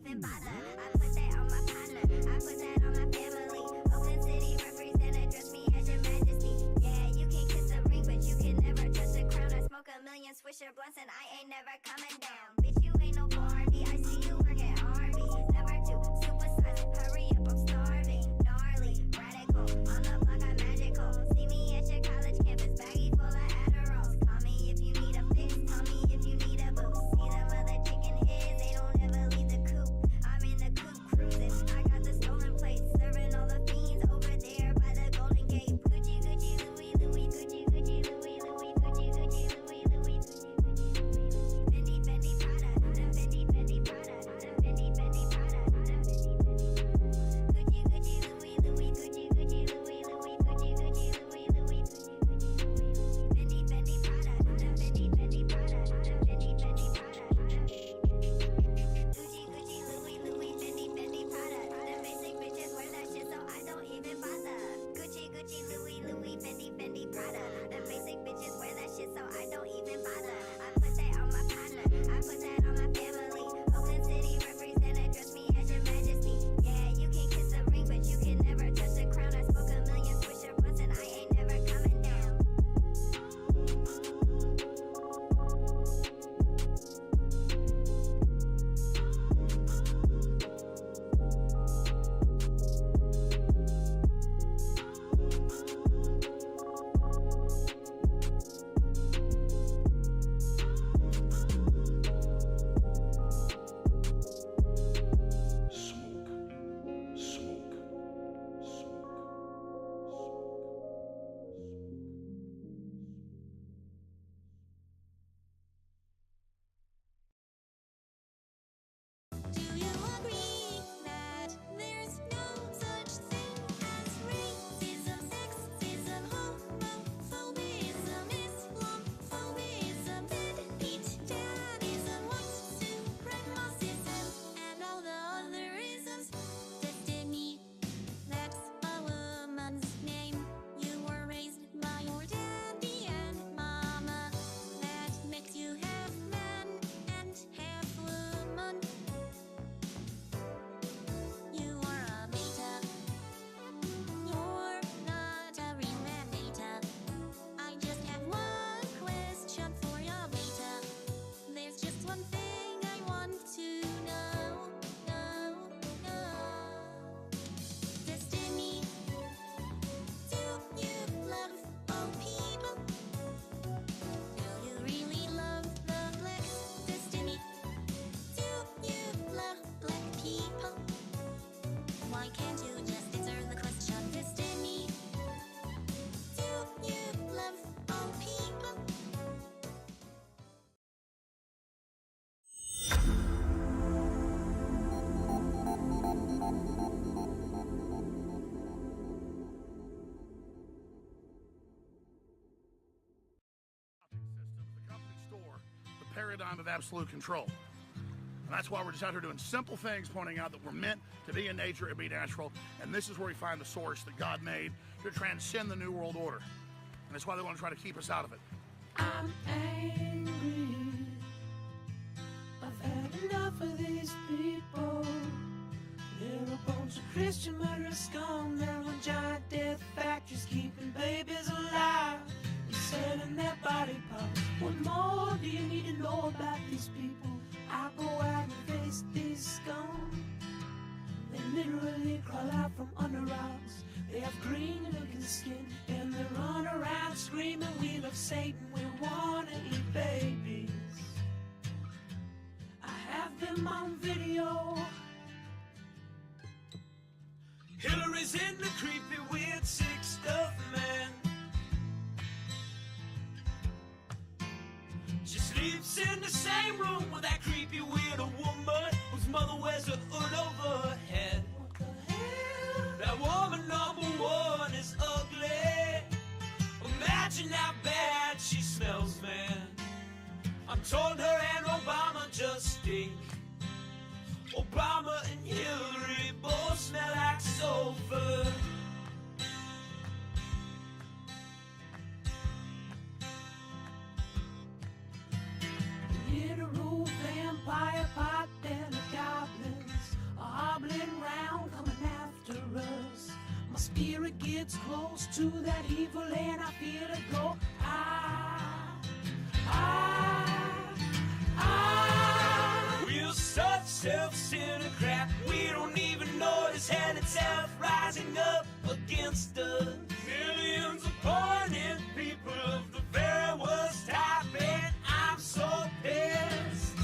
even bother. I put that on my partner, I put that on my family. Oakland City represent, address me as your majesty. Yeah, you can kiss a ring, but you can never touch the crown. I smoke a million Swisher blunts and I ain't never coming down. Bitch, you ain't no Barbie, I see you work at Arby's. Number 2, supersize, hurry up, I'm starving. Gnarly, radical, on the block I'm magical. See me at your college campus, baggy full of Adderalls. Call me if you need a fix, call me if you need a boost. See them other chicken heads, they don't ever leave the coop. I'm in the coop cruising, I got the stolen plates, serving all the fiends over there by the Golden Gate. Gucci, Gucci, Louis, Louis, Gucci, Gucci, Louis, Louis, Gucci, Gucci, Louis, Louis, Gucci, Gucci, Louis, Fendi, Fendi, Prada, the Fendi, Fendi, Prada, the Fendi, Fendi, Prada, the Fendi, Fendi, Gucci, Gucci, Louis, Louis, Gucci, Gucci, Louis, Louis, Gucci, Gucci, Louis, Louis, Gucci, Gucci, Fendi, Fendi, Prada, the Fendi, Fendi, Prada, the Fendi, Fendi, Prada, Gucci, Gucci, Louis, Louis, Fendi, Fendi, Prada. The basic bitches wear that shit, so I don't even bother. Gucci, Gucci, Louis, Louis, Fendi, Fendi, Prada. The basic bitches wear that shit, so I don't even bother. I put that on my partner, I put that on my family. Oakland City represent, address me as your majesty. Yeah, you can kiss a ring, but you can never touch the crown. I smoke a million Swisher blunts and I ain't never coming down. Do you agree that there's no such thing as racism, sexism, homophobism, Islamophobism, vegetarianism, white supremacism, and all the other isms? Destiny, that's a woman's name. You were raised by your daddy and mama. That makes you half man and half woman. You are a beta. You're not a real man, beta. I just have one question for you, beta. There's just one thing I want to know. Destiny, do you love all people? Do you really love the blacks? Destiny, do you love black people? Why can't you just answer the question, Destiny? Do you love all people? Systems, the company store, the paradigm of absolute control. And that's why we're just out here doing simple things, pointing out that we're meant to be in nature and be natural. And this is where we find the source that God made to transcend the New World Order. And that's why they want to try to keep us out of it. I'm angry. I've had enough of these people. They're a bunch of Christian murderers, scum. They're on giant death factories, keeping babies alive and selling their body parts. What more do you need to know about these people? I go out and face these scum. They literally crawl out from under rocks. They have green looking skin and they run around screaming, we love Satan, we wanna eat babies. I have them on video. Hillary's in the creepy, weird, sick stuff, man. She sleeps in the same room with that creepy, weird woman whose mother wears a hood over her head. What the hell? That woman number one is ugly. Imagine how bad she smells, man. I'm told her and Obama just stink. Obama and Hillary both smell like sulfur. Literal vampire pot spirit gets close to that evil and I feel it go. We're such self-centered crap, we don't even notice hell itself rising up against us. Millions of pointed people of the very worst type, and I'm so pissed.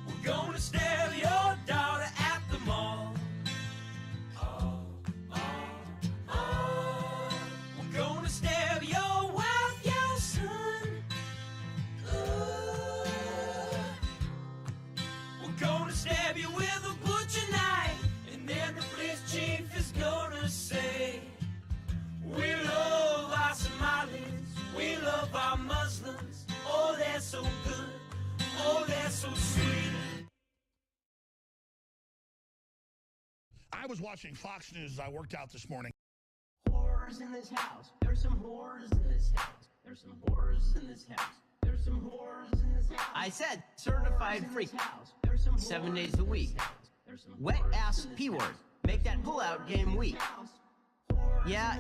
We're gonna stab your daughter at the mall. We're gonna stab your wife, your son. We're gonna stab you with a butcher knife, and then the police chief is gonna say, we love our Somalis, we love our Muslims. Oh, they're so good, oh, they're so sweet. I was watching Fox News as I worked out this morning. Whores in this house. There's some whores in this house. There's some whores in this house. There's some whores in this house. I said certified freak. 7 days a week. Wet ass P word. Make that pull-out game weak. Yeah,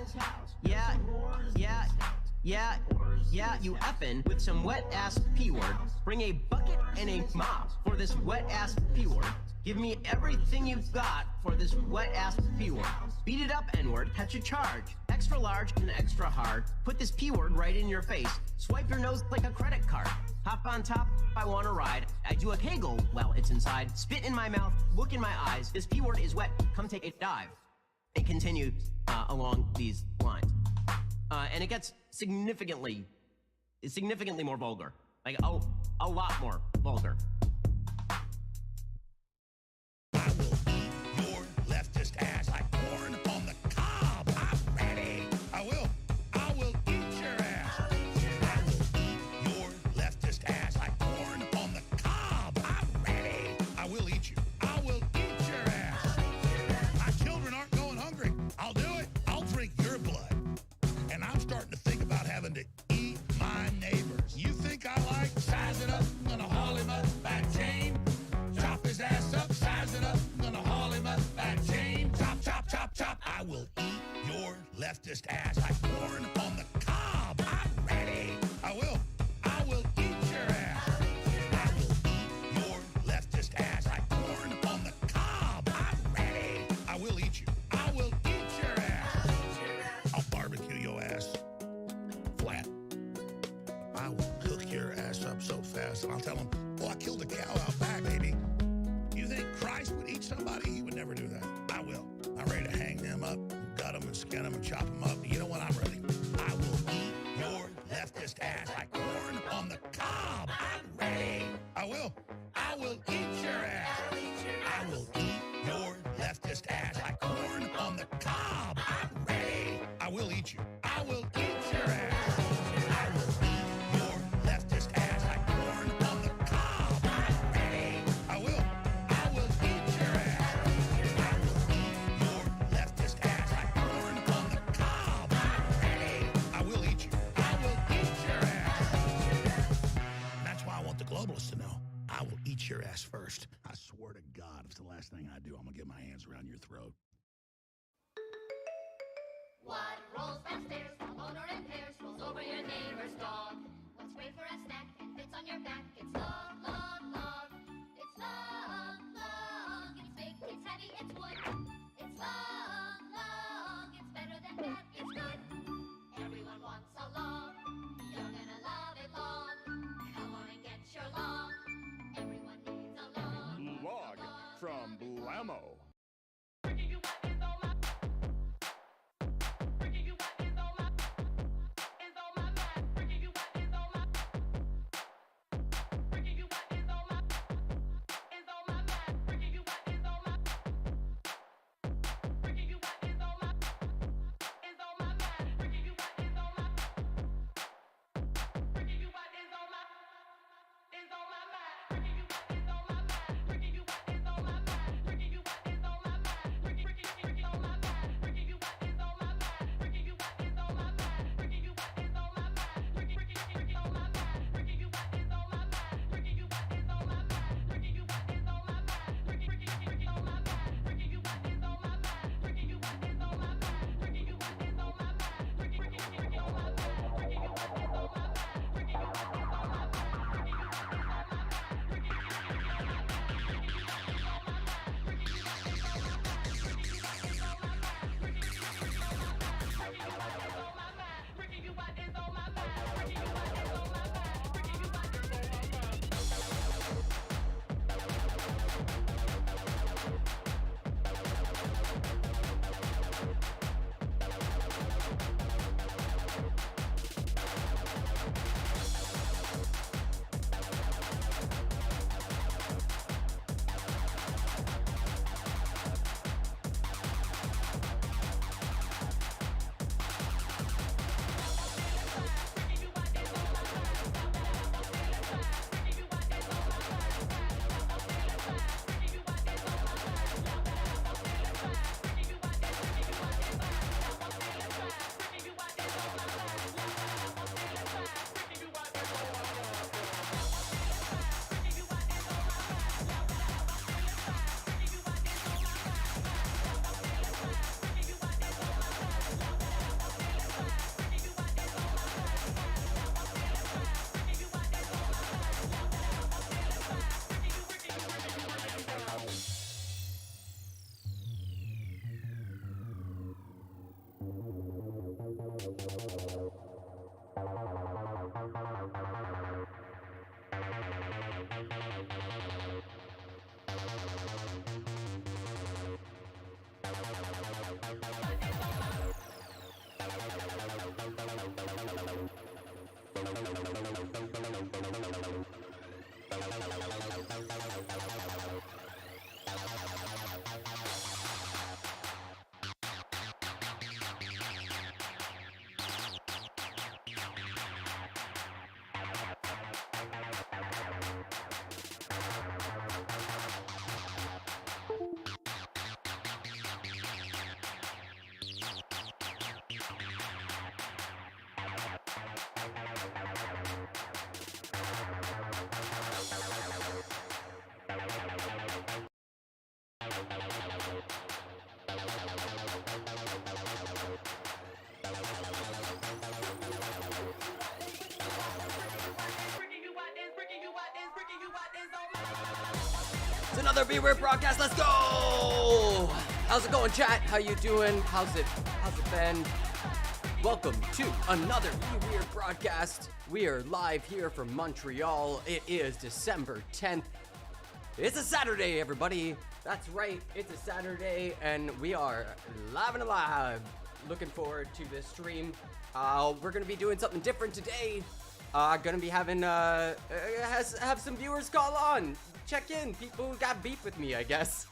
you effin' with some wet ass P word. Bring a bucket and a mop for this wet ass P word. Give me everything you've got for this wet ass P word. Beat it up, N-word, catch a charge. Extra large and extra hard. Put this P word right in your face. Swipe your nose like a credit card. Hop on top, I wanna ride. I do a kegel while it's inside. Spit in my mouth, look in my eyes. This P word is wet, come take a dive. It continues along these lines. And it gets significantly more vulgar. Like, a lot more vulgar. I will eat your leftist ass like corn on the cob. I'm ready. I will eat your ass. I will eat your leftist ass like corn on the cob. I'm ready. I will eat you. I will eat your ass. My children aren't going hungry. I'll do it. I'll drink your blood. And I'm starting to think about having to eat my neighbors. You think I like sizing up? I'm gonna haul him up back chain. Chop his ass up, size it up. I'm gonna haul him up back chain. Chop, chop, chop, chop. I will eat your leftist ass like corn on the cob. I'm ready. I will eat your ass. I will eat your leftist ass like corn on the cob. I'm ready. I will eat you. I will eat your ass. I'll barbecue your ass flat. I will cook your ass up so fast, and I'll tell them, well, I killed a cow out back, baby. You think Christ would eat somebody? He would never do that. I will. I'm ready to hang them up, gut them and skin them and chop them up. You know what? I'm ready. I will eat your leftist ass like corn on the cob. I'm ready. I will eat your ass. I will eat your leftist ass like corn on the cob. I'm ready. I will eat you. I will eat your ass. I will eat your leftist ass like corn on the cob. I'm ready. I will eat your ass. I will eat your leftist ass like corn on the cob. I'm ready. I will eat you. I will eat your ass. And that's why I want the globalists to know. I will eat your ass first. I swear to God, if it's the last thing I do, I'm gonna get my hands around your throat. What rolls downstairs, the owner in pairs, rolls over your neighbor's dog? What's great for a snack and fits on your back? It's long, long, long. It's long, long. It's big, it's heavy, it's wood. It's long, long. It's better than that, it's good. Everyone wants a long. You're gonna love it long. Come on and get your long. Everyone needs a long. Log from Blammo. It's another Beware broadcast. Let's go! How's it going, chat? How you doing? How's it been? Welcome to another Beware broadcast. We are live here from Montreal. It is December 10th. It's a Saturday, everybody. That's right. It's a Saturday, and we are live and alive. Looking forward to this stream. We're gonna be doing something different today. Gonna be having have some viewers call on. Check in, people who got beef with me, I guess.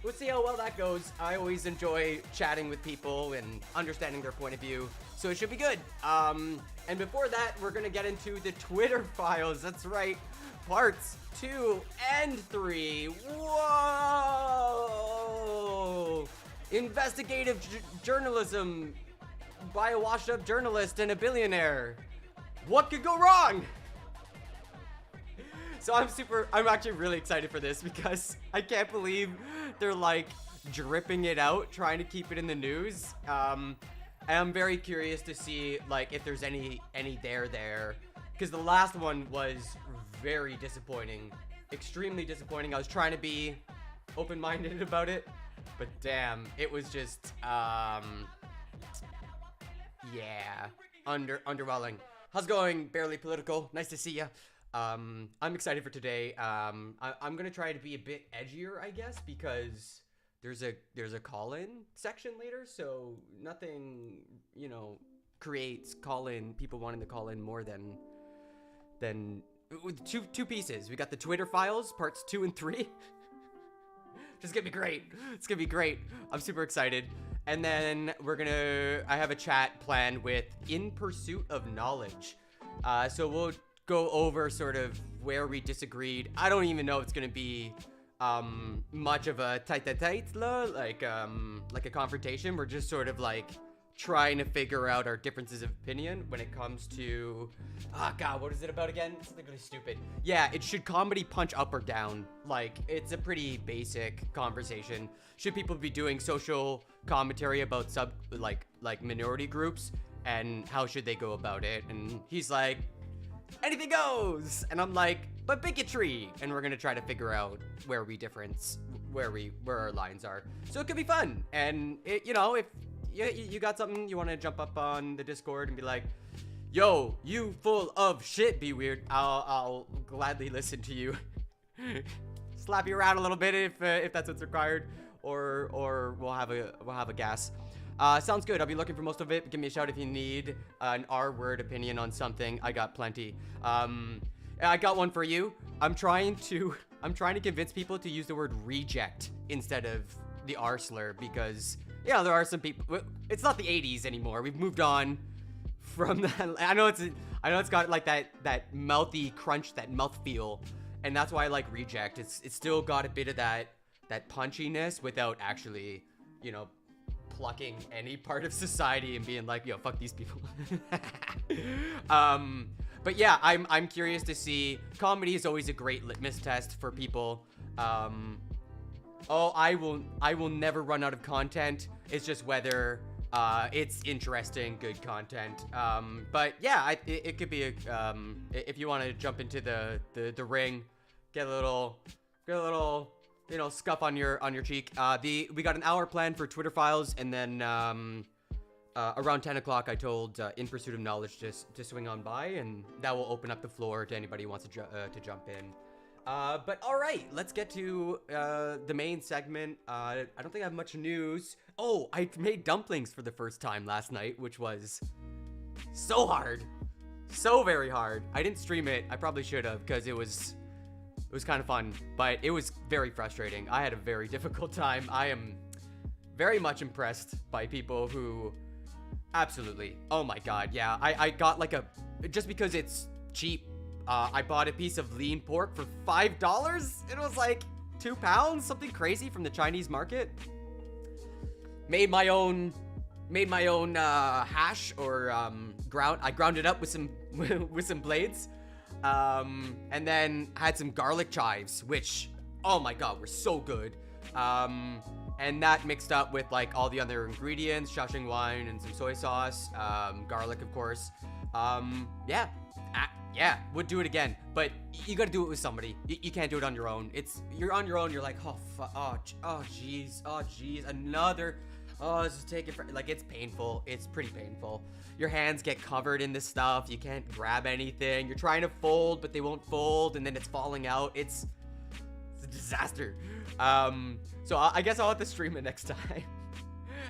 We'll see how well that goes. I always enjoy chatting with people and understanding their point of view, so it should be good. And before that, we're gonna get into the Twitter files. That's right, parts 2 and 3. Whoa! Investigative journalism by a washed-up journalist and a billionaire. What could go wrong? So I'm actually really excited for this because I can't believe they're like dripping it out, trying to keep it in the news. And I'm very curious to see like if there's any there, because the last one was very disappointing, extremely disappointing. I was trying to be open-minded about it, but damn, it was just yeah, underwhelming. How's it going, Barely Political? Nice to see ya. I'm excited for today. I'm gonna try to be a bit edgier, I guess, because there's a call-in section later, so nothing, you know, creates call-in, people wanting to call in more than two pieces. We got the Twitter files, parts 2 and 3. Just gonna be great. It's gonna be great. I'm super excited. And then I have a chat planned with In Pursuit of Knowledge. So we'll go over sort of where we disagreed. I don't even know if it's gonna be much of a tete-a-tete, like a confrontation. We're just sort of like trying to figure out our differences of opinion when it comes to God, what is it about again? Something really stupid. Yeah, it should comedy punch up or down. Like, it's a pretty basic conversation. Should people be doing social commentary about like minority groups, and how should they go about it? And he's like, anything goes, and I'm like, but bigotry, and we're gonna try to figure out where our lines are. So it could be fun, and you know, if you got something you want to jump up on the Discord and be like, yo, you full of shit, Be Weird, I'll gladly listen to you. Slap you around a little bit if that's what's required, or we'll have a gas. Sounds good. I'll be looking for most of it. Give me a shout if you need an R-word opinion on something. I got plenty. I got one for you. I'm trying to convince people to use the word reject instead of the R slur, because yeah, there are some people. It's not the 80s anymore. We've moved on from that. I know it's got like that mouthy crunch, that mouth feel, and that's why I like reject. It's still got a bit of that punchiness without actually, you know, plucking any part of society and being like, yo, fuck these people. But yeah, I'm curious to see. Comedy is always a great litmus test for people. I will never run out of content. It's just whether it's interesting, good content. But yeah, it could be if you want to jump into the ring, get a little, you know, scuff on your cheek. We got an hour planned for Twitter files, and then around 10 o'clock, I told In Pursuit of Knowledge to swing on by, and that will open up the floor to anybody who wants to jump in. But all right, let's get to the main segment. I don't think I have much news. Oh, I made dumplings for the first time last night, which was so hard. So very hard. I didn't stream it. I probably should have because it was kind of fun, but it was very frustrating. I had a very difficult time. I am very much impressed by people who absolutely. Oh my god, yeah. I got like just because it's cheap, I bought a piece of lean pork for $5. It was like £2, something crazy from the Chinese market. Made my own hash or I ground it up with some with some blades, and then had some garlic chives, which oh my god were so good, and that mixed up with like all the other ingredients, Shaoxing wine and some soy sauce, garlic of course. Yeah, would do it again, but you gotta do it with somebody. You can't do it on your own. You're on your own. You're like, oh jeez, another. Oh, this is taking like it's painful. It's pretty painful. Your hands get covered in this stuff. You can't grab anything. You're trying to fold, but they won't fold, and then it's falling out. It's a disaster. So I guess I'll have to stream it next time,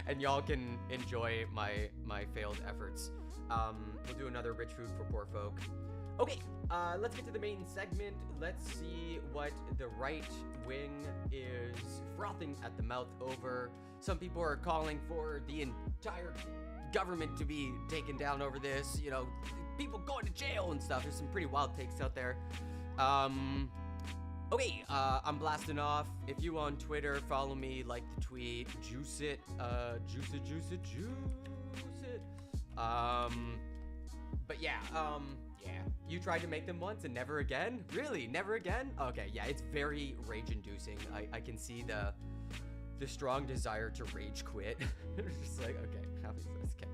and y'all can enjoy my failed efforts. We'll do another rich food for poor folk. Okay, let's get to the main segment. Let's see what the right wing is frothing at the mouth over. Some people are calling for the entire government to be taken down over this. You know, people going to jail and stuff. There's some pretty wild takes out there. Okay, I'm blasting off. If you on Twitter, follow me, like the tweet, juice it. But yeah, you tried to make them once and never again? Really? Never again? Okay, yeah, it's very rage-inducing. I can see the strong desire to rage quit. It's just like, okay, how is this? Okay.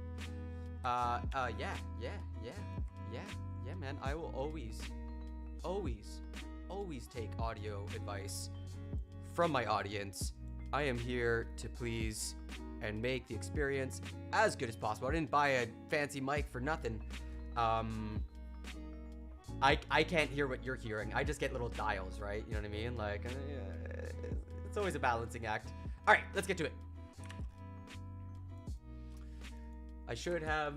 Yeah, man. I will always take audio advice from my audience. I am here to please and make the experience as good as possible. I didn't buy a fancy mic for nothing. I can't hear what you're hearing. I just get little dials, right? You know what I mean? Like, it's always a balancing act. All right, let's get to it. I should have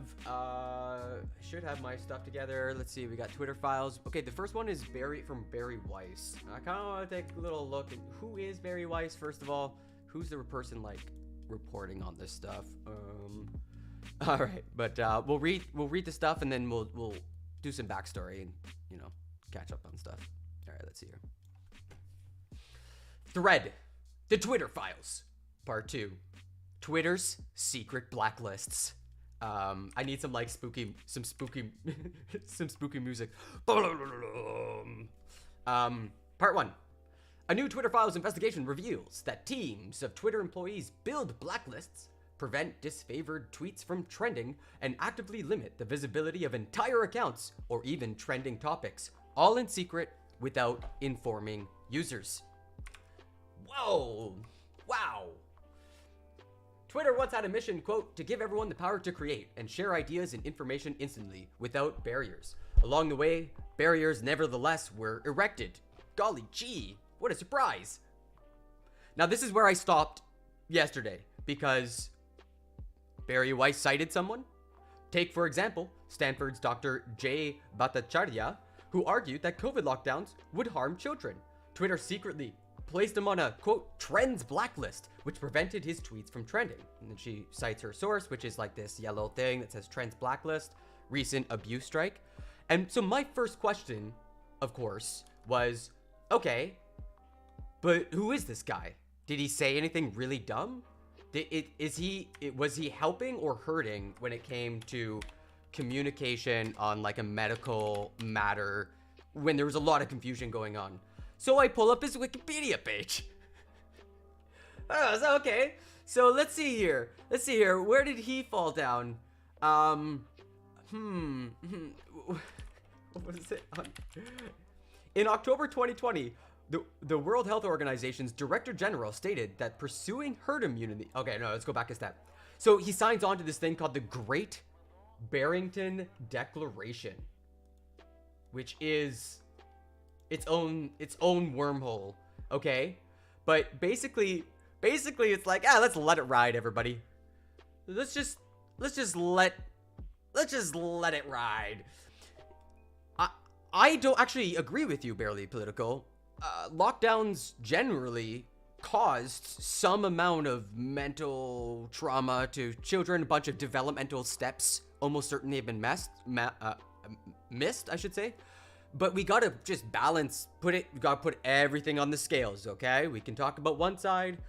my stuff together. Let's see, we got Twitter files. Okay, the first one is from Barry Weiss. I kind of want to take a little look at who is Barry Weiss, first of all. Who's the person, like, reporting on this stuff? All right, but we'll read the stuff, and then we'll do some backstory and, you know, catch up on stuff. All right, let's see here. Thread. The Twitter files. Part 2. Twitter's secret blacklists. I need some like spooky music. Part 1. A new Twitter files investigation reveals that teams of Twitter employees build blacklists, prevent disfavored tweets from trending, and actively limit the visibility of entire accounts or even trending topics, all in secret without informing users. Whoa! Wow! Twitter once had a mission, quote, to give everyone the power to create and share ideas and information instantly without barriers. Along the way, barriers nevertheless were erected. Golly gee, what a surprise! Now this is where I stopped yesterday because Barry Weiss cited someone. Take, for example, Stanford's Dr. Jay Bhattacharya, who argued that COVID lockdowns would harm children. Twitter secretly placed him on a, quote, trends blacklist, which prevented his tweets from trending. And then she cites her source, which is like this yellow thing that says trends blacklist, recent abuse strike. And so my first question, of course, was, okay, but who is this guy? Did he say anything really dumb? Was he helping or hurting when it came to communication on like a medical matter when there was a lot of confusion going on? So I pull up his Wikipedia page. Oh, so okay. So let's see here. Where did he fall down? What was it? In October 2020, the World Health Organization's Director General stated that pursuing herd immunity... Okay, no, let's go back a step. So he signs on to this thing called the Great Barrington Declaration, which is its own wormhole, okay? But basically it's like, let's let it ride, everybody. Let's just let it ride. I don't actually agree with you, Barely Political. Lockdowns generally caused some amount of mental trauma to children. A bunch of developmental steps almost certainly have been missed, I should say. But we gotta just balance, we gotta put everything on the scales, okay? We can talk about one side,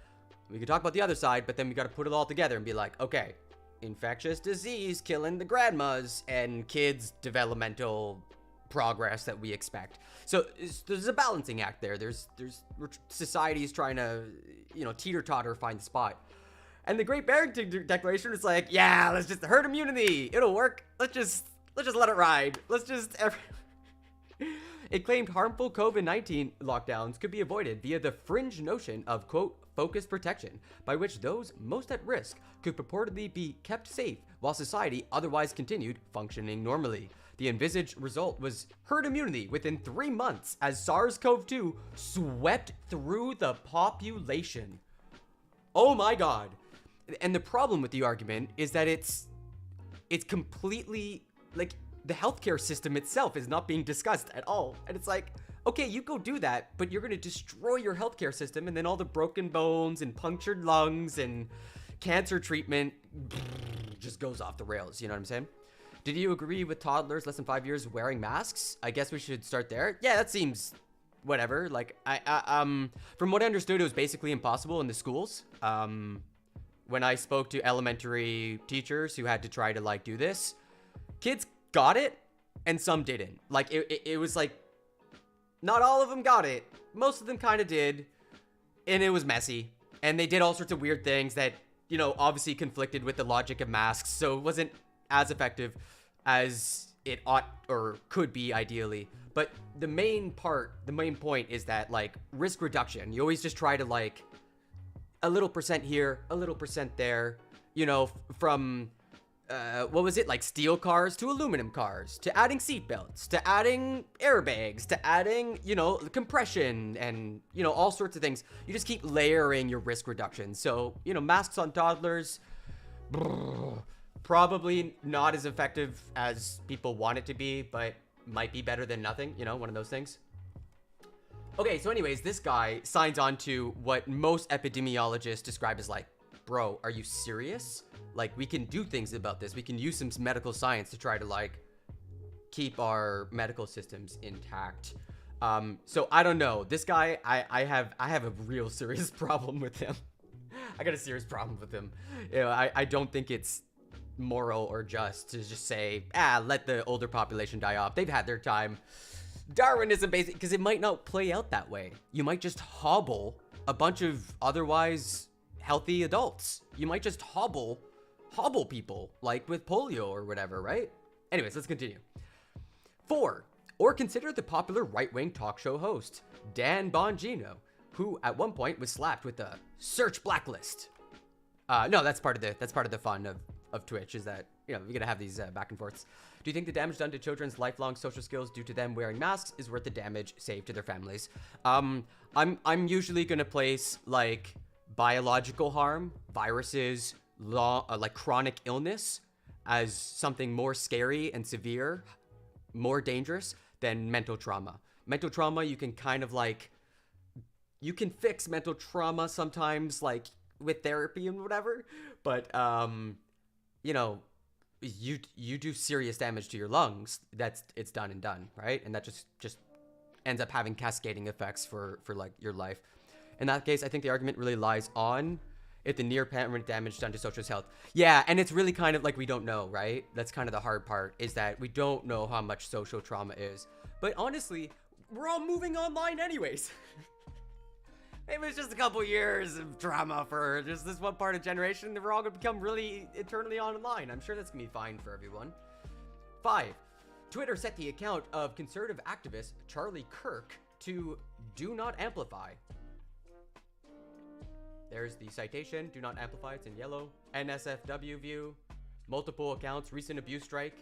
we can talk about the other side, but then we gotta put it all together and be like, okay, infectious disease killing the grandmas and kids' developmental progress that we expect. So there's a balancing act there. There's society's trying to, teeter-totter find the spot. And the Great Barrington Declaration is like, yeah, let's just herd immunity. It'll work. Let's just let it ride. It claimed harmful COVID-19 lockdowns could be avoided via the fringe notion of, quote, focused protection, by which those most at risk could purportedly be kept safe while society otherwise continued functioning normally. The envisaged result was herd immunity within 3 months as SARS-CoV-2 swept through the population. Oh my god. And the problem with the argument is that it's completely, like, the healthcare system itself is not being discussed at all. And it's like, okay, you go do that, but you're going to destroy your healthcare system, and then all the broken bones and punctured lungs and cancer treatment just goes off the rails. You know what I'm saying? Did you agree with toddlers less than 5 years wearing masks? I guess we should start there. Yeah, that seems whatever. Like, from what I understood, it was basically impossible in the schools. When I spoke to elementary teachers who had to try to, like, do this, kids got it and some didn't. Like, it was like, not all of them got it. Most of them kind of did, and it was messy. And they did all sorts of weird things that, obviously conflicted with the logic of masks, so it wasn't as effective as it ought or could be ideally. But the main point is that, like, risk reduction. You always just try to, like, a little percent here, a little percent there, from what was it, like steel cars to aluminum cars, to adding seatbelts, to adding airbags, to adding, compression and, all sorts of things. You just keep layering your risk reduction. So, masks on toddlers, probably not as effective as people want it to be, but might be better than nothing, one of those things. Okay, so anyways, this guy signs on to what most epidemiologists describe as like, bro, are you serious? Like, we can do things about this. We can use some medical science to try to, like, keep our medical systems intact. So I don't know. This guy, I have a real serious problem with him. I got a serious problem with him. I don't think it's moral or just to just say, let the older population die off. They've had their time. Darwinism, basically, because it might not play out that way. You might just hobble a bunch of otherwise healthy adults. You might just hobble people, like with polio or whatever, right? Anyways, let's continue. 4, or consider the popular right-wing talk show host, Dan Bongino, who at one point was slapped with the search blacklist. No, that's part of the fun of Twitch, is that, we're gonna have these back and forths. Do you think the damage done to children's lifelong social skills due to them wearing masks is worth the damage saved to their families? I'm usually gonna place, like, biological harm, viruses, like chronic illness, as something more scary and severe, more dangerous than mental trauma. Mental trauma, you can kind of, like, you can fix mental trauma sometimes, like, with therapy and whatever, but you do serious damage to your lungs, it's done and done, right? And that just ends up having cascading effects for like your life. In that case, I think the argument really lies on if the near permanent damage done to social health. Yeah, and it's really kind of like we don't know, right? That's kind of the hard part, is that we don't know how much social trauma is. But honestly, we're all moving online anyways. Maybe it's just a couple years of trauma for just this one part of generation, and we're all gonna become really eternally online. I'm sure that's gonna be fine for everyone. 5, Twitter set the account of conservative activist Charlie Kirk to do not amplify. There's the citation, do not amplify, it's in yellow. NSFW view, multiple accounts, recent abuse strike,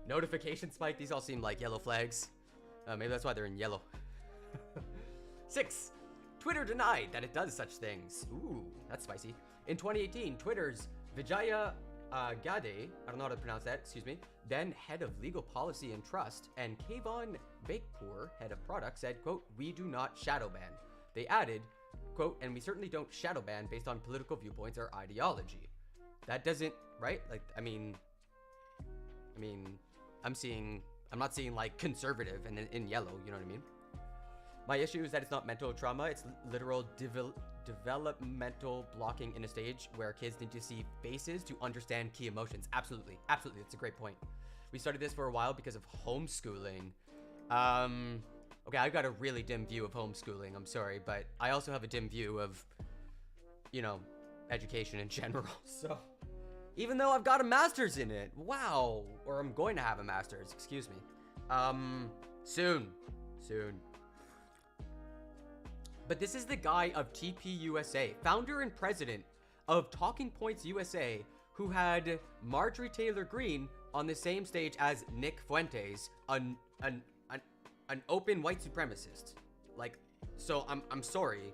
notification spike. These all seem like yellow flags. Maybe that's why they're in yellow. 6, Twitter denied that it does such things. Ooh, that's spicy. In 2018, Twitter's Vijaya Gade, I don't know how to pronounce that, excuse me, then head of legal policy and trust, and Kayvon Bakepour, head of product, said, quote, "We do not shadow ban." They added, quote, "And we certainly don't shadow ban based on political viewpoints or ideology." That doesn't, right? Like, I mean, I'm not seeing like conservative and in yellow, you know what I mean? My issue is that it's not mental trauma, it's literal developmental blocking in a stage where kids need to see faces to understand key emotions. Absolutely, absolutely, that's a great point. We started this for a while because of homeschooling. Okay, I've got a really dim view of homeschooling, I'm sorry, but I also have a dim view of, you know, education in general, so. Even though I've got a master's in it, wow, or I'm going to have a master's, excuse me. Soon. But this is the guy of TPUSA, founder and president of Talking Points USA, who had Marjorie Taylor Greene on the same stage as Nick Fuentes, an open white supremacist. Like, so I'm sorry.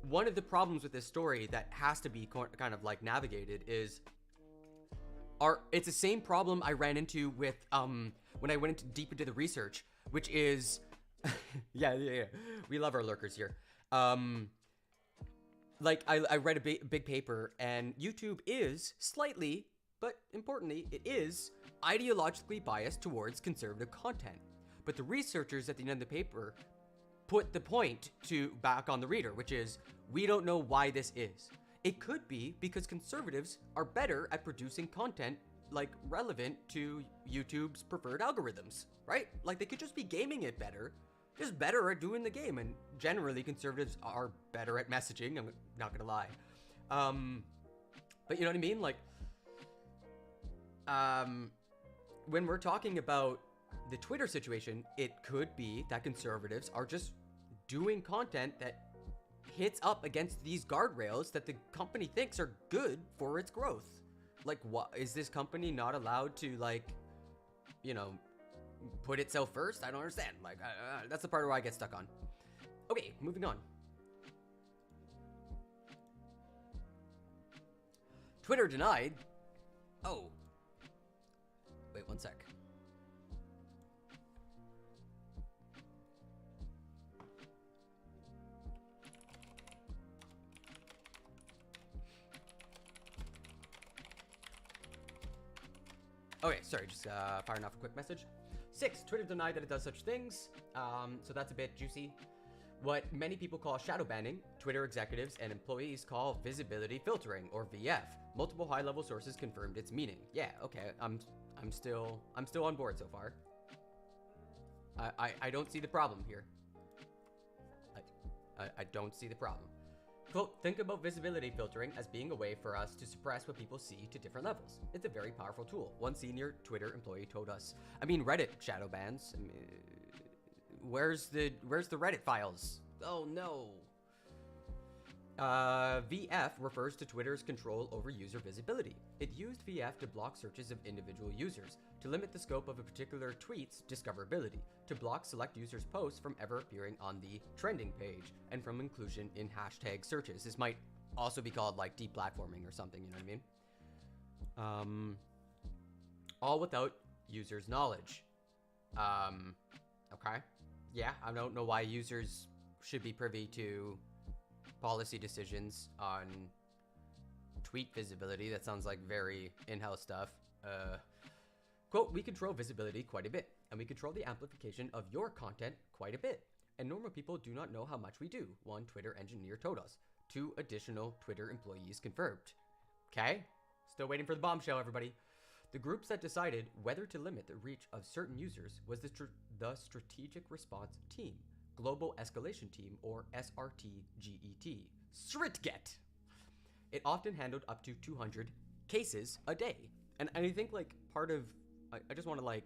One of the problems with this story that has to be kind of like navigated is, it's the same problem I ran into with when I went deep into the research, which is, yeah, we love our lurkers here. Like I read a big paper, and YouTube is slightly, but importantly, it is ideologically biased towards conservative content. But the researchers at the end of the paper put the point back on the reader, which is, we don't know why this is. It could be because conservatives are better at producing content like relevant to YouTube's preferred algorithms, right? Like they could just be gaming it better, just better at doing the game. And generally conservatives are better at messaging, I'm not gonna lie. But you know what I mean? Like, when we're talking about the Twitter situation, it could be that conservatives are just doing content that hits up against these guardrails that the company thinks are good for its growth. Like, what is this company not allowed to, like, you know, put itself first? I don't understand. Like, that's the part where I get stuck on. Okay, moving on. Twitter denied. Oh, wait 1 sec. Okay, sorry, just firing off a quick message. 6, Twitter denied that it does such things, so that's a bit juicy. What many people call shadow banning, Twitter executives and employees call visibility filtering, or VF. Multiple high-level sources confirmed its meaning. Yeah, okay, I'm still on board so far. I don't see the problem here. I don't see the problem. Quote, think about visibility filtering as being a way for us to suppress what people see to different levels. It's a very powerful tool. One senior Twitter employee told us. I mean, Reddit shadow bans. I mean, where's the Reddit files? Oh no. VF refers to Twitter's control over user visibility. It used VF to block searches of individual users, to limit the scope of a particular tweet's discoverability, to block select users' posts from ever appearing on the trending page, and from inclusion in hashtag searches. This might also be called like deplatforming or something, you know what I mean? All without users' knowledge. Okay. Yeah, I don't know why users should be privy to policy decisions on tweet visibility. That sounds like very in-house stuff. Quote, we control visibility quite a bit, and we control the amplification of your content quite a bit. And normal people do not know how much we do, one Twitter engineer told us. 2 additional Twitter employees confirmed. Okay, still waiting for the bombshell, everybody. The groups that decided whether to limit the reach of certain users was the Strategic Response Team, Global Escalation Team, or SRTGET. SRTGET. It often handled up to 200 cases a day. And I think like part of, I just want to like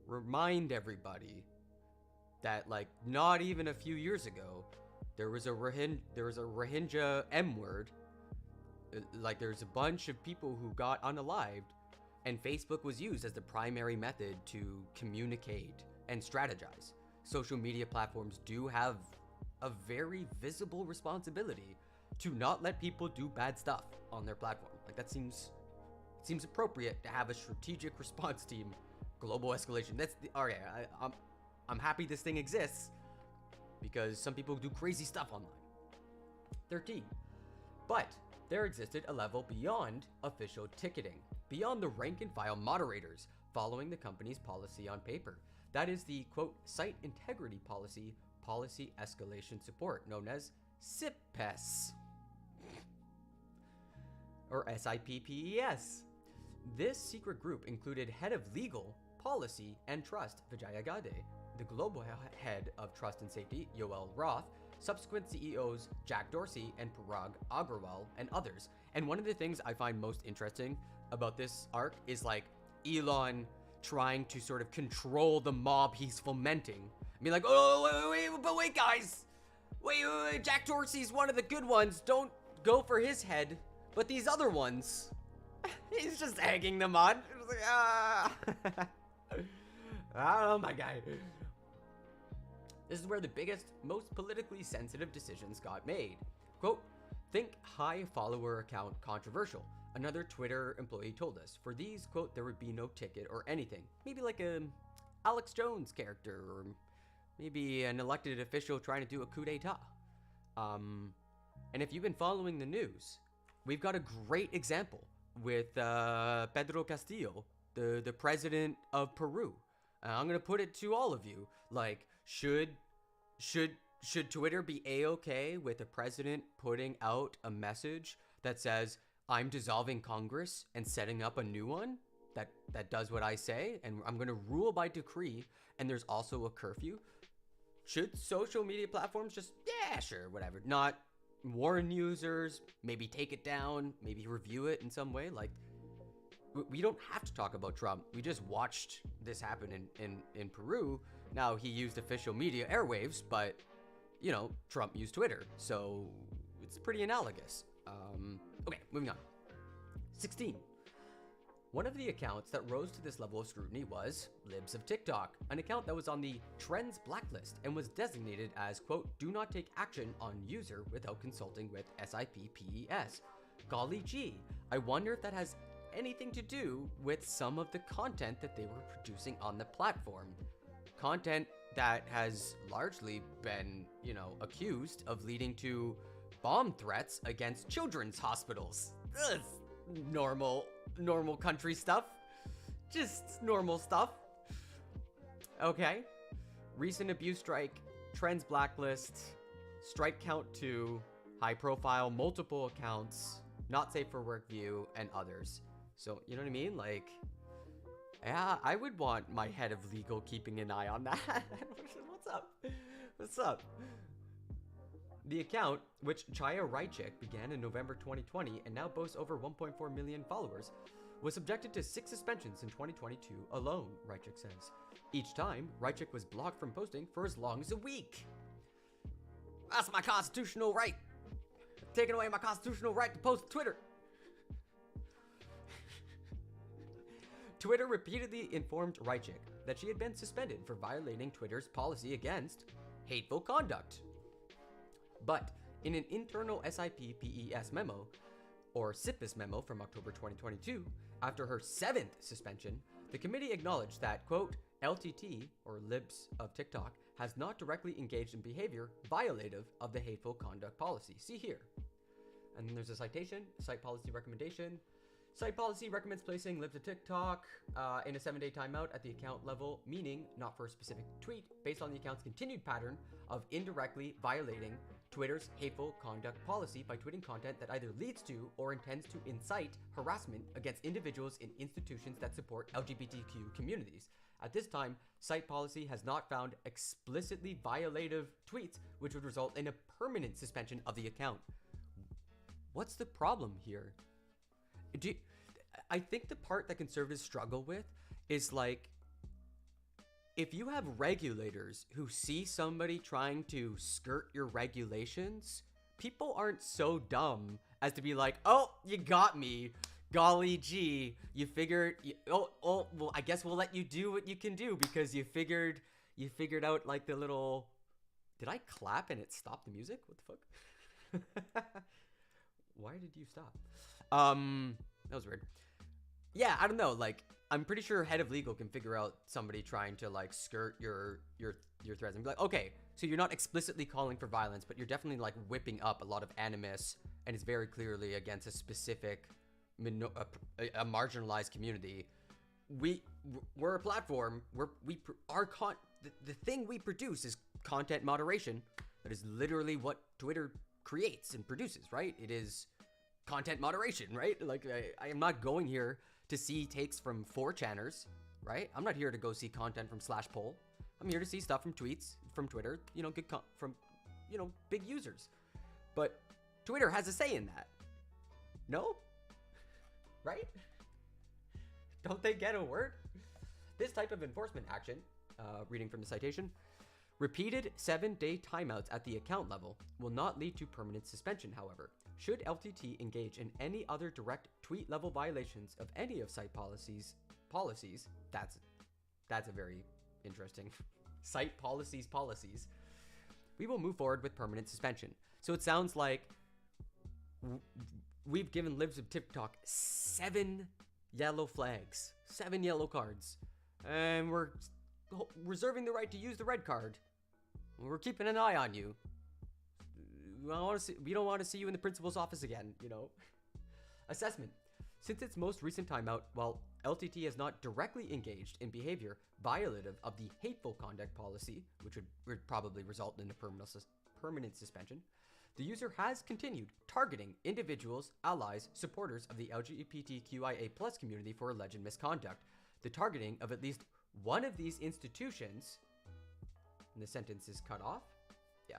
remind everybody that like not even a few years ago, there was a Rohingya M word. Like there's a bunch of people who got unalived, and Facebook was used as the primary method to communicate and strategize. Social media platforms do have a very visible responsibility to not let people do bad stuff on their platform. Like that seems seems appropriate to have a strategic response team. Global escalation. That's the, okay. I'm happy this thing exists because some people do crazy stuff online. 13. But there existed a level beyond official ticketing, beyond the rank and file moderators following the company's policy on paper. That is the, quote, Site Integrity Policy, Policy Escalation Support, known as SIPPES, or SIPPES. This secret group included head of legal, policy, and trust, Vijaya Gade, the global head of trust and safety, Yoel Roth, subsequent CEOs Jack Dorsey and Parag Agrawal, and others. And one of the things I find most interesting about this arc is like Elon trying to sort of control the mob he's fomenting. I mean, like, oh, wait, guys. Wait, Jack Dorsey's one of the good ones. Don't go for his head. But these other ones, he's just egging them on. It's like, oh, my guy. This is where the biggest, most politically sensitive decisions got made. Quote, think high follower account controversial. Another Twitter employee told us. For these, quote, there would be no ticket or anything. Maybe like a Alex Jones character, or maybe an elected official trying to do a coup d'etat. And if you've been following the news, we've got a great example with Pedro Castillo, the president of Peru. I'm gonna put it to all of you. Like, should Twitter be a-okay with the president putting out a message that says, I'm dissolving Congress and setting up a new one that does what I say, and I'm gonna rule by decree, and there's also a curfew? Should social media platforms just, yeah, sure, whatever, not warn users, maybe take it down, maybe review it in some way? Like, we don't have to talk about Trump. We just watched this happen in Peru. Now, he used official media airwaves, but, you know, Trump used Twitter, so it's pretty analogous. Okay, moving on. 16. One of the accounts that rose to this level of scrutiny was Libs of TikTok, an account that was on the Trends blacklist and was designated as, quote, do not take action on user without consulting with SIPPES. Golly gee, I wonder if that has anything to do with some of the content that they were producing on the platform. Content that has largely been, you know, accused of leading to bomb threats against children's hospitals. Ugh, normal country stuff. Just normal stuff. Okay. Recent abuse strike, Trends blacklist, strike count 2, high profile, multiple accounts, not safe for work view, and others. So, you know what I mean? Like, yeah, I would want my head of legal keeping an eye on that. What's up? The account, which Chaya Raichik began in November 2020 and now boasts over 1.4 million followers, was subjected to 6 suspensions in 2022 alone, Raichik says. Each time, Raichik was blocked from posting for as long as a week. That's my constitutional right. Taking away my constitutional right to post to Twitter. Twitter repeatedly informed Raichik that she had been suspended for violating Twitter's policy against hateful conduct. But in an internal SIPPES memo, or SIPPES memo from October 2022, after her 7th suspension, the committee acknowledged that, quote, LTT, or Libs of TikTok, has not directly engaged in behavior violative of the hateful conduct policy. See here. And then there's a citation, site policy recommendation. Site policy recommends placing Libs of TikTok in a 7-day timeout at the account level, meaning not for a specific tweet, based on the account's continued pattern of indirectly violating Twitter's hateful conduct policy by tweeting content that either leads to or intends to incite harassment against individuals in institutions that support LGBTQ communities. At this time, site policy has not found explicitly violative tweets, which would result in a permanent suspension of the account. What's the problem here? I think the part that conservatives struggle with is like, if you have regulators who see somebody trying to skirt your regulations, people aren't so dumb as to be like, oh, you got me. Golly gee, you figured, well, I guess we'll let you do what you can do because you figured out like the little, did I clap and it stopped the music? What the fuck? Why did you stop? That was weird. yeah, I don't know. Like, I'm pretty sure head of legal can figure out somebody trying to like skirt your threads and be like, okay, so you're not explicitly calling for violence, but you're definitely like whipping up a lot of animus, and it's very clearly against a specific a marginalized community. We're a platform where the thing we produce is content moderation. That is literally what Twitter creates and produces, right? It is content moderation, right? Like, I am not going here to see takes from 4chaners, right? I'm not here to go see content from /poll. I'm here to see stuff from tweets, from Twitter, you know, from, you know, big users. But Twitter has a say in that. No? Right? Don't they get a word? This type of enforcement action, reading from the citation, repeated 7-day timeouts at the account level will not lead to permanent suspension, however. Should LTT engage in any other direct tweet level violations of any of site policies, that's a very interesting site policies, we will move forward with permanent suspension. So it sounds like we've given Libs of TikTok 7 yellow flags, 7 yellow cards, and we're reserving the right to use the red card. We're keeping an eye on you. We don't want to see you in the principal's office again, you know. Assessment. Since its most recent timeout, while LTT has not directly engaged in behavior violative of the hateful conduct policy, which would probably result in a permanent suspension, the user has continued targeting individuals, allies, supporters of the LGBTQIA+ community for alleged misconduct. The targeting of at least one of these institutions, and the sentence is cut off. Yeah.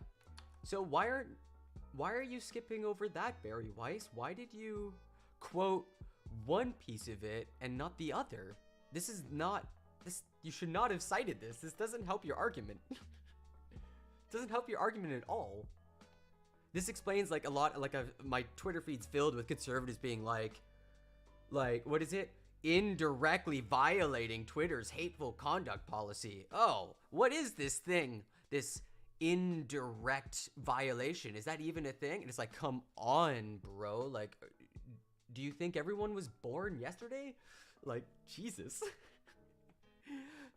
So why are you skipping over that, Barry Weiss? Why did you quote one piece of it and not the other? This is not this. You should not have cited this. This doesn't help your argument. It doesn't help your argument at all. This explains like a lot. Like my Twitter feed's filled with conservatives being like what is it? Indirectly violating Twitter's hateful conduct policy. Oh, what is this thing? This indirect violation, is that even a thing? And it's like, come on, bro. Like, do you think everyone was born yesterday? Like, Jesus.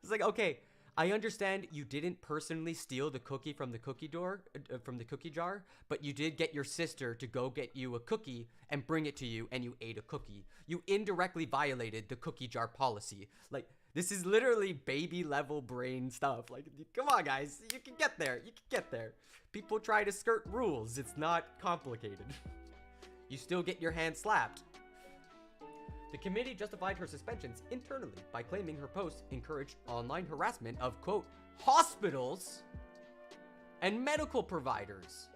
It's like, okay, I understand you didn't personally steal the cookie from the cookie jar, but you did get your sister to go get you a cookie and bring it to you, and you ate a cookie. You indirectly violated the cookie jar policy. Like, this is literally baby level brain stuff. Like, come on, guys. You can get there. You can get there. People try to skirt rules. It's not complicated. You still get your hand slapped. The committee justified her suspensions internally by claiming her posts encouraged online harassment of, quote, hospitals and medical providers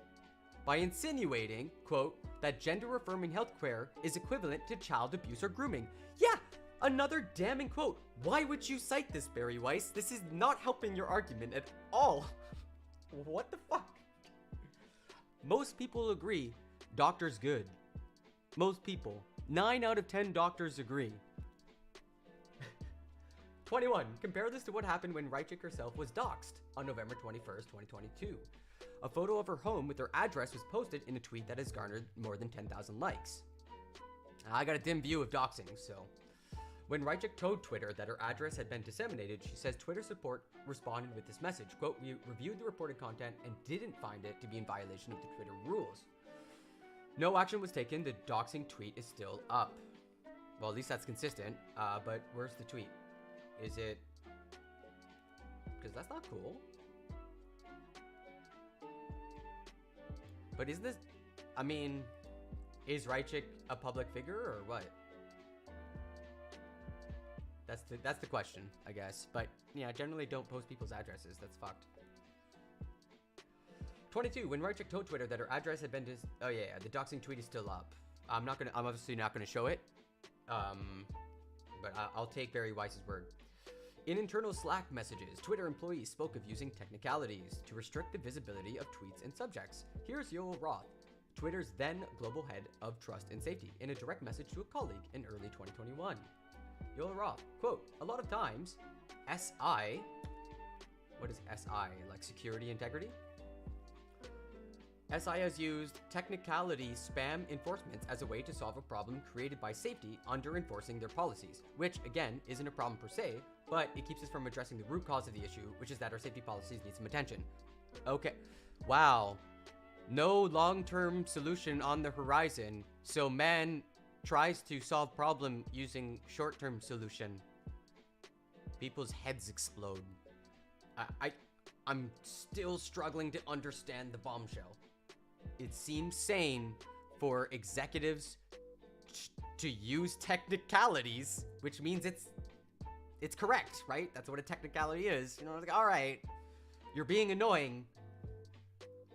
by insinuating, quote, that gender-affirming healthcare is equivalent to child abuse or grooming. Yeah, another damning quote. Why would you cite this, Barry Weiss? This is not helping your argument at all. What the fuck? Most people agree doctor's good. Most people. 9 out of 10 doctors agree. 21. Compare this to what happened when Reichik herself was doxxed on November 21st, 2022. A photo of her home with her address was posted in a tweet that has garnered more than 10,000 likes. I got a dim view of doxing, so. When Reichik told Twitter that her address had been disseminated, she says Twitter support responded with this message, quote, we reviewed the reported content and didn't find it to be in violation of the Twitter rules. No action was taken. The doxing tweet is still up. Well, at least that's consistent. But where's the tweet? Is it? Because that's not cool. But is this? I mean, is Reichik a public figure or what? That's the question, I guess. But yeah, generally don't post people's addresses. That's fucked. 22. When Reichik told Twitter that her address had been oh yeah, the doxing tweet is still up. I'm obviously not gonna show it. But I'll take Barry Weiss's word. In internal Slack messages, Twitter employees spoke of using technicalities to restrict the visibility of tweets and subjects. Here's Yoel Roth, Twitter's then global head of trust and safety, in a direct message to a colleague in early 2021. Yoel Roth, quote, a lot of times, SI, what is SI, like security integrity? SI has used technicality spam enforcements as a way to solve a problem created by safety under enforcing their policies, which again isn't a problem per se, but it keeps us from addressing the root cause of the issue, which is that our safety policies need some attention. Okay, wow. No long-term solution on the horizon, so man tries to solve problem using short-term solution. People's heads explode. I'm still struggling to understand the bombshell. It seems sane for executives to use technicalities, which means it's correct, right? That's what a technicality is. You know, like, all right, you're being annoying,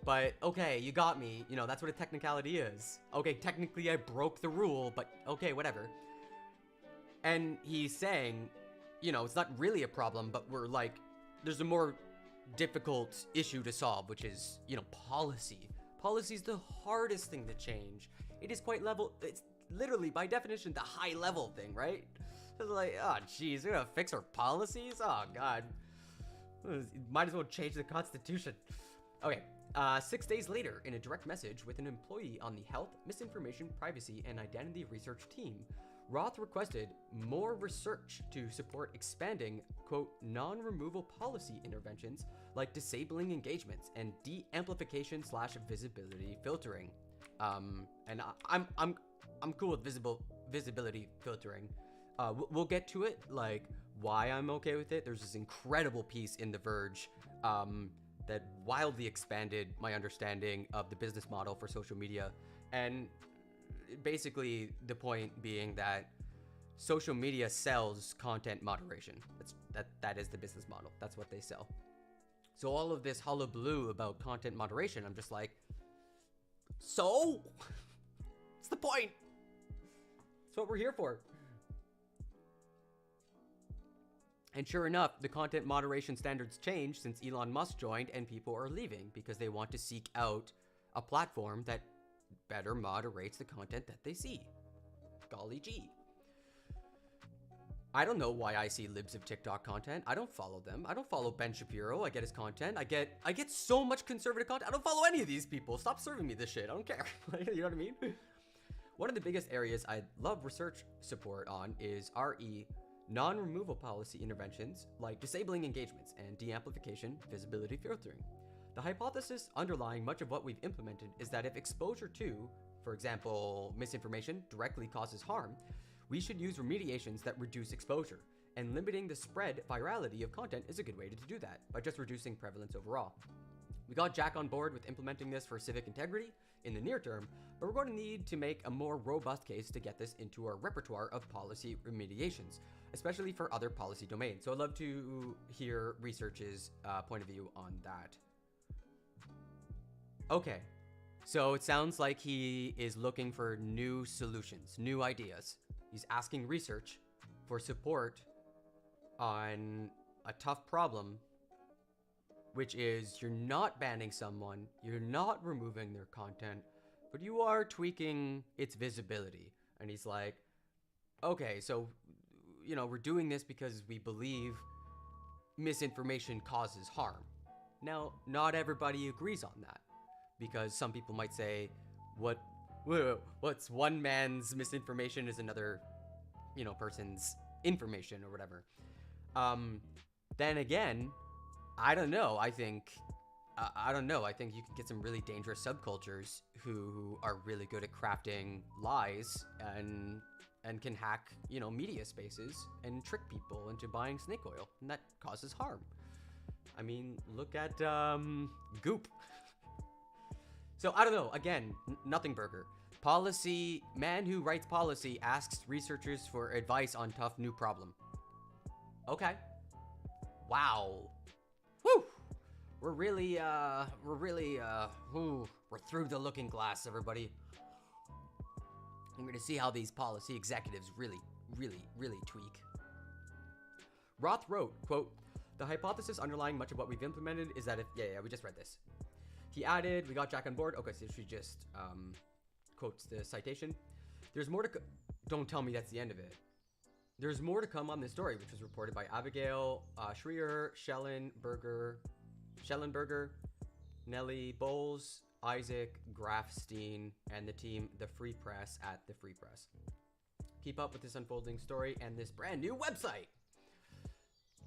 but okay, you got me. You know, that's what a technicality is. Okay, technically I broke the rule, but okay, whatever. And he's saying, you know, it's not really a problem, but we're like, there's a more difficult issue to solve, which is, you know, policy. Policy is the hardest thing to change. It is quite level. It's literally, by definition, the high level thing, right? It's like, oh, geez, we're gonna fix our policies? Oh, God. Might as well change the Constitution. Okay, 6 days later, in a direct message with an employee on the Health, Misinformation, Privacy, and Identity Research team, Roth requested more research to support expanding, quote, non-removal policy interventions like disabling engagements and de-amplification / visibility filtering. And I'm cool with visibility filtering. We'll get to it, like why I'm okay with it. There's this incredible piece in The Verge that wildly expanded my understanding of the business model for social media, and basically the point being that social media sells content moderation. That is the business model. That's what they sell. So all of this hullabaloo about content moderation, I'm just like, so what's the point? That's what we're here for. And sure enough, the content moderation standards changed since Elon Musk joined, and people are leaving because they want to seek out a platform that better moderates the content that they see. Golly gee. I don't know why I see libs of TikTok content. I don't follow them. I don't follow Ben Shapiro. I get his content. I get so much conservative content. I don't follow any of these people. Stop serving me this shit. I don't care. You know what I mean? One of the biggest areas I love research support on is RE non-removal policy interventions like disabling engagements and de-amplification visibility filtering. The hypothesis underlying much of what we've implemented is that if exposure to, for example, misinformation directly causes harm, we should use remediations that reduce exposure, and limiting the spread virality of content is a good way to do that by just reducing prevalence overall. We got Jack on board with implementing this for civic integrity in the near term, but we're going to need to make a more robust case to get this into our repertoire of policy remediations, especially for other policy domains. So I'd love to hear research's point of view on that. Okay, so it sounds like he is looking for new solutions, new ideas. He's asking research for support on a tough problem, which is you're not banning someone, you're not removing their content, but you are tweaking its visibility. And he's like, okay, so, you know, we're doing this because we believe misinformation causes harm. Now, not everybody agrees on that, because some people might say, what's one man's misinformation is another, you know, person's information or whatever. Then again, I don't know. I think you can get some really dangerous subcultures who are really good at crafting lies and can hack, you know, media spaces and trick people into buying snake oil, and that causes harm. I mean, look at Goop. So I don't know. Again, nothing burger. Policy man who writes policy asks researchers for advice on tough new problem. Okay. Wow. Woo! We're through the looking glass, everybody. I'm gonna see how these policy executives really tweak. Roth wrote, quote, the hypothesis underlying much of what we've implemented is that if, we just read this. He added, we got Jack on board. Okay, so she just quotes the citation. There's more to don't tell me that's the end of it. There's more to come on this story, which was reported by Abigail Schreier, Schellenberger, Nellie Bowles, Isaac Grafstein and the team, The Free Press at The Free Press. Keep up with this unfolding story and this brand new website.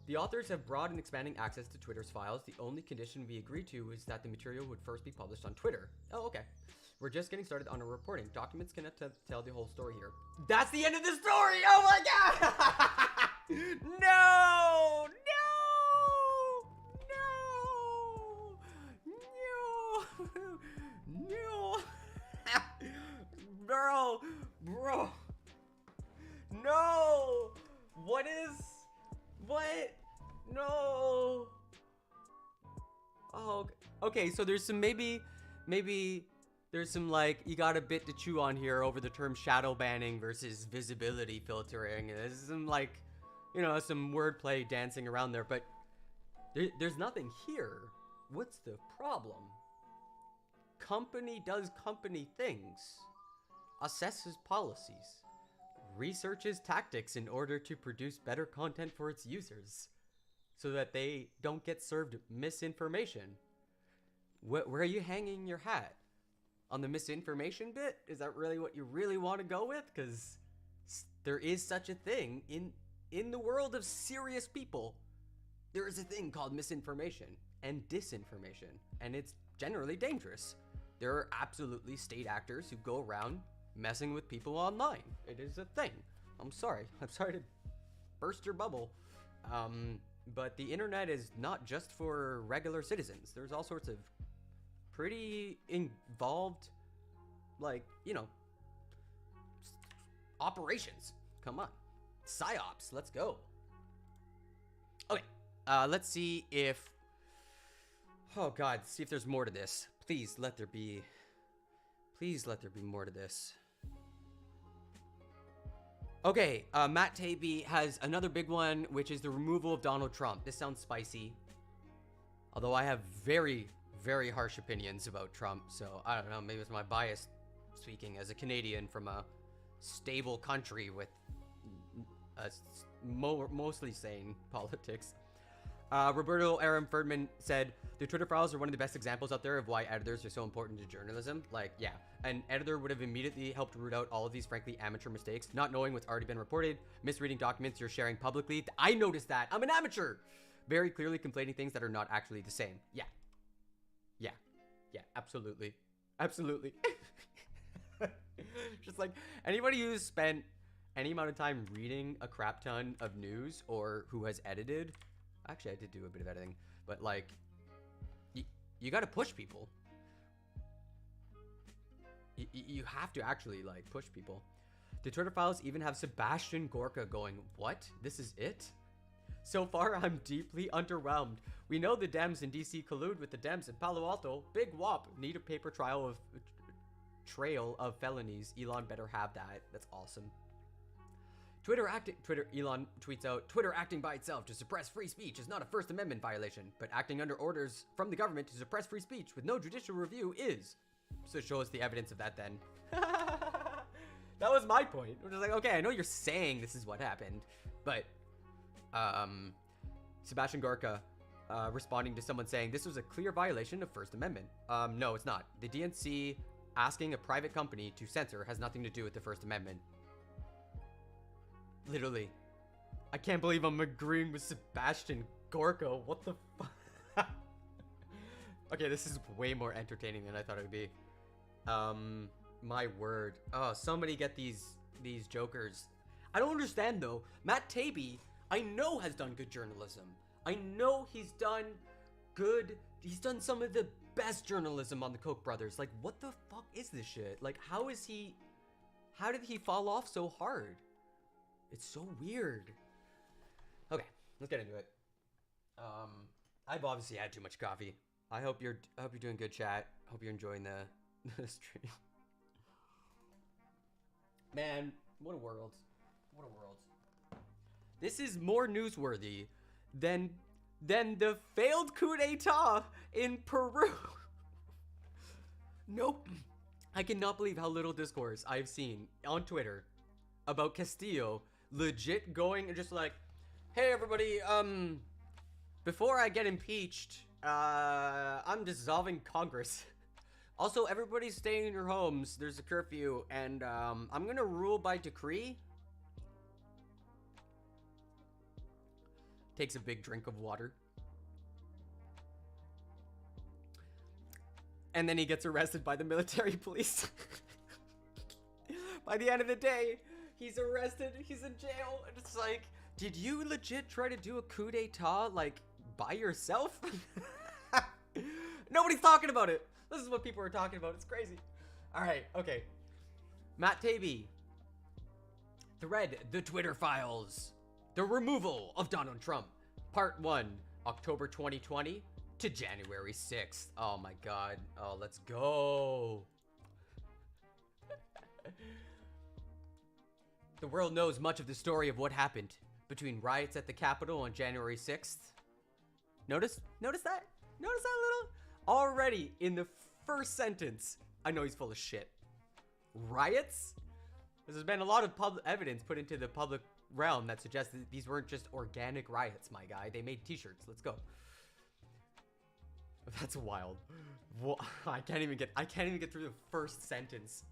The authors have broad and expanding access to Twitter's files. The only condition we agreed to is that the material would first be published on Twitter. Oh, okay. We're just getting started on our reporting. Documents cannot tell the whole story here. That's the end of the story! Oh my god! No! No! Bro! No! What? No! Oh, okay, so there's some, maybe there's some, like, you got a bit to chew on here over the term shadow banning versus visibility filtering. There's some, like, you know, some wordplay dancing around there, but there's nothing here. What's the problem? Company does company things, assesses policies, researches tactics in order to produce better content for its users so that they don't get served misinformation. Where are you hanging your hat? On the misinformation bit? Is that really what you really want to go with? Because there is such a thing in the world of serious people. There is a thing called misinformation and disinformation, and it's generally dangerous. There are absolutely state actors who go around messing with people online. It is a thing. I'm sorry to burst your bubble. But the internet is not just for regular citizens. There's all sorts of pretty involved, like, you know, operations. Come on. PsyOps, let's go. Okay, let's see if, oh god, see if there's more to this. Please let there be more to this. Okay, Matt Taibbi has another big one, which is the removal of Donald Trump. This sounds spicy. Although I have very, very harsh opinions about Trump, so I don't know, maybe it's my bias speaking as a Canadian from a stable country with a mostly sane politics. Roberto Aram Ferdman said, the Twitter files are one of the best examples out there of why editors are so important to journalism. Like, yeah, an editor would have immediately helped root out all of these frankly amateur mistakes, not knowing what's already been reported, misreading documents you're sharing publicly. I noticed that. I'm an amateur. Very clearly conflating things that are not actually the same. Yeah, absolutely. Just like anybody who's spent any amount of time reading a crap ton of news or who has edited, actually I did do a bit of editing, but like you got to push people. You have to actually like push people. The Twitter files even have Sebastian Gorka going, what? This is it? So far, I'm deeply underwhelmed. We know the Dems in DC collude with the Dems in Palo Alto. Big whop. Need a paper trail of felonies. Elon better have that. That's awesome. Elon tweets out, Twitter acting by itself to suppress free speech is not a First Amendment violation, but acting under orders from the government to suppress free speech with no judicial review is. So show us the evidence of that then. That was my point. We're just like, okay, I know you're saying this is what happened, but Sebastian Gorka responding to someone saying this was a clear violation of First Amendment. No, it's not. The DNC asking a private company to censor has nothing to do with the First Amendment. Literally. I can't believe I'm agreeing with Sebastian Gorka. What the fuck? Okay, this is way more entertaining than I thought it would be. My word. Oh, somebody get these jokers. I don't understand though. Matt Taibbi, I know has done good journalism. I know he's done some of the best journalism on the Koch brothers. Like, what the fuck is this shit? Like, how did he fall off so hard? It's so weird. Okay, let's get into it. I've obviously had too much coffee. I hope you're doing good, chat. Hope you're enjoying the stream. Man, what a world. What a world. This is more newsworthy than the failed coup d'etat in Peru. Nope. I cannot believe how little discourse I've seen on Twitter about Castillo legit going and just like, hey everybody, before I get impeached, I'm dissolving Congress. Also, everybody's staying in your homes. There's a curfew, and I'm gonna rule by decree. Takes a big drink of water. And then he gets arrested by the military police. By the end of the day, he's arrested, he's in jail, and it's like, did you legit try to do a coup d'etat, like, by yourself? Nobody's talking about it. This is what people are talking about. It's crazy. All right, okay. Matt Taibbi. Thread, the Twitter files. The removal of Donald Trump. Part 1, October 2020 to January 6th. Oh my God. Oh, let's go. The world knows much of the story of what happened between riots at the Capitol on January 6th. Notice that? Notice that little? Already in the first sentence, I know he's full of shit. Riots? There's been a lot of evidence put into the public realm that suggests that these weren't just organic riots, my guy. They made t-shirts. Let's go. That's wild. I can't even get through the first sentence.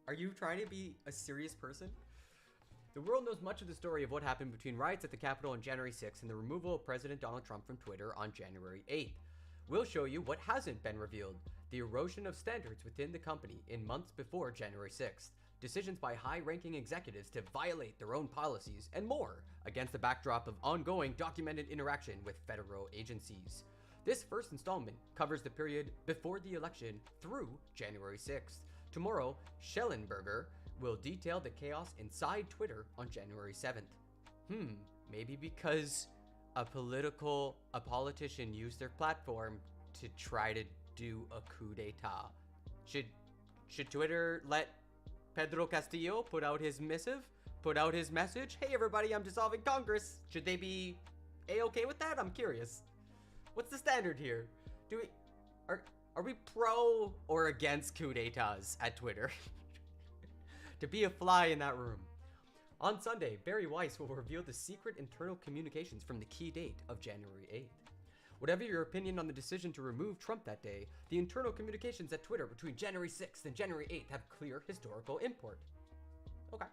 Are you trying to be a serious person? The world knows much of the story of what happened between riots at the Capitol on January 6th and the removal of President Donald Trump from Twitter on January 8th. We'll show you what hasn't been revealed, the erosion of standards within the company in months before January 6th, decisions by high-ranking executives to violate their own policies, and more, against the backdrop of ongoing documented interaction with federal agencies. This first installment covers the period before the election through January 6th. Tomorrow, Schellenberger will detail the chaos inside Twitter on January 7th. Maybe because a politician used their platform to try to do a coup d'etat. Should Twitter let Pedro Castillo put out his missive, put out his message? Hey everybody, I'm dissolving Congress. Should they be A-okay with that? I'm curious. What's the standard here? Are we pro or against coup d'etats at Twitter? To be a fly in that room. On Sunday, Barry Weiss will reveal the secret internal communications from the key date of January 8th. Whatever your opinion on the decision to remove Trump that day, the internal communications at Twitter between January 6th and January 8th have clear historical import. Okay.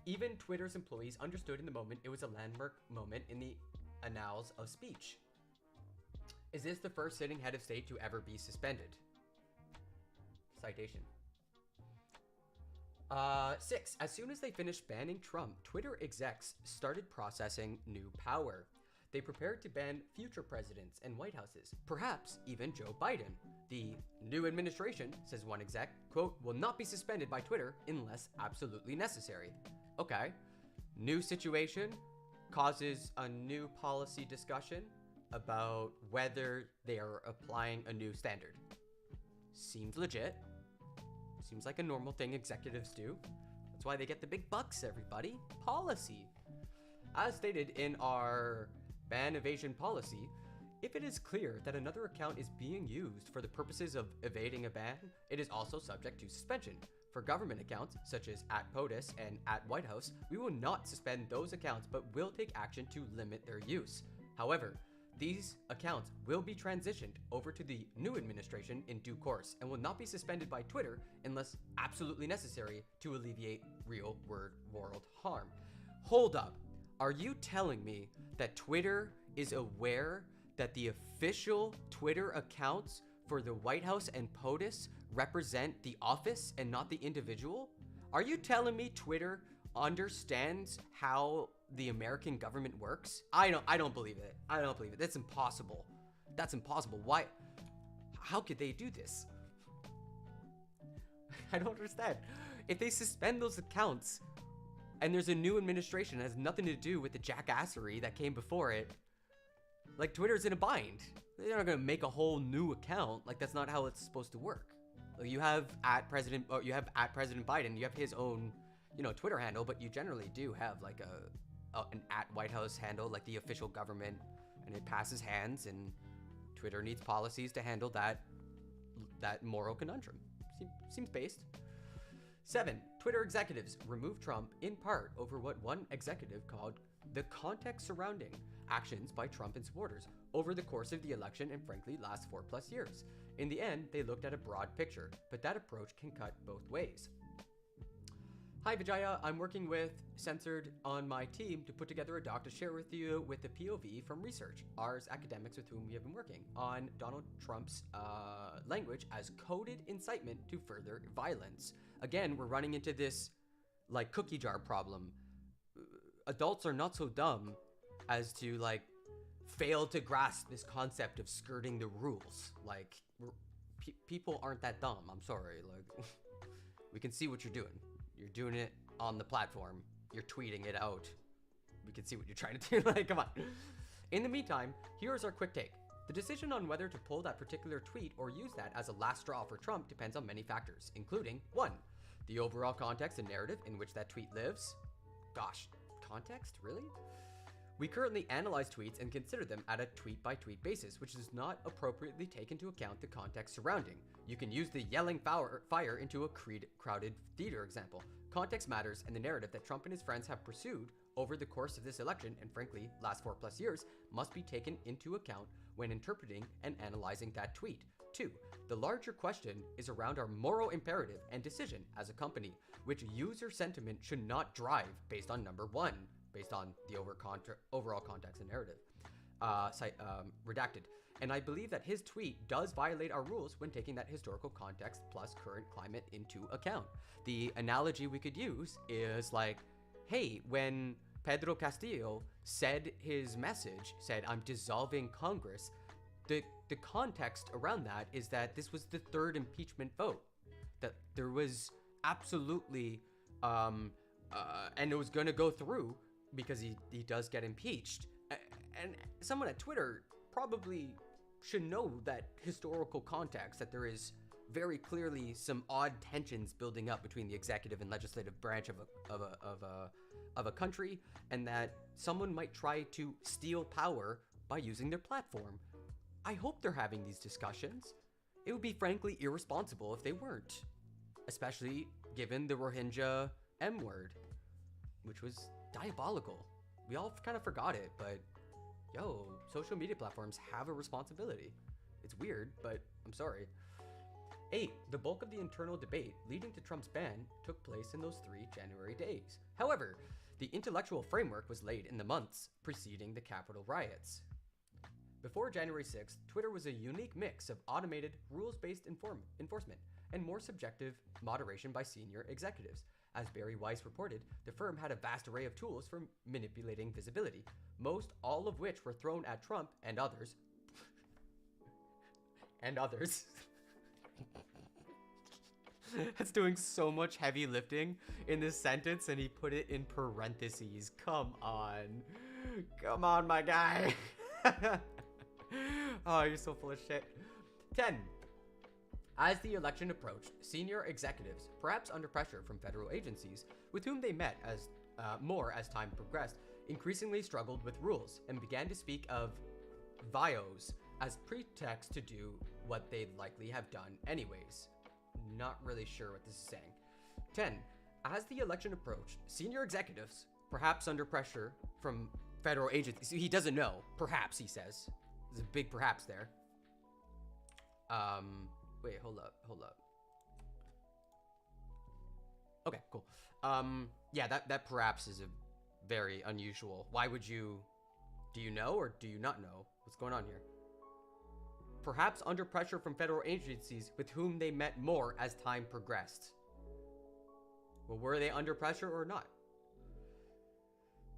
Even Twitter's employees understood in the moment it was a landmark moment in the annals of speech. Is this the first sitting head of state to ever be suspended? Citation. 6. As soon as they finished banning Trump, Twitter execs started processing new power. They prepared to ban future presidents and White Houses, perhaps even Joe Biden. The new administration, says one exec, quote, will not be suspended by Twitter unless absolutely necessary. Okay. New situation causes a new policy discussion about whether they are applying a new standard. Seems legit. Seems like a normal thing executives do. That's why they get the big bucks, everybody. Policy. As stated in our ban evasion policy, if it is clear that another account is being used for the purposes of evading a ban, it is also subject to suspension. For government accounts, such as @POTUS and @WhiteHouse, we will not suspend those accounts but will take action to limit their use. However, these accounts will be transitioned over to the new administration in due course and will not be suspended by Twitter unless absolutely necessary to alleviate real world harm. Hold up. Are you telling me that Twitter is aware that the official Twitter accounts for the White House and POTUS represent the office and not the individual? Are you telling me Twitter understands how the American government works? I don't believe it. I don't believe it. That's impossible. That's impossible. Why? How could they do this? I don't understand. If they suspend those accounts and there's a new administration that has nothing to do with the jackassery that came before it, like Twitter's in a bind. They're not gonna make a whole new account. Like that's not how it's supposed to work. Like, you have @President Biden. You have his own, Twitter handle, but you generally do have like an @White House handle, like the official government, and it passes hands, and Twitter needs policies to handle that moral conundrum. Seems based. 7. Twitter executives remove Trump in part over what one executive called the context surrounding actions by Trump and supporters over the course of the election and frankly last 4+ years. In the end, they looked at a broad picture, but that approach can cut both ways. Hi Vijaya, I'm working with Censored on my team to put together a doc to share with you with the POV from research, ours academics with whom we have been working, on Donald Trump's language as coded incitement to further violence. Again, we're running into this like cookie jar problem. Adults are not so dumb as to like fail to grasp this concept of skirting the rules. Like people aren't that dumb. I'm sorry. Like we can see what you're doing. You're doing it on the platform. You're tweeting it out. We can see what you're trying to do. Like, come on. In the meantime, here's our quick take. The decision on whether to pull that particular tweet or use that as a last straw for Trump depends on many factors, including 1. The overall context and narrative in which that tweet lives. Gosh, context? Really? We currently analyze tweets and consider them at a tweet-by-tweet basis, which does not appropriately take into account the context surrounding. You can use the yelling fire into a crowded theater example. Context matters, and the narrative that Trump and his friends have pursued over the course of this election, and frankly, last 4+ years, must be taken into account when interpreting and analyzing that tweet. 2. The larger question is around our moral imperative and decision as a company, which user sentiment should not drive based on number 1. Based on the overall context and narrative. Redacted. And I believe that his tweet does violate our rules when taking that historical context plus current climate into account. The analogy we could use is like, hey, when Pedro Castillo said his message, said, I'm dissolving Congress, the context around that is that this was the 3rd impeachment vote. That there was absolutely, and it was gonna go through, because he does get impeached. And someone at Twitter probably should know that historical context, that there is very clearly some odd tensions building up between the executive and legislative branch of a country, and that someone might try to steal power by using their platform. I hope they're having these discussions. It would be frankly irresponsible if they weren't, especially given the Rohingya M word, which was diabolical. We all kind of forgot it, but yo, social media platforms have a responsibility. It's weird, but I'm sorry. 8. The bulk of the internal debate leading to Trump's ban took place in those 3 January days. However, the intellectual framework was laid in the months preceding the Capitol riots. Before January 6th, Twitter was a unique mix of automated, rules-based enforcement and more subjective moderation by senior executives. As Barry Weiss reported, the firm had a vast array of tools for manipulating visibility, most all of which were thrown at Trump and others. and others. That's doing so much heavy lifting in this sentence, and he put it in parentheses. Come on. Come on, my guy. Oh, you're so full of shit. 10. As the election approached, senior executives, perhaps under pressure from federal agencies, with whom they met as more as time progressed, increasingly struggled with rules and began to speak of VIOs as pretext to do what they'd likely have done anyways. Not really sure what this is saying. 10. As the election approached, senior executives, perhaps under pressure from federal agencies, he doesn't know, perhaps he says. There's a big perhaps there. Wait, hold up. Okay, cool. Yeah, that perhaps is a very unusual. Why would you, do you know or do you not know? What's going on here? Perhaps under pressure from federal agencies with whom they met more as time progressed. Well, were they under pressure or not?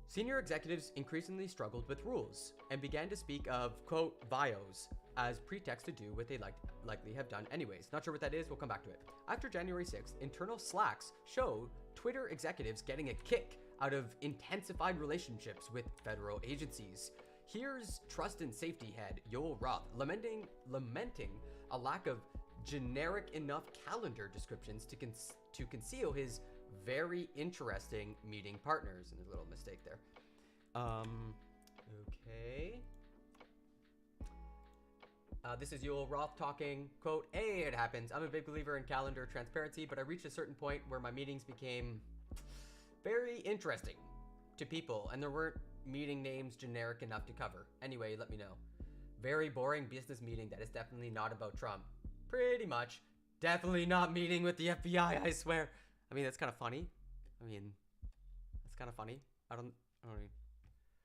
Senior executives increasingly struggled with rules and began to speak of, quote, VIOs as pretext to do what they likely have done anyways. Not sure what that is, we'll come back to it. After January 6th, internal Slacks showed Twitter executives getting a kick out of intensified relationships with federal agencies. Here's trust and safety head Yoel Roth lamenting a lack of generic enough calendar descriptions to conceal his very interesting meeting partners. And there's a little mistake there. Okay. This is Yoel Roth talking, quote, "Hey, it happens. I'm a big believer in calendar transparency, but I reached a certain point where my meetings became very interesting to people, and there weren't meeting names generic enough to cover. Anyway, let me know. Very boring business meeting that is definitely not about Trump." Pretty much. Definitely not meeting with the FBI, I swear. I mean, that's kind of funny. I mean, that's kind of funny. I don't know.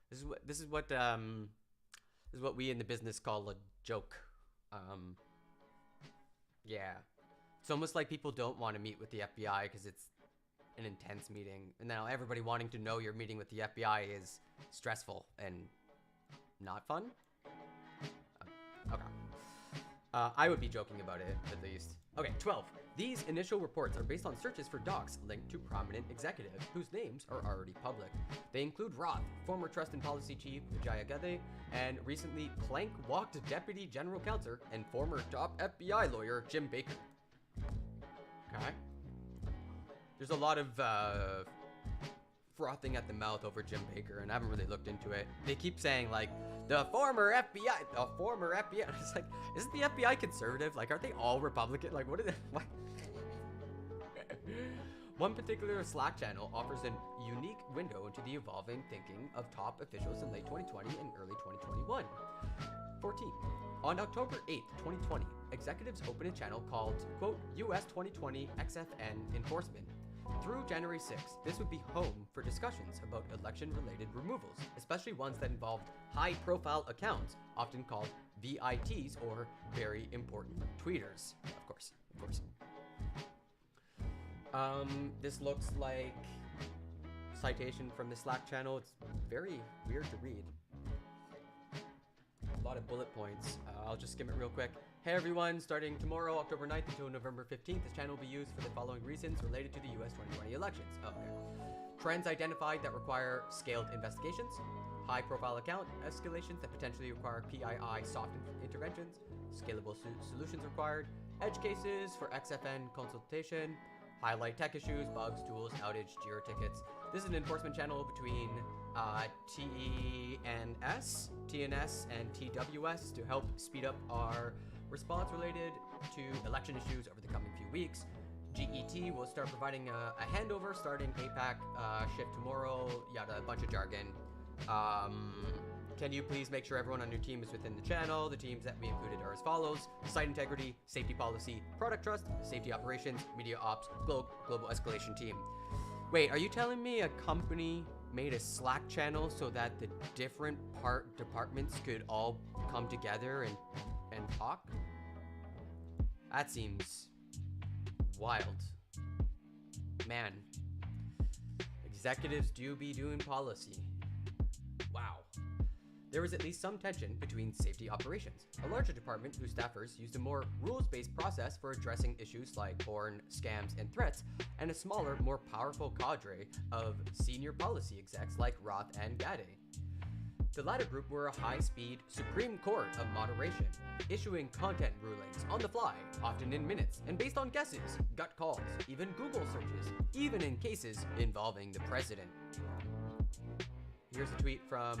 This is what we in the business call a joke. Yeah. It's almost like people don't want to meet with the FBI because it's an intense meeting. And now everybody wanting to know you're meeting with the FBI is stressful and not fun. Okay. I would be joking about it, at least. Okay, 12. These initial reports are based on searches for docs linked to prominent executives whose names are already public. They include Roth, former Trust and Policy Chief Vijaya Gadde, and recently plank-walked Deputy General Counsel and former top FBI lawyer Jim Baker. Okay. There's a lot of frothing at the mouth over Jim Baker, and I haven't really looked into it. They keep saying, like, the former FBI. It's like, isn't the FBI conservative? Like, aren't they all Republican? Like, what is it? What? One particular Slack channel offers a unique window into the evolving thinking of top officials in late 2020 and early 2021. 14. On October 8th, 2020, executives opened a channel called, quote, US 2020 XFN Enforcement. Through January 6th, this would be home for discussions about election-related removals, especially ones that involved high-profile accounts, often called VITs or very important tweeters. Of course. This looks like citation from the Slack channel. It's very weird to read. A lot of bullet points. I'll just skim it real quick. Hey everyone, starting tomorrow, October 9th until November 15th, this channel will be used for the following reasons related to the US 2020 elections. Okay. Trends identified that require scaled investigations, high-profile account escalations that potentially require PII soft interventions, scalable solutions required, edge cases for XFN consultation, highlight tech issues, bugs, tools, outage, JIRA tickets. This is an enforcement channel between TNS and TWS to help speed up our response related to election issues over the coming few weeks. GET will start providing a handover starting APAC shift tomorrow, yada, a bunch of jargon. Can you please make sure everyone on your team is within the channel? The teams that we included are as follows: site integrity, safety policy, product trust, safety operations, media ops, global escalation team. Wait, are you telling me a company made a Slack channel so that the different departments could all come together and talk? That seems wild. Man, executives do be doing policy. Wow. There was at least some tension between safety operations, a larger department whose staffers used a more rules-based process for addressing issues like porn, scams, and threats, and a smaller, more powerful cadre of senior policy execs like Roth and Gadde. The latter group were a high-speed Supreme Court of moderation, issuing content rulings on the fly, often in minutes, and based on guesses, gut calls, even Google searches, even in cases involving the president. Here's a tweet from...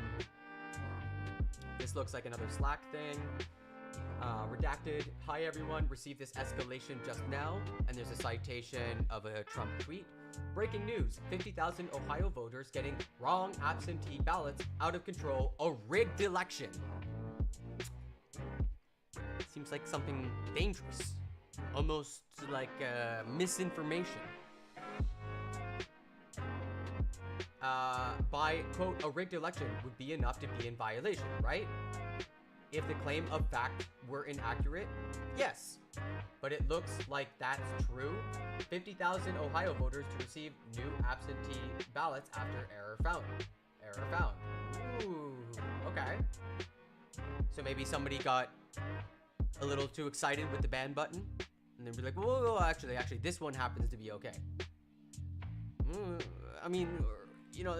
This looks like another Slack thing. Redacted. Hi everyone, received this escalation just now, and there's a citation of a Trump tweet. Breaking news, 50,000 Ohio voters getting wrong absentee ballots, out of control, a rigged election. Seems like something dangerous. Almost like misinformation. By, quote, a rigged election would be enough to be in violation, right? If the claim of fact were inaccurate, yes. But it looks like that's true. 50,000 Ohio voters to receive new absentee ballots after error found. Error found. Ooh, okay. So maybe somebody got a little too excited with the ban button, and then be like, whoa, actually, this one happens to be okay. I mean, you know,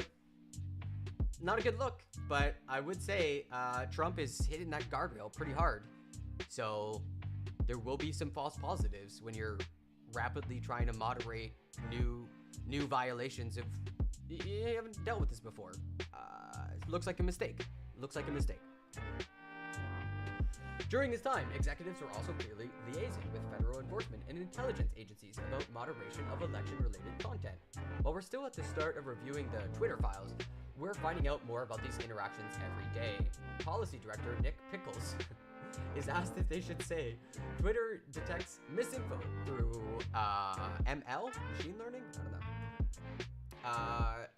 not a good look, but I would say Trump is hitting that guardrail pretty hard. So there will be some false positives when you're rapidly trying to moderate new violations of... You haven't dealt with this before. It looks like a mistake. During this time, executives are also clearly liaising with federal enforcement and intelligence agencies about moderation of election-related content. While we're still at the start of reviewing the Twitter files, we're finding out more about these interactions every day. Policy Director Nick Pickles is asked if they should say Twitter detects misinfo through ML, machine learning? I don't know.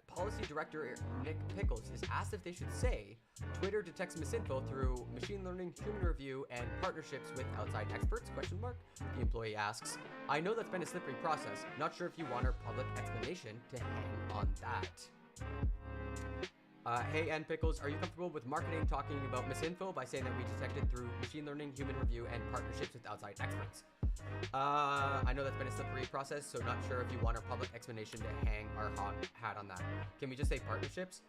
Policy Director Nick Pickles is asked if they should say Twitter detects misinfo through machine learning, human review, and partnerships with outside experts, ? The employee asks, I know that's been a slippery process. Not sure if you want our public explanation to hang on that. Hey, N Pickles, are you comfortable with marketing talking about misinfo by saying that we detected through machine learning, human review, and partnerships with outside experts? I know that's been a slippery process, so not sure if you want our public explanation to hang our hat on that. Can we just say partnerships?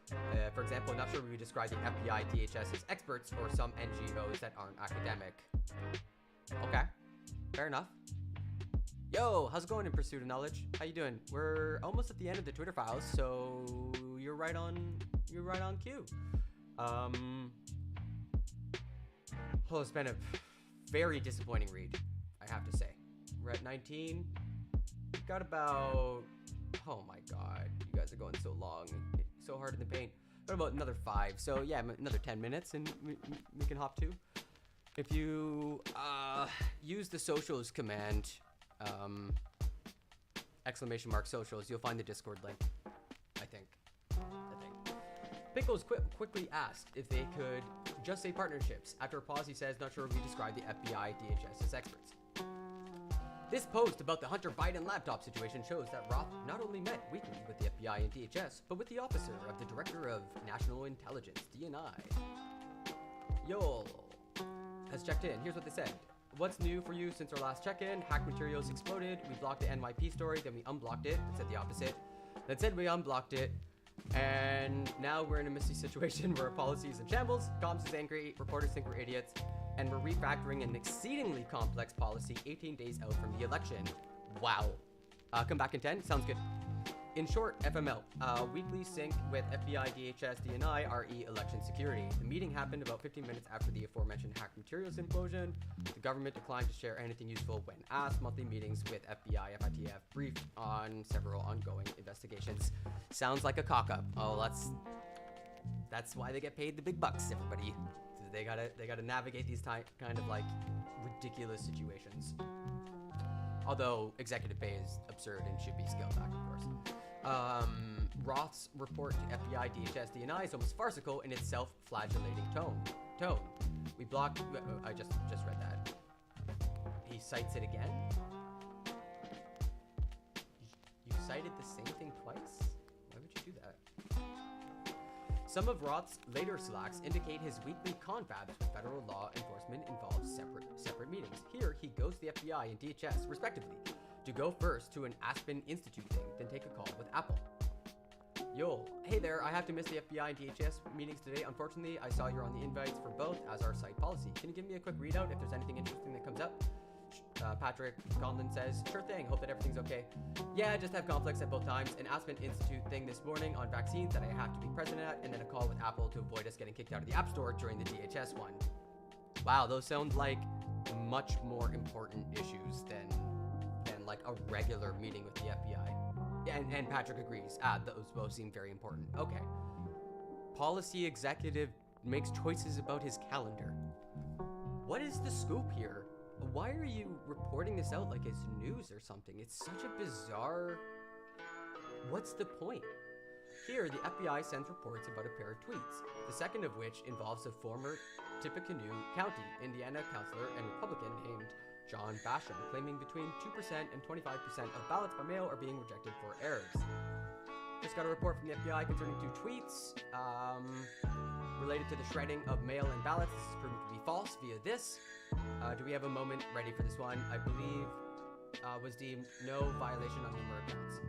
For example, not sure we would describe the FBI, DHS as experts or some NGOs that aren't academic. Okay, fair enough. Yo, how's it going in Pursuit of Knowledge? How you doing? We're almost at the end of the Twitter files, so you're right on cue. Oh, it's been a very disappointing read, I have to say. We're at 19. We've got about, oh my god, you guys are going so long, so hard in the paint. Got about another 5, so yeah, another 10 minutes and we can hop to. If you use the socials command, ! Socials, you'll find the Discord link, I think. Pickles quickly asked if they could just say partnerships. After a pause, he says, not sure if we describe the FBI, DHS as experts. This post about the Hunter Biden laptop situation shows that Roth not only met weekly with the FBI and DHS, but with the officer of the Director of National Intelligence, DNI. Yol has checked in. Here's what they said. What's new for you since our last check-in? Hack materials exploded. We blocked the NYP story, then we unblocked it. It said the opposite. Then said we unblocked it. And now we're in a messy situation where our policy is in shambles, comms is angry, reporters think we're idiots, and we're refactoring an exceedingly complex policy 18 days out from the election. Wow. Come back in 10? Sounds good. In short, FML, weekly sync with FBI, DHS, DNI, RE election security. The meeting happened about 15 minutes after the aforementioned hack materials implosion. The government declined to share anything useful when asked. Monthly meetings with FBI, FITF briefed on several ongoing investigations. Sounds like a cock-up. Oh, that's why they get paid the big bucks, everybody. They gotta navigate these kind of like ridiculous situations. Although executive pay is absurd and should be scaled back, of course. Roth's report to FBI, DHS, DNI is almost farcical in its self-flagellating tone. We blocked. I just read that. He cites it again. You cited the same thing twice? Why would you do that? Some of Roth's later slacks indicate his weekly confabs with federal law enforcement involves separate meetings. Here, he goes to the FBI and DHS, respectively, to go first to an Aspen Institute thing, then take a call with Apple. Yo, hey there, I have to miss the FBI and DHS meetings today. Unfortunately, I saw you're on the invites for both as our site policy. Can you give me a quick readout if there's anything interesting that comes up? Patrick Conlon says, sure thing, hope that everything's okay. Yeah, I just have conflicts at both times. An Aspen Institute thing this morning on vaccines that I have to be present at, and then a call with Apple to avoid us getting kicked out of the App Store during the DHS one. Wow, those sound like much more important issues than like a regular meeting with the FBI. And Patrick agrees. Those both seem very important. Okay. Policy executive makes choices about his calendar. What is the scoop here? Why are you reporting this out like it's news or something? It's such a bizarre... What's the point? Here, the FBI sends reports about a pair of tweets, the second of which involves a former Tippecanoe County, Indiana councilor and Republican named John Basham, claiming between 2% and 25% of ballots by mail are being rejected for errors. Just got a report from the FBI concerning 2 tweets related to the shredding of mail-in ballots. This is proven to be false via this. Do we have a moment ready for this one? I believe was deemed no violation on numerous accounts.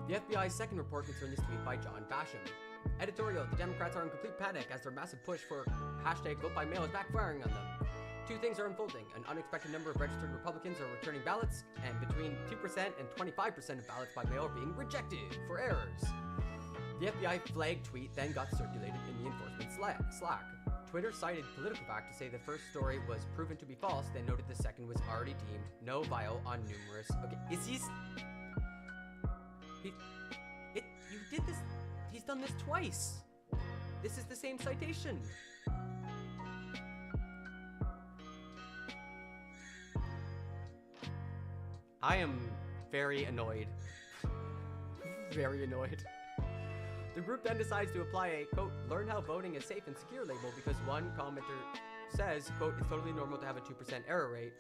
The FBI's second report concerned this tweet by John Basham. Editorial: the Democrats are in complete panic as their massive push for hashtag vote by mail is backfiring on them. 2 things are unfolding. An unexpected number of registered Republicans are returning ballots, and between 2% and 25% of ballots by mail are being rejected for errors. The FBI flag tweet then got circulated in the enforcement Slack. Twitter cited PolitiFact to say the first story was proven to be false, then noted the second was already deemed no vial on numerous... Okay, you did this... He's done this twice. This is the same citation. I am very annoyed. Very annoyed. The group then decides to apply a, quote, learn how voting is safe and secure label because one commenter says, quote, it's totally normal to have a 2% error rate.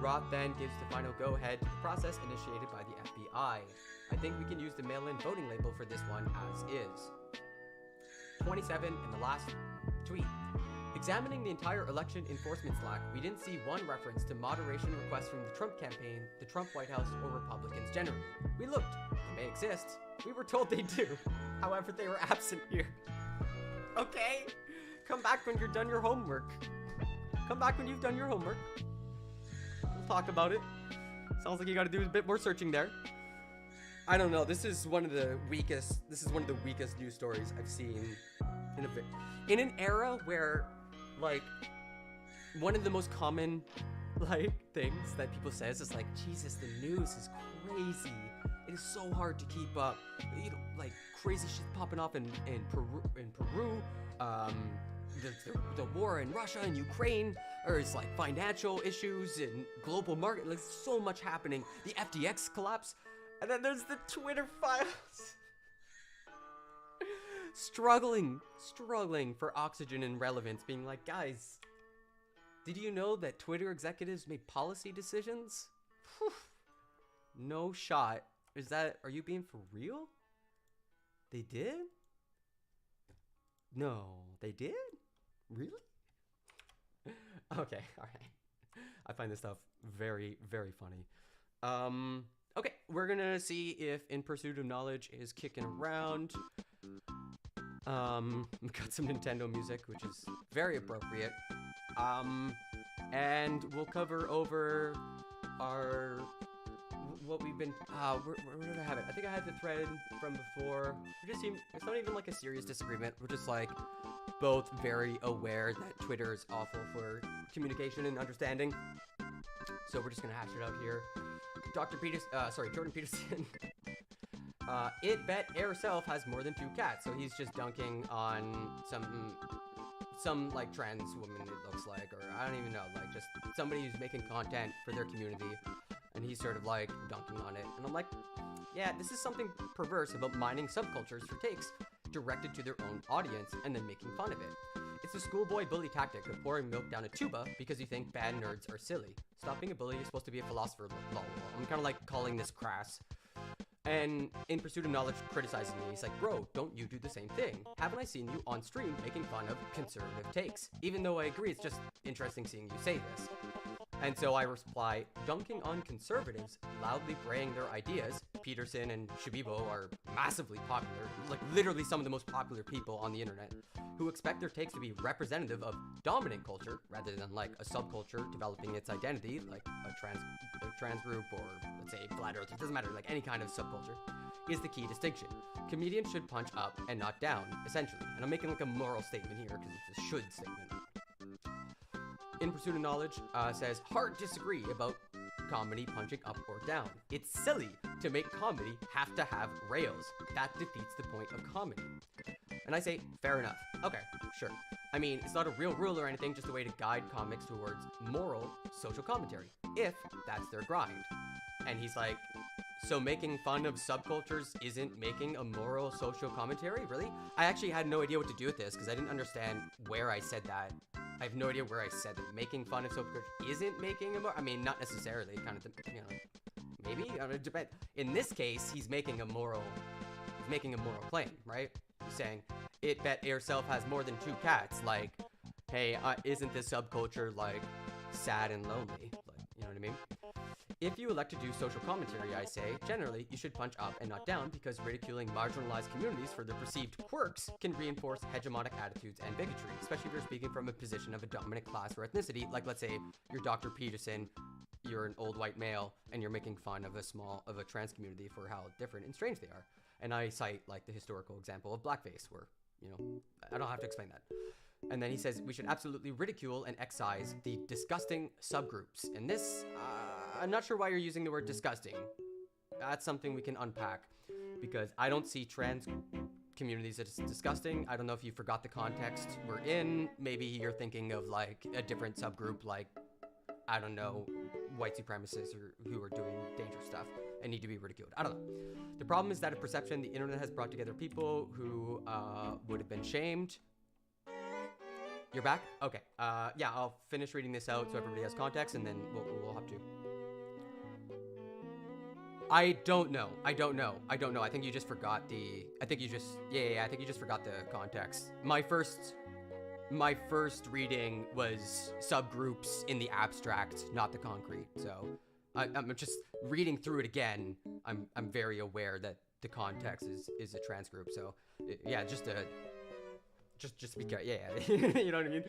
Roth then gives the final go-ahead to the process initiated by the FBI. I think we can use the mail-in voting label for this one as is. 27 in the last tweet. Examining the entire election enforcement Slack, we didn't see one reference to moderation requests from the Trump campaign, the Trump White House, or Republicans generally. We looked. They may exist. We were told they do. However, they were absent here. Okay? Come back when you're done your homework. Come back when you've done your homework. We'll talk about it. Sounds like you gotta do a bit more searching there. I don't know. This is one of the weakest news stories I've seen in an era where, like, one of the most common, like, things that people say is just like, Jesus, the news is crazy. It is so hard to keep up. You know, like, crazy shit popping off in Peru. The war in Russia and Ukraine, or it's like financial issues and global market. Like, so much happening. The FTX collapse. And then there's the Twitter files. struggling for oxygen and relevance, being like, guys, did you know that Twitter executives made policy decisions? Whew. No shot. Are you being for real? They did? No, they did? Really? Okay, alright. I find this stuff very, very funny. Okay, we're gonna see if In Pursuit of Knowledge is kicking around. We've got some Nintendo music, which is very appropriate. And we'll cover over what we've been, where did I have it? I think I had the thread from before. It's not even like a serious disagreement. We're just like both very aware that Twitter is awful for communication and understanding. So we're just gonna hash it out here. Jordan Peterson. It bet Air Self has more than 2 cats, so he's just dunking on some like trans woman, it looks like, or I don't even know, like just somebody who's making content for their community, and he's sort of like dunking on it. And I'm like, yeah, this is something perverse about mining subcultures for takes directed to their own audience and then making fun of it. It's the schoolboy bully tactic of pouring milk down a tuba because you think bad nerds are silly. Stop being a bully, you're supposed to be a philosopher, lol. I'm kind of like calling this crass. And In Pursuit of Knowledge criticizes me. He's like, bro, don't you do the same thing? Haven't I seen you on stream making fun of conservative takes? Even though I agree, it's just interesting seeing you say this. And so I reply, dunking on conservatives, loudly braying their ideas. Peterson and Shabibo are massively popular, like literally some of the most popular people on the internet, who expect their takes to be representative of dominant culture rather than like a subculture developing its identity, like a trans group or let's say flat earth. It doesn't matter, like any kind of subculture is the key distinction. Comedians should punch up and not down, essentially. And I'm making like a moral statement here because it's a should statement. In Pursuit of Knowledge says, hard disagree about comedy punching up or down. It's silly to make comedy have to have rails. That defeats the point of comedy. And I say, fair enough. Okay, sure. I mean, it's not a real rule or anything, just a way to guide comics towards moral social commentary, if that's their grind. And he's like, so making fun of subcultures isn't making a moral social commentary? Really? I actually had no idea what to do with this because I didn't understand where I said that. I have no idea where I said that making fun of subculture isn't making a moral, I mean, not necessarily, kind of, you know, maybe? I don't know, depend. In this case, he's making a moral claim, right? He's saying, it bet Airself has more than 2 cats, like, hey, isn't this subculture, like, sad and lonely? Like, you know what I mean? If you elect to do social commentary, I say, generally, you should punch up and not down because ridiculing marginalized communities for their perceived quirks can reinforce hegemonic attitudes and bigotry, especially if you're speaking from a position of a dominant class or ethnicity. Like, let's say you're Dr. Peterson, you're an old white male, and you're making fun of a trans community for how different and strange they are. And I cite, like, the historical example of blackface, where, you know, I don't have to explain that. And then he says, we should absolutely ridicule and excise the disgusting subgroups. And this, I'm not sure why you're using the word disgusting. That's something we can unpack, because I don't see trans communities as disgusting. I don't know if you forgot the context we're in. Maybe you're thinking of like a different subgroup, like, I don't know, white supremacists or who are doing dangerous stuff and need to be ridiculed. I don't know. The problem is that a perception the internet has brought together people who would have been shamed. You're back? Okay. Yeah, I'll finish reading this out so everybody has context, and then we'll have to. I don't know. I think you just forgot the. I think you just forgot the context. My first reading was subgroups in the abstract, not the concrete. So I'm just reading through it again. I'm very aware that the context is a trans group. So yeah, just be careful. Yeah, you know what I mean.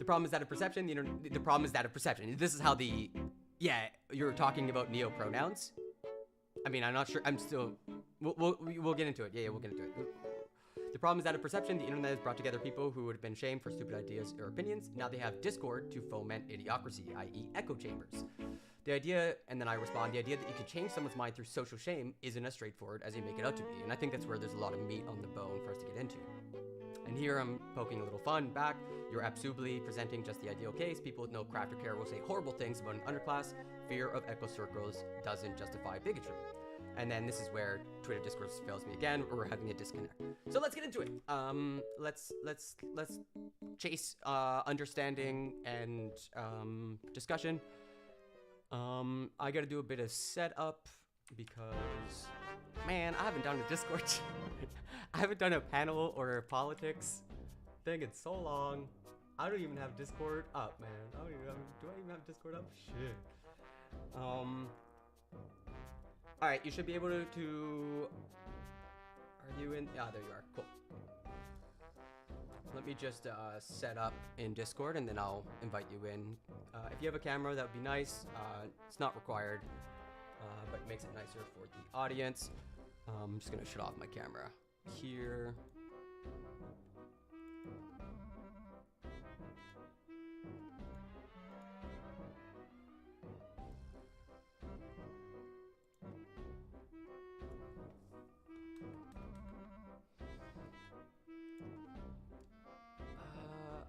The problem is that of perception. The problem is that of perception. This is how the. Yeah, you're talking about neo-pronouns. I mean, I'm not sure. I'm still. We'll get into it. Yeah, we'll get into it. The problem is that of perception. The internet has brought together people who would have been shamed for stupid ideas or opinions. Now they have Discord to foment idiocracy, i.e., echo chambers. The idea, and then I respond, the idea that you can change someone's mind through social shame isn't as straightforward as you make it out to be. And I think that's where there's a lot of meat on the bone for us to get into. And here I'm poking a little fun back. You're absolutely presenting just the ideal case. People with no craft or care will say horrible things about an underclass. Fear of echo circles doesn't justify bigotry. And then this is where Twitter discourse fails me again. We're having a disconnect. So let's get into it. Let's chase understanding and discussion. I gotta do a bit of setup because, man, I haven't done a Discord. I haven't done a panel or a politics thing in so long. I don't even have Discord up, man. Do I even have Discord up? Shit. Alright, you should be able to are you in? Yeah, there you are. Cool. Let me just set up in Discord and then I'll invite you in. If you have a camera, that would be nice. It's not required, but it makes it nicer for the audience. I'm just gonna shut off my camera here.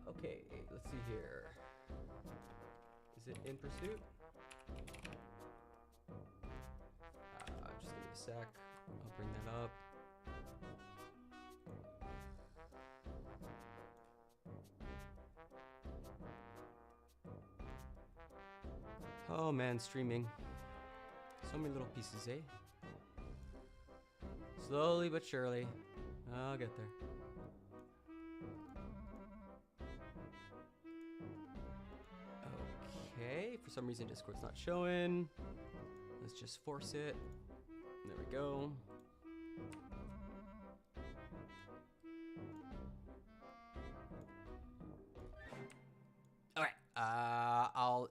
Okay, let's see here. Is it in pursuit? Just give me a sec. I'll bring that up. Oh man, streaming. So many little pieces, eh? Slowly but surely. I'll get there. Okay, for some reason Discord's not showing. Let's just force it. There we go. Alright,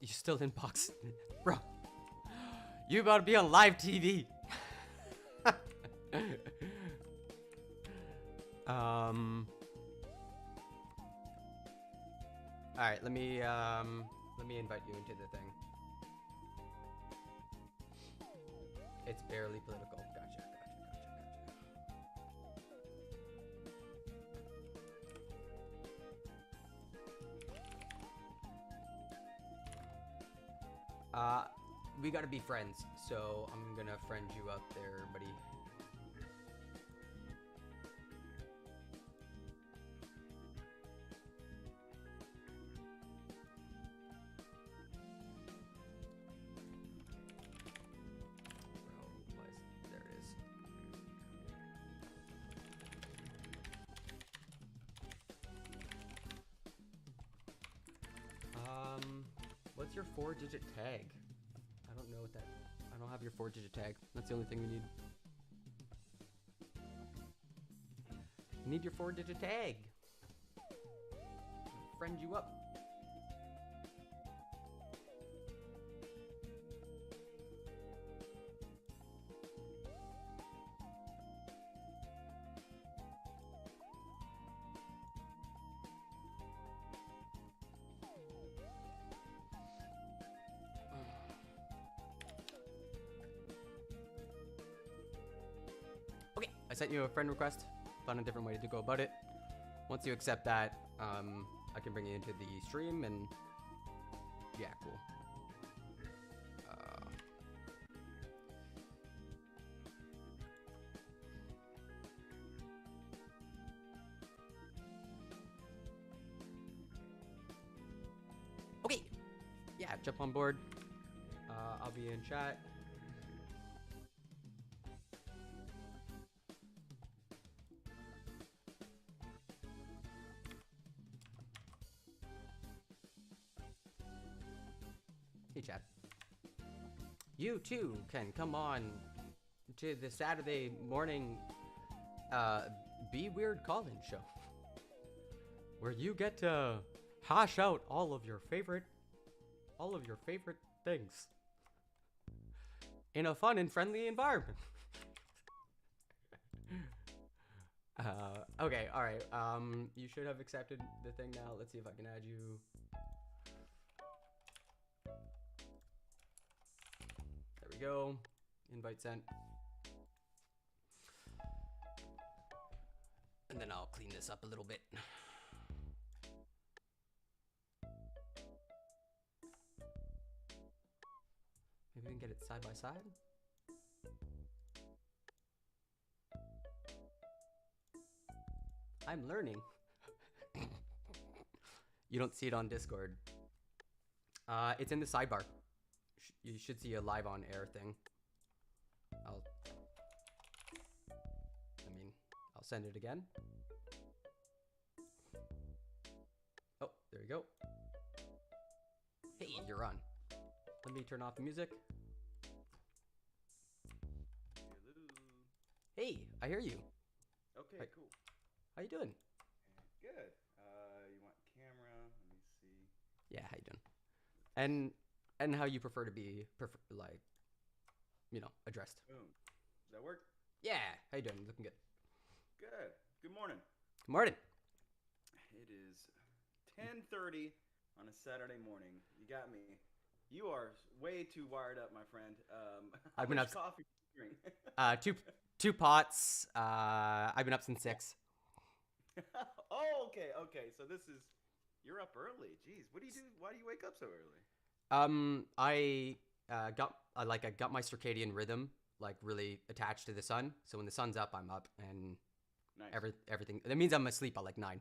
you're still in box. Bro, you about to be on live TV. Alright, let me invite you into the thing. It's barely political. Gotcha. We gotta be friends, so I'm gonna friend you up there, buddy. There it is. What's your 4-digit tag? I don't know what that. I don't have your 4-digit tag. That's the only thing we need. You need your 4-digit tag. Friend you up. Okay, I sent you a friend request. Found a different way to go about it. Once you accept that, I can bring you into the stream and yeah, cool. jump on board. I'll be in chat. Hey, chat. You too can come on to the Saturday morning Be Weird call-in show, where you get to hash out all of your favorite things in a fun and friendly environment. Okay, all right. You should have accepted the thing now. Let's see if I can add you. There we go. Invite sent. And then I'll clean this up a little bit. Maybe we can get it side by side. I'm learning. You don't see it on Discord. It's in the sidebar. You should see a live on air thing. I'll send it again. Oh, there you go. Hey, you're on. Let me turn off the music. Hey, I hear you. Okay, Hi. cool. How you doing? Good. You want camera? Let me see. Yeah, how you doing? And how you prefer to be addressed. Boom. Does that work? Yeah, how you doing? Looking good. Good. Good morning. Good morning. It is 10:30 on a Saturday morning. You got me. You are way too wired up, my friend. How I've been much up coffee do you drink? two pots. I've been up since 6. Oh, okay. So you're up early. Jeez, what do you do? Why do you wake up so early? I got my circadian rhythm like really attached to the sun. So when the sun's up, I'm up, and Nice. everything. That means I'm asleep at like 9.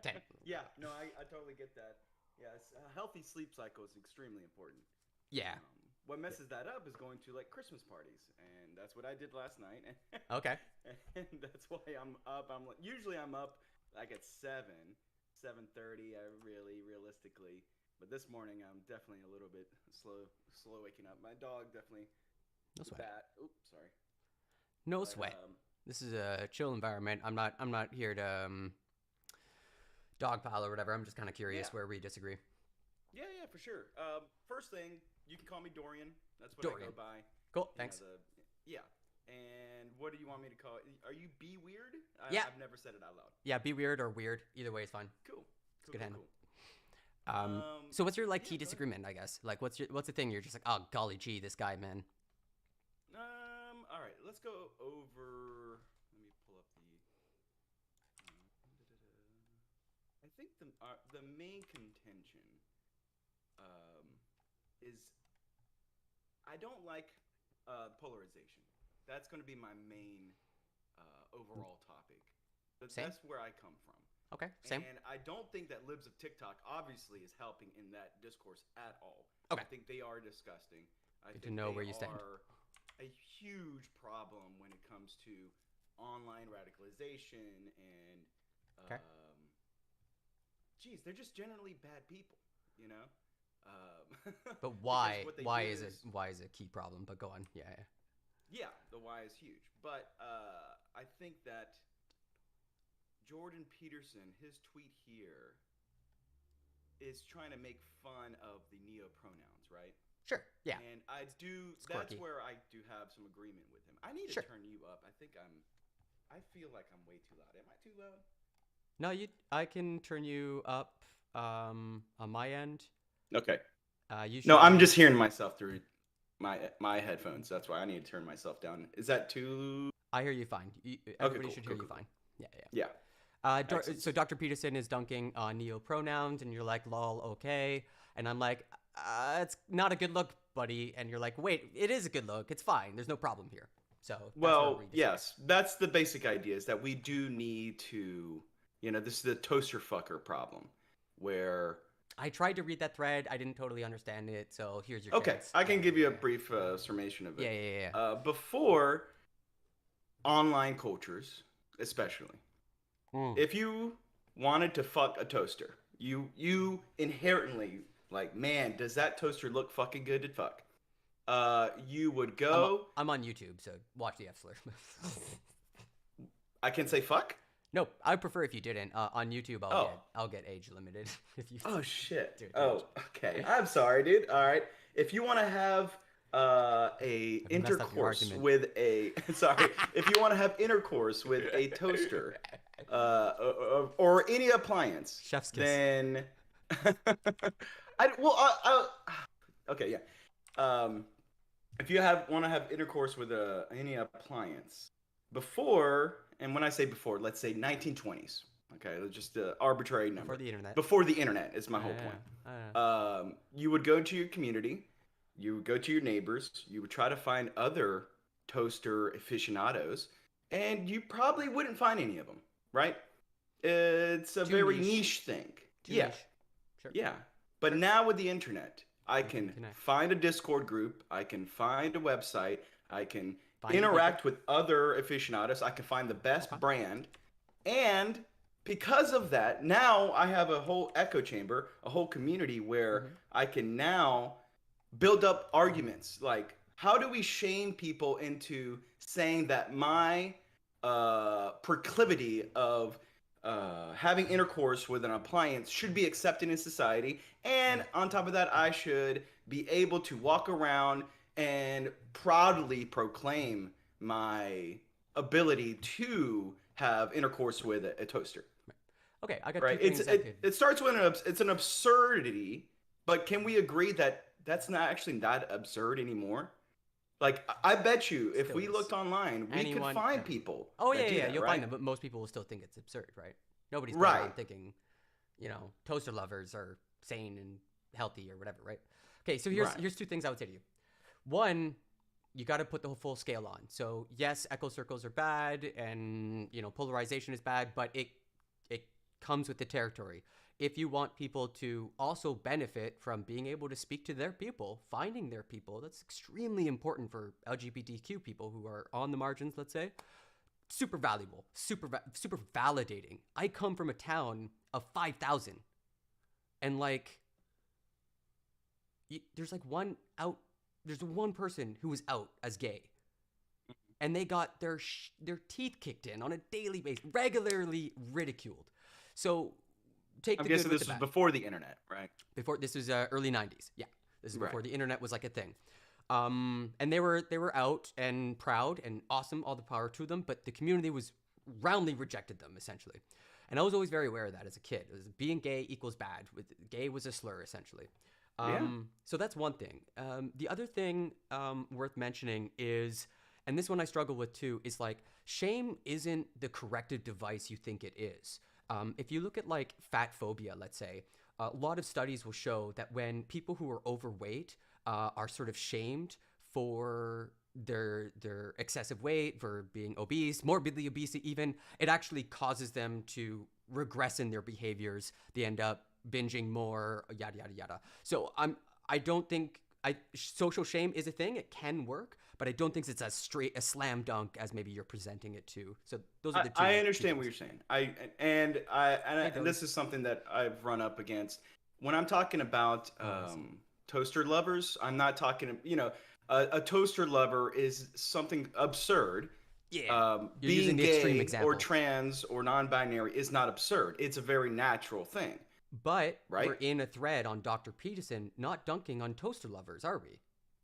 10. Yeah, no, I totally get that. Yeah, a healthy sleep cycle is extremely important. Yeah. What messes that up is going to like Christmas parties, and that's what I did last night. Okay. And that's why I'm up. Usually I'm up like at 7:30. Realistically, but this morning I'm definitely a little bit slow waking up. My dog definitely. No sweat. Oops, sorry. No sweat. This is a chill environment. I'm not here to dogpile or whatever. I'm just kind of curious where we disagree. Yeah, for sure. First thing, you can call me Dorian. That's what Dorian. I go by. Cool. Thanks. Yeah. And what do you want me to call it? Are you Be Weird? Yeah. I've never said it out loud. Yeah, be weird or weird. Either way is fine. Cool. Good handle. So what's your key disagreement? I guess like what's the thing you're just like, oh golly gee, this guy, man. All right, let's go over. Let me pull up the. I think the main contention is I don't like polarization. That's going to be my main overall topic. Same. That's where I come from. Okay, same. And I don't think that Libs of TikTok obviously is helping in that discourse at all. Okay. I think they are disgusting. Good to know where you stand. Are a huge problem when it comes to online radicalization and geez, they're just generally bad people, you know. But why? What they Why do is it? Why is it a key problem? But go on. Yeah. Yeah, the why is huge. But I think that Jordan Peterson, his tweet here, is trying to make fun of the neo-pronouns, right? Sure. Yeah. And I do. It's That's quirky. where I do have some agreement with him. I need to Sure. turn you up. I feel like I'm way too loud. Am I too loud? No, I can turn you up on my end. Okay. You No, should- I'm just hearing myself through my headphones. That's why I need to turn myself down. Is that too? I hear you fine. Everybody cool, should cool, hear you cool. fine. Yeah. Yeah. Excellent. So Dr. Peterson is dunking on neo-pronouns, and you're like, lol, okay. And I'm like, it's not a good look, buddy. And you're like, wait, it is a good look. It's fine. There's no problem here. So that's where Well, we disagree. yes, that's the basic idea, is that we do need to, this is the toaster fucker problem, where I tried to read that thread. I didn't totally understand it. So here's your Okay, chance. I can give you a brief summation of it. Yeah. Before online cultures, especially, Mm. if you wanted to fuck a toaster, you inherently like, man, does that toaster look fucking good to fuck? You would go. I'm on YouTube, so watch the F slur. I can say fuck. Nope, I prefer if you didn't. On YouTube, I'll get age limited if you. Oh shit. Dude, Oh, okay. I'm sorry, dude. All right. If you want to have a messed up your intercourse argument. with a sorry, if you want to have intercourse with a toaster, or any appliance, Chef's kiss. then okay, yeah. If you want to have intercourse with any appliance before, and when I say before, let's say 1920s. Okay, just an arbitrary number. Before the internet. Before the internet is my whole Yeah. point. You would go to your community, you would go to your neighbors, you would try to find other toaster aficionados, and you probably wouldn't find any of them, right? It's a Too very niche. niche thing. Too Yeah. niche. Sure. Yeah. But now with the internet, I can connect. find a Discord group, I can find a website, I can Find interact with other aficionados, I can find the best brand, and because of that, now I have a whole echo chamber, a whole community where I can now build up arguments. Like, how do we shame people into saying that my proclivity of having intercourse with an appliance should be accepted in society, and on top of that, I should be able to walk around and proudly proclaim my ability to have intercourse with a toaster. Okay, I got Right? two things. It starts with it's an absurdity, but can we agree that that's not actually not absurd anymore? Like, I bet you if Still we is. looked online, we Anyone- could find yeah. people. Oh that yeah, do yeah, that, you'll right? find them, but most people will still think it's absurd, right? Nobody's going around Right. thinking, toaster lovers are sane and healthy or whatever, right? Okay, so here's two things I would say to you. One, you got to put the full scale on. So yes, echo circles are bad, and polarization is bad, but it comes with the territory. If you want people to also benefit from being able to speak to their people, finding their people, that's extremely important for LGBTQ people who are on the margins, let's say. Super valuable, super validating. I come from a town of 5,000, and there's one person who was out as gay, and they got their teeth kicked in on a daily basis, regularly ridiculed. So take I'm the good guessing with this the was bad. before the internet, right? Before this was early 90s. Yeah, this is before Right. the internet was like a thing. And they were out and proud and awesome, all the power to them, but the community was roundly rejected them essentially. And I was always very aware of that as a kid. It was being gay equals bad. Gay was a slur essentially. So that's one thing. The other thing worth mentioning is, and this one I struggle with too, is like shame isn't the corrective device you think it is. If you look at like fat phobia, let's say, a lot of studies will show that when people who are overweight are sort of shamed for their excessive weight, for being obese, morbidly obese even, it actually causes them to regress in their behaviors. They end up binging more, yada yada yada. So I don't think social shame is a thing. It can work, but I don't think it's as straight a slam dunk as maybe you're presenting it to. So those are the two. I understand what you're saying. And this is something that I've run up against when I'm talking about toaster lovers. I'm not talking, a toaster lover is something absurd. Yeah, you're being using the extreme gay example. or trans or non-binary is not absurd. It's a very natural thing. But Right? we're in a thread on Dr. Peterson not dunking on toaster lovers, are we?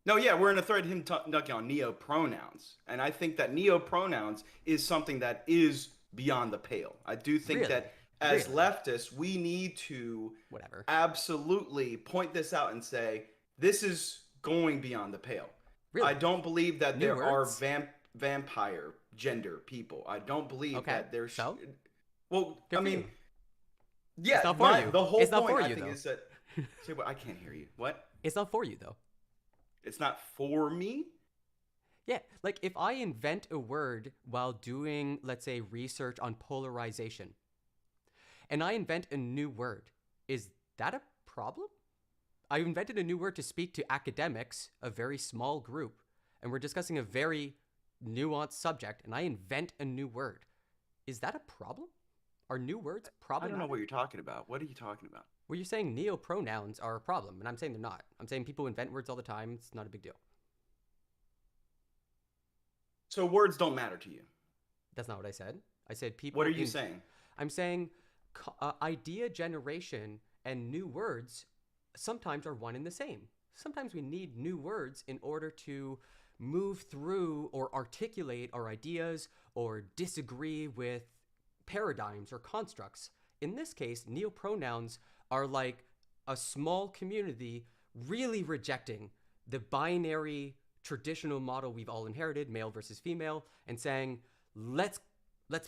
No, yeah, we're in a thread him dunking on neo-pronouns. And I think that neo-pronouns is something that is beyond the pale. I do think Really? that as Really? leftists, we need to Whatever. absolutely point this out and say, this is going beyond the pale. Really? I don't believe that New there are words? vampire gender people. I don't believe Okay, that there's... so? Well, Good I for mean... you. Yeah, It's not for you. the whole It's not point, for I you, think, though. is that... Say what? I can't hear you. What? It's not for you, though. It's not for me? Yeah, like if I invent a word while doing, let's say, research on polarization, and I invent a new word, is that a problem? I invented a new word to speak to academics, a very small group, and we're discussing a very nuanced subject, and I invent a new word. Is that a problem? Are new words I problematic? don't know what you're talking about. What are you talking about? Well, you're saying neopronouns are a problem, and I'm saying they're not. I'm saying people invent words all the time. It's not a big deal. So words don't matter to you. That's not what I said. I said people. What are you saying? I'm saying idea generation and new words sometimes are one and the same. Sometimes we need new words in order to move through or articulate our ideas or disagree with paradigms or constructs. In this case, neopronouns are like a small community really rejecting the binary traditional model we've all inherited, male versus female, and saying, let's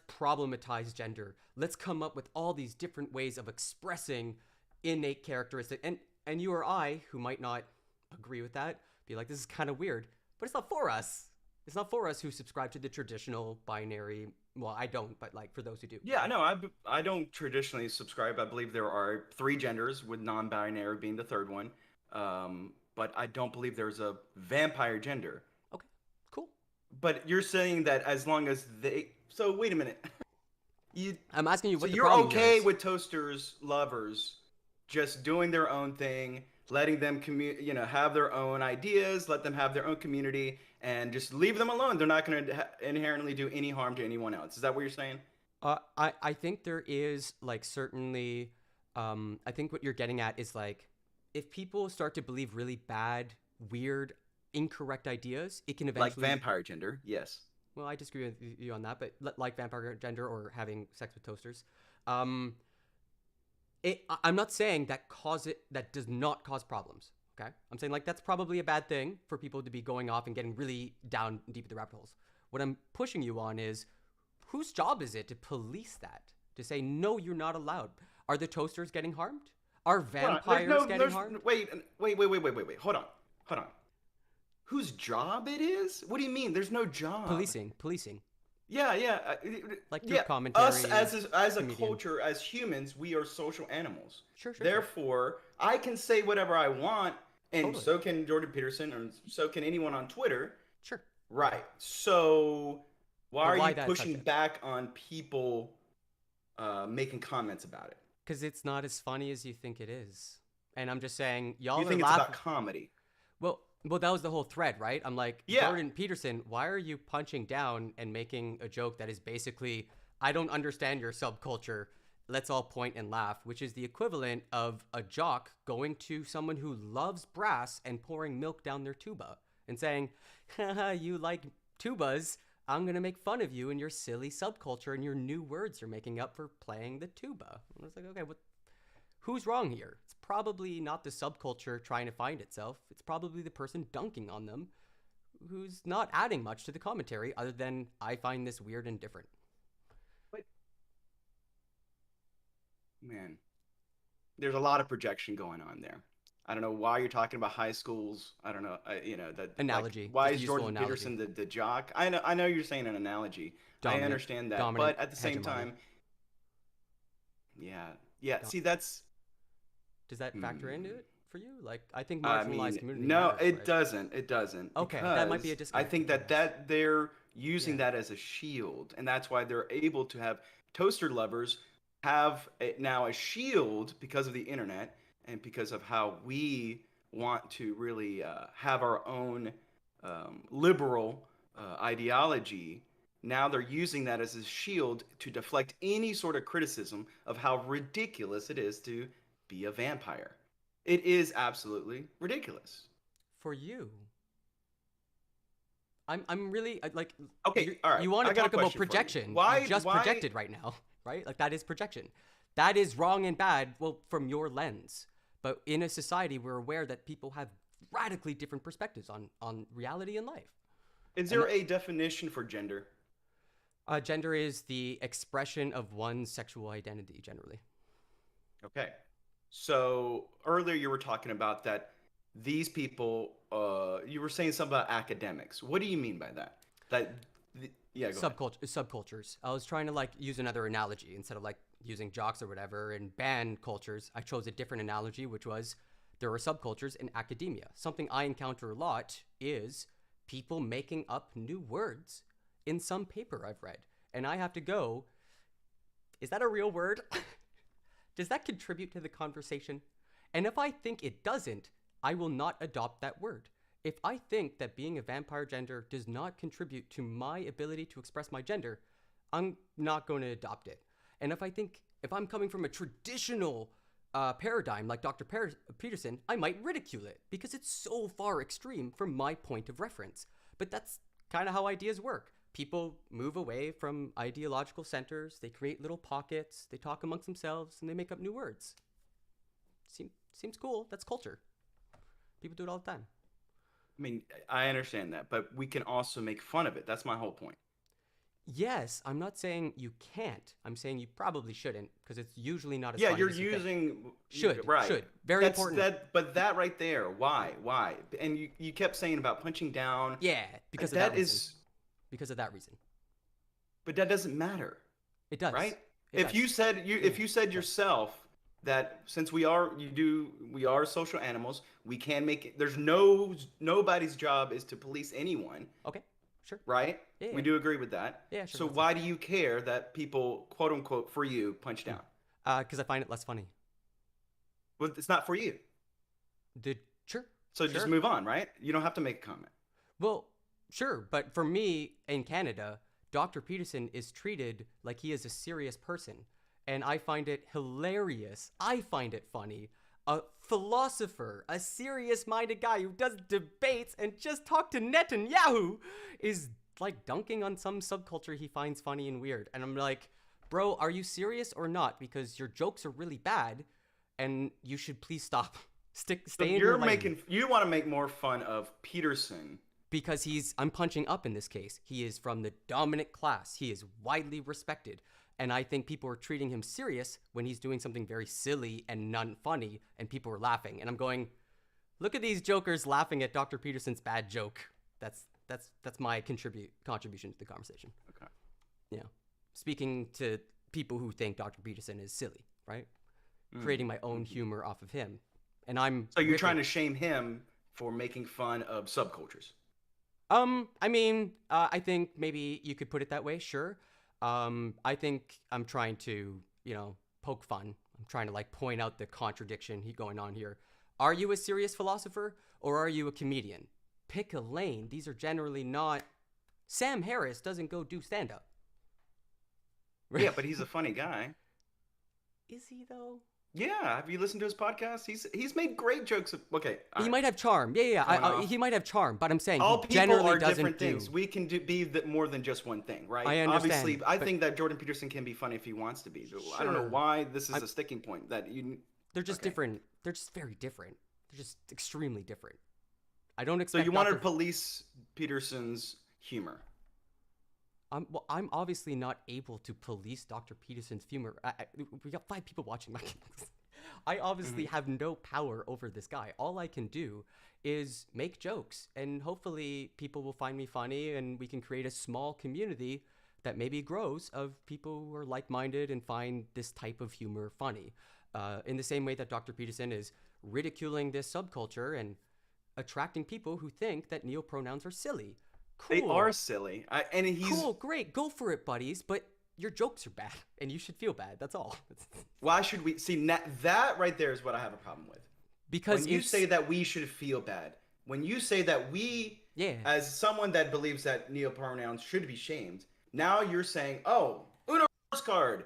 problematize gender. Let's come up with all these different ways of expressing innate characteristics. And you or I, who might not agree with that, be like, this is kind of weird. But it's not for us. It's not for us who subscribe to the traditional binary. Well, I don't, but like for those who do. Yeah, no, I don't traditionally subscribe. I believe there are 3 genders, with non-binary being the third one. But I don't believe there's a vampire gender. Okay, cool. But you're saying that as long as they... So wait a minute. I'm asking you So what the you're problem okay is. with toasters lovers just doing their own thing, letting them have their own ideas, let them have their own community, and just leave them alone. They're not going to inherently do any harm to anyone else. Is that what you're saying? I think there is like certainly, I think what you're getting at is like, if people start to believe really bad, weird, incorrect ideas, it can eventually... Like vampire gender, yes. Well, I disagree with you on that, but like vampire gender or having sex with toasters, I'm not saying that that does not cause problems. Okay, I'm saying like that's probably a bad thing for people to be going off and getting really down deep in the rabbit holes. What I'm pushing you on is, whose job is it to police that? To say no, you're not allowed. Are the toasters getting harmed? Are vampires getting harmed? Wait. Hold on. Whose job it is? What do you mean? There's no job. Policing. Yeah. Like through commentary. Us as a comedian. culture, as humans, we are social animals. Sure. Therefore, I can say whatever I want, and Totally. so can Jordan Peterson, and so can anyone on Twitter. Sure. Right. So why But are why you that pushing subject? back on people making comments about it? Because it's not as funny as you think it is. And I'm just saying, y'all You are think it's laughing. about comedy? Well, that was the whole thread, right? I'm like, Yeah. Jordan Peterson, why are you punching down and making a joke that is basically, I don't understand your subculture. Let's all point and laugh, which is the equivalent of a jock going to someone who loves brass and pouring milk down their tuba and saying, haha, you like tubas. I'm going to make fun of you and your silly subculture and your new words you're making up for playing the tuba. And I was like, okay, who's wrong here? It's probably not the subculture trying to find itself. It's probably the person dunking on them who's not adding much to the commentary other than, I find this weird and different. Man, there's a lot of projection going on there. I don't know why you're talking about high schools. I don't know, that Analogy. Like, why Just a is useful Jordan analogy. Peterson the jock? I know you're saying an analogy. I understand that, dominant but at the same hegemony. time, yeah. See, that's Does that factor into it for you? Like, I think I marginalized mean, community no, matters, it right? doesn't. It doesn't. Okay, that might be a because disconnect. I think that they're using that as a shield, and that's why they're able to have toaster lovers have now a shield because of the internet and because of how we want to really have our own liberal ideology. Now they're using that as a shield to deflect any sort of criticism of how ridiculous it is to be a vampire. It is absolutely ridiculous. For you. I'm really like. Okay, all right. You want I to got a talk about question for you. projection? Why- You just why- projected right now, right? Like that is projection. That is wrong and bad. Well, from your lens, but in a society, we're aware that people have radically different perspectives on reality and life. Is there a definition for gender? Gender is the expression of one's sexual identity, generally. Okay. So earlier you were talking about that these people, you were saying something about academics. What do you mean by that? Yeah, go ahead. Subcultures. I was trying to like use another analogy instead of like using jocks or whatever and band cultures, I chose a different analogy, which was there are subcultures in academia. Something I encounter a lot is people making up new words in some paper I've read. And I have to go, is that a real word? Does that contribute to the conversation? And if I think it doesn't, I will not adopt that word. If I think that being a vampire gender does not contribute to my ability to express my gender, I'm not going to adopt it. And if I'm coming from a traditional paradigm like Dr. Peterson, I might ridicule it because it's so far extreme from my point of reference. But that's kind of how ideas work. People move away from ideological centers, they create little pockets, they talk amongst themselves, and they make up new words. Seems cool. That's culture. People do it all the time. I mean, I understand that, but we can also make fun of it. That's my whole point. Yes, I'm not saying you can't. I'm saying you probably shouldn't because it's usually not as Yeah, funny you're as you think. using Should. Very That's, important. But that right there, why? And you kept saying about punching down. Yeah, because of that that reason. is. Because of that reason. But that doesn't matter. It does. Right? It If does. you said yourself that since we are social animals, we can make it. There's nobody's job is to police anyone. Okay, sure. Right? Yeah, We yeah. do agree with that. Yeah, sure, So that's why do you care that people, quote unquote, for you, punch down? Because I find it less funny. Well, it's not for you. Sure. So just Sure. move on, right? You don't have to make a comment. Well, sure, but for me in Canada, Dr. Peterson is treated like he is a serious person, and I find it hilarious. I find it funny. A philosopher, a serious-minded guy who does debates and just talk to Netanyahu is like dunking on some subculture he finds funny and weird. And I'm like, bro, are you serious or not? Because your jokes are really bad, and you should please stop. Stay in your lane. You want to make more fun of Peterson. Because I'm punching up in this case. He is from the dominant class. He is widely respected. And I think people are treating him serious when he's doing something very silly and not funny, and people are laughing. And I'm going, look at these jokers laughing at Dr. Peterson's bad joke. That's my contribution to the conversation. Okay. Yeah. Speaking to people who think Dr. Peterson is silly, right? Creating my own humor off of him. And So you're trying to shame him for making fun of subcultures. I mean, I think maybe you could put it that way, sure. I think I'm trying to, poke fun. I'm trying to point out the contradiction going on here. Are you a serious philosopher or are you a comedian? Pick a lane. These are generally not. Sam Harris doesn't go do stand-up. Yeah, but he's a funny guy. Is he though? Yeah, have you listened to his podcast? He's made great jokes. Okay, He might have charm. Yeah. He might have charm, but I'm saying all he people generally are doesn't different do. things. We can be more than just one thing, right? I understand, Obviously, I but- think that Jordan Peterson can be funny if he wants to be. I don't know Sure. why this is a sticking point that you. They're just Okay. different. They're just very different. They're just extremely different. I don't So expect. you want to Dr. police Peterson's humor. I'm obviously not able to police Dr. Peterson's humor. We got 5 people watching my I obviously have no power over this guy. All I can do is make jokes, and hopefully people will find me funny, and we can create a small community that maybe grows of people who are like-minded and find this type of humor funny. In the same way that Dr. Peterson is ridiculing this subculture and attracting people who think that neopronouns are silly. Cool. They are silly, and he's Cool, great, go for it, buddies. But your jokes are bad, and you should feel bad. That's all. Why should we see that right there is what I have a problem with. Because When you say that we should feel bad, when you say that we, as someone that believes that neopronouns should be shamed, now you're saying, oh, Uno card,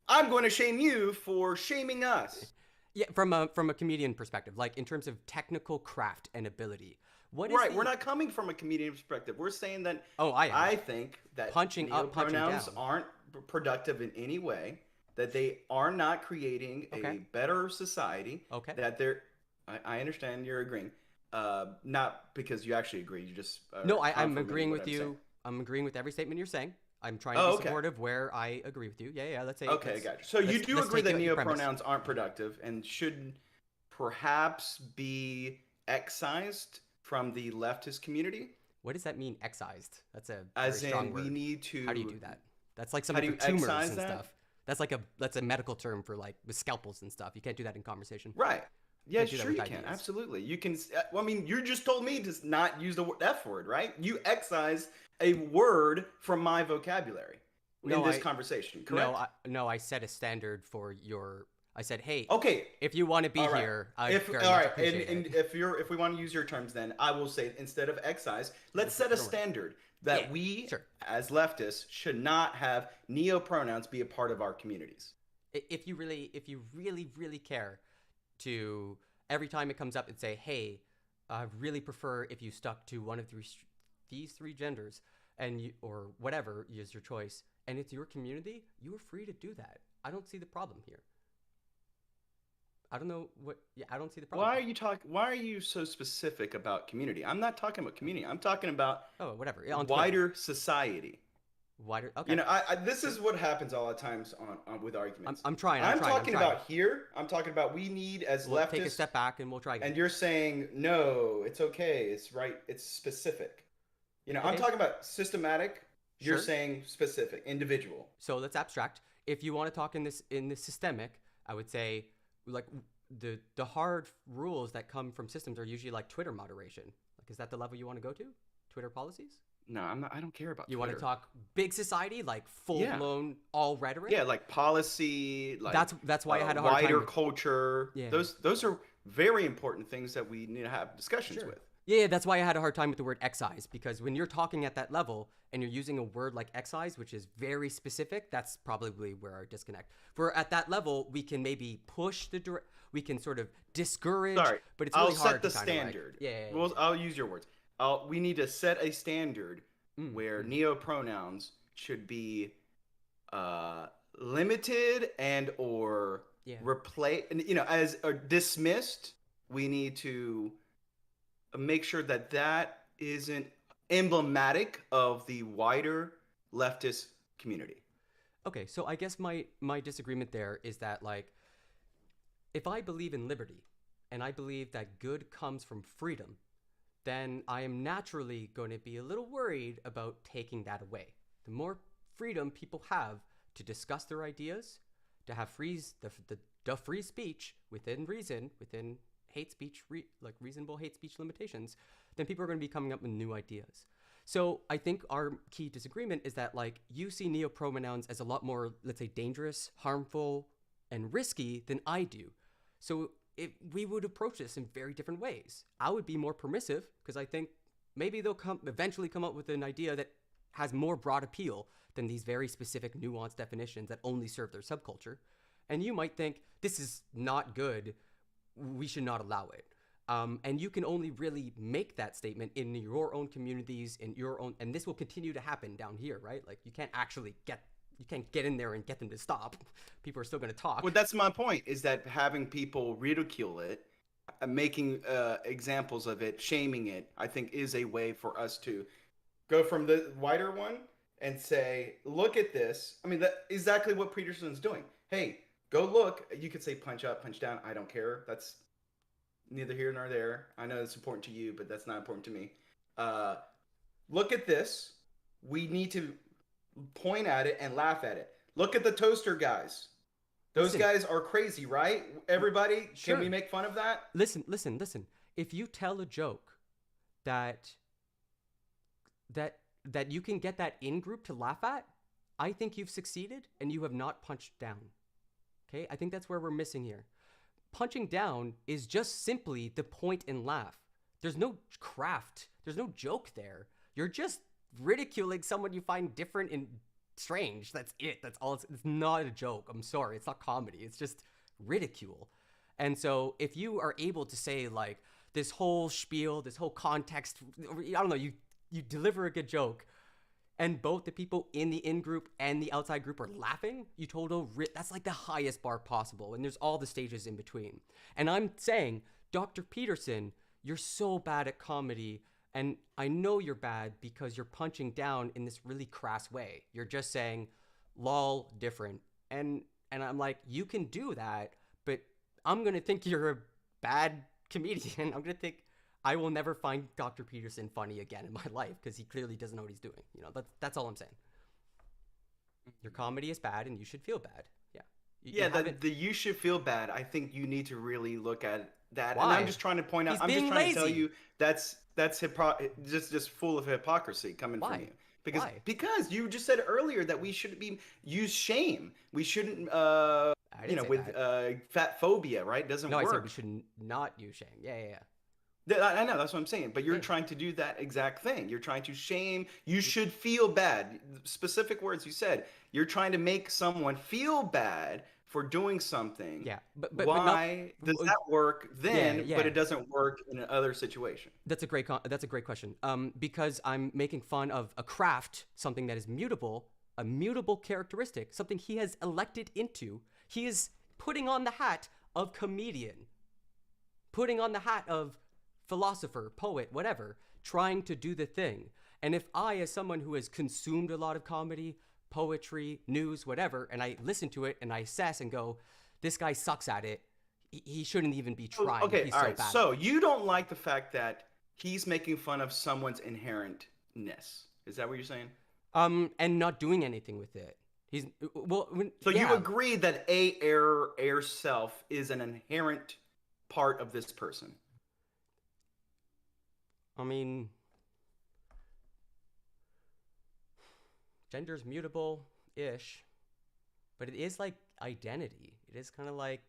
I'm going to shame you for shaming us. Yeah, from a comedian perspective, in terms of technical craft and ability. What is Right, we're not coming from a comedian perspective. We're saying that I think that punching up, punching neopronouns down. aren't productive in any way, that they are not creating a better society. Okay. That they're, I understand you're agreeing. Not because you actually agree, you just No, I'm confirming agreeing what with I'm you. saying. I'm agreeing with every statement you're saying. I'm trying to be supportive where I agree with you. Yeah, let's say. Okay, gotcha. So you do agree that neopronouns aren't productive and should perhaps be excised from the leftist community? What does that mean, excised? That's a As very strong in, word. we need to. How do you do that? That's like How something do for you tumors excise and that? stuff. That's a medical term for like with scalpels and stuff. You can't do that in conversation. Right. Yeah, Can't do that sure with you can. ideas. Absolutely. You can. Well, I mean, you just told me to not use the F word, right? You excise a word from my vocabulary in this conversation, correct? I set a standard for your. I said, hey, Okay. if you want to be All right. here, I If very all much right, appreciate and it. if we want to use your terms, then I will say instead of excise, let's set a standard that Yeah, we, sure. as leftists, should not have neo-pronouns be a part of our communities. If you really care to every time it comes up and say, hey, I really prefer if you stuck to one of these three genders and you, or whatever is your choice, and it's your community, you are free to do that. I don't see the problem here. I don't know what. Yeah, I don't see the problem. Why are you so specific about community? I'm not talking about community. I'm talking about whatever. Yeah, on wider society. Wider. Okay. You know, this is what happens all the times on with arguments. I'm trying. I'm talking about here. I'm talking about we need as we'll leftists. Take a step back and we'll try again. And you're saying no, it's okay. It's right. It's specific. You know, I'm Okay. talking about systematic. You're Sure. saying specific, individual. So let's abstract. If you want to talk in this systemic, I would say like the hard rules that come from systems are usually like Twitter moderation. Like, is that the level you want to go to? Twitter policies? No, I'm not. I don't care about. You Twitter. want to talk big society, like full blown all rhetoric? Yeah, like policy. Like that's why I had a hard time wider with- culture. Yeah. Those are very important things that we need to have discussions with. Yeah, that's why I had a hard time with the word excise, because when you're talking at that level and you're using a word like excise, which is very specific, that's probably where our disconnect. For at that level, we can maybe push we can sort of discourage, Sorry, but it's really I'll hard set the to kinda, like- standard. yeah. Well, I'll use your words. We need to set a standard where neo-pronouns should be limited and or replaced. You know, as dismissed. We need to make sure that that isn't emblematic of the wider leftist community. Okay, so I guess my disagreement there is that, like, if I believe in liberty and I believe that good comes from freedom, then I am naturally going to be a little worried about taking that away. The more freedom people have to discuss their ideas, to have free speech within reason, within hate speech, like reasonable hate speech limitations, then people are going to be coming up with new ideas. So I think our key disagreement is that, like, you see neo-pronouns as a lot more, let's say, dangerous, harmful, and risky than I do. So we would approach this in very different ways. I would be more permissive because I think maybe they'll eventually come up with an idea that has more broad appeal than these very specific nuanced definitions that only serve their subculture. And you might think, this is not good, we should not allow it. And you can only really make that statement in your own communities, in your own, and this will continue to happen down here, right? Like, you can't actually get in there and get them to stop. People are still going to talk. Well, that's my point, is that having people ridicule it, making examples of it, shaming it, I think is a way for us to go from the wider one and say, look at this. I mean, that's exactly what Peterson's doing. Hey, go look. You could say punch up, punch down. I don't care. That's neither here nor there. I know it's important to you, but that's not important to me. Look at this. We need to point at it and laugh at it. Look at the toaster guys. Those guys are crazy, right? Everybody, Sure. Can we make fun of that? Listen. If you tell a joke that you can get that in-group to laugh at, I think you've succeeded and you have not punched down. Okay? I think that's where we're missing here. Punching down is just simply the point and laugh. There's no craft. There's no joke there. You're just ridiculing someone you find different and strange. That's it. That's all. It's not a joke. I'm sorry. It's not comedy. It's just ridicule. And so if you are able to say, like, this whole spiel, this whole context, I don't know, you deliver a good joke, and both the people in the in-group and the outside group are laughing, that's like the highest bar possible, and there's all the stages in between. And I'm saying, Dr. Peterson, you're so bad at comedy, and I know you're bad because you're punching down in this really crass way. You're just saying, lol, different. And I'm like, you can do that, but I'm going to think you're a bad comedian. I'm going to think I will never find Dr. Peterson funny again in my life because he clearly doesn't know what he's doing. You know, that's all I'm saying. Your comedy is bad and you should feel bad. You Yeah, haven't- the you should feel bad. I think you need to really look at that. And Why? I'm just trying to point out. He's I'm just being trying to tell lazy. you that's just full of hypocrisy coming Why? from you. Because Why? because you just said earlier that we shouldn't use shame. We shouldn't I didn't say with that. fat phobia, right? Doesn't No, I work. said we should not use shame. Yeah. I know, that's what I'm saying. But you're Yeah. trying to do that exact thing. You're trying to shame. You should feel bad. Specific words you said. You're trying to make someone feel bad for doing something. Yeah, but not- why does that work then, yeah. but it doesn't work in another situation? That's a great question. Because I'm making fun of a craft, something that is mutable, a mutable characteristic, something he has elected into. He is putting on the hat of comedian, putting on the hat of philosopher, poet, whatever, trying to do the thing. And if I, as someone who has consumed a lot of comedy, poetry, news, whatever, and I listen to it and I assess and go, this guy sucks at it. He shouldn't even be trying. Okay, He's all so right. bad. So you don't like the fact that he's making fun of someone's inherentness. Is that what you're saying? And not doing anything with it. He's well. So yeah. you agree that air self is an inherent part of this person? I mean, gender's mutable-ish, but it is like identity. It is kind of like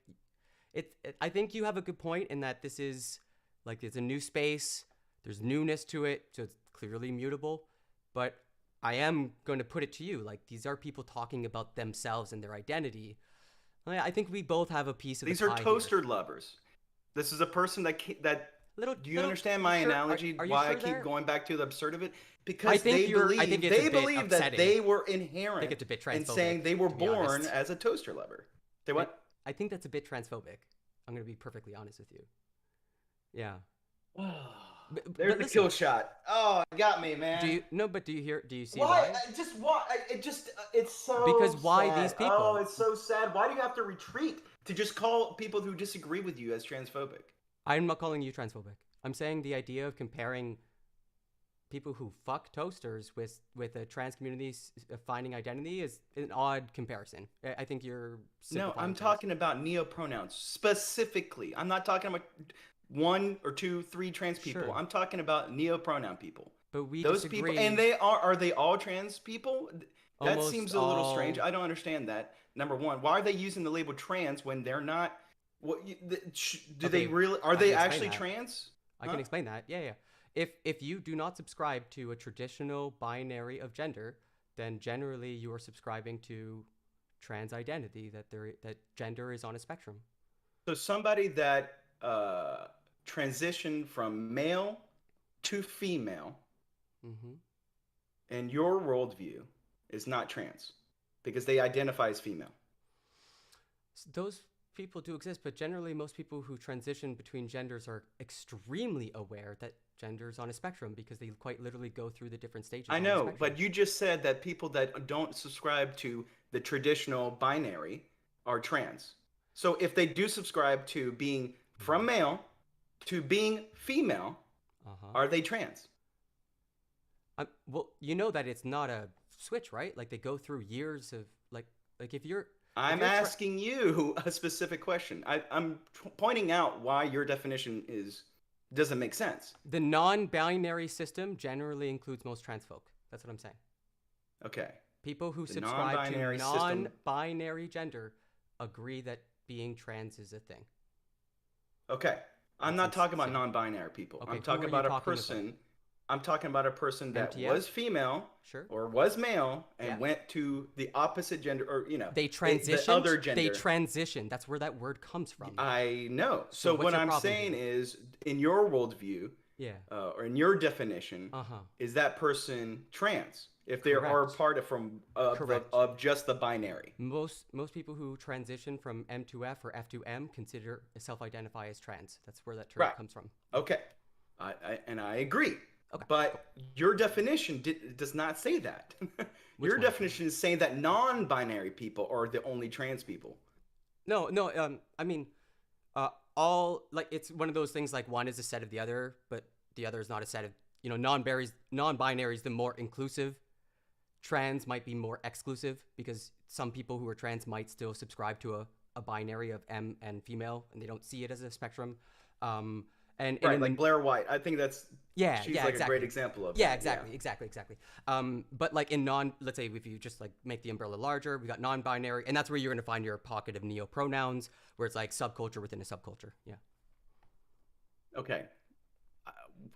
I think you have a good point in that this is like it's a new space. There's newness to it, so it's clearly mutable. But I am going to put it to you, like these are people talking about themselves and their identity. I think we both have a piece of These the are pie here. toaster lovers. This is a person that do you understand my sure- analogy? are you Why sure I keep there? going back to the absurd of it? I Because think they you're- I think believe it's a bit that upsetting. they were inherent it's a bit in transphobic, saying they were to be born honest. as a toaster lover. Say what? I think that's a bit transphobic. I'm going to be perfectly honest with you. Yeah. There's but the listen, kill shot. Oh, it got me, man. Do you see why? why? It's so Because why sad. these people? Oh, it's so sad. Why do you have to retreat to just call people who disagree with you as transphobic? I'm not calling you transphobic. I'm saying the idea of comparing people who fuck toasters with a trans community finding identity is an odd comparison. I think you're No, simplifying I'm things. talking about neopronouns specifically. I'm not talking about 1 or 2, 3 trans people. Sure. I'm talking about neopronoun people. But we Those disagree. people, and they are they all trans people? That Almost seems a little strange. all- I don't understand that. Number one, why are they using the label trans when they're not? What do they Okay, really? Are I they can explain actually that. trans? I can explain that. Yeah. If you do not subscribe to a traditional binary of gender, then generally you are subscribing to trans identity, that gender is on a spectrum. So somebody that transitioned from male to female, Mm-hmm. in your worldview, is not trans because they identify as female. Those people do exist, but generally most people who transition between genders are extremely aware that gender is on a spectrum because they quite literally go through the different stages. I on the know, spectrum. but you just said that people that don't subscribe to the traditional binary are trans. So if they do subscribe to being from male to being female, are they trans? Well, you know that it's not a switch, right? Like they go through years of like if you're. I'm asking you a specific question. I'm pointing out why your definition doesn't make sense. The non-binary system generally includes most trans folk. That's what I'm saying. Okay. People who The subscribe to non-binary system- non-binary gender agree that being trans is a thing. Okay. I'm That's not talking about insane. non-binary people. Okay, I'm who talking are you about a talking person. about? I'm talking about a person that MTF? was female Sure. or was male and Yeah. went to the opposite gender, or They the transitioned. other gender. They transition. That's where that word comes from. I know. So So what's what your I'm problem saying here? is, in your worldview, Yeah. or in your definition, is that person trans? If they are Correct. part of Correct. of just the binary. Most people who transition from M to F or F to M self-identify as trans. That's where that term Right. comes from. Okay, and I agree. Okay. But your definition does not say that. Your one? definition is saying that non-binary people are the only trans people. No. I mean, all like it's one of those things. Like one is a set of the other, but the other is not a set of. Non-binary is the more inclusive trans might be more exclusive because some people who are trans might still subscribe to a binary of M and female, and they don't see it as a spectrum. And Right, in like Blair White. I think that's yeah, she's yeah, like exactly. a great example of Yeah, that. exactly. But like in let's say if you just like make the umbrella larger, we got non-binary, and that's where you're gonna find your pocket of neo-pronouns, where it's like subculture within a subculture. Yeah. Okay.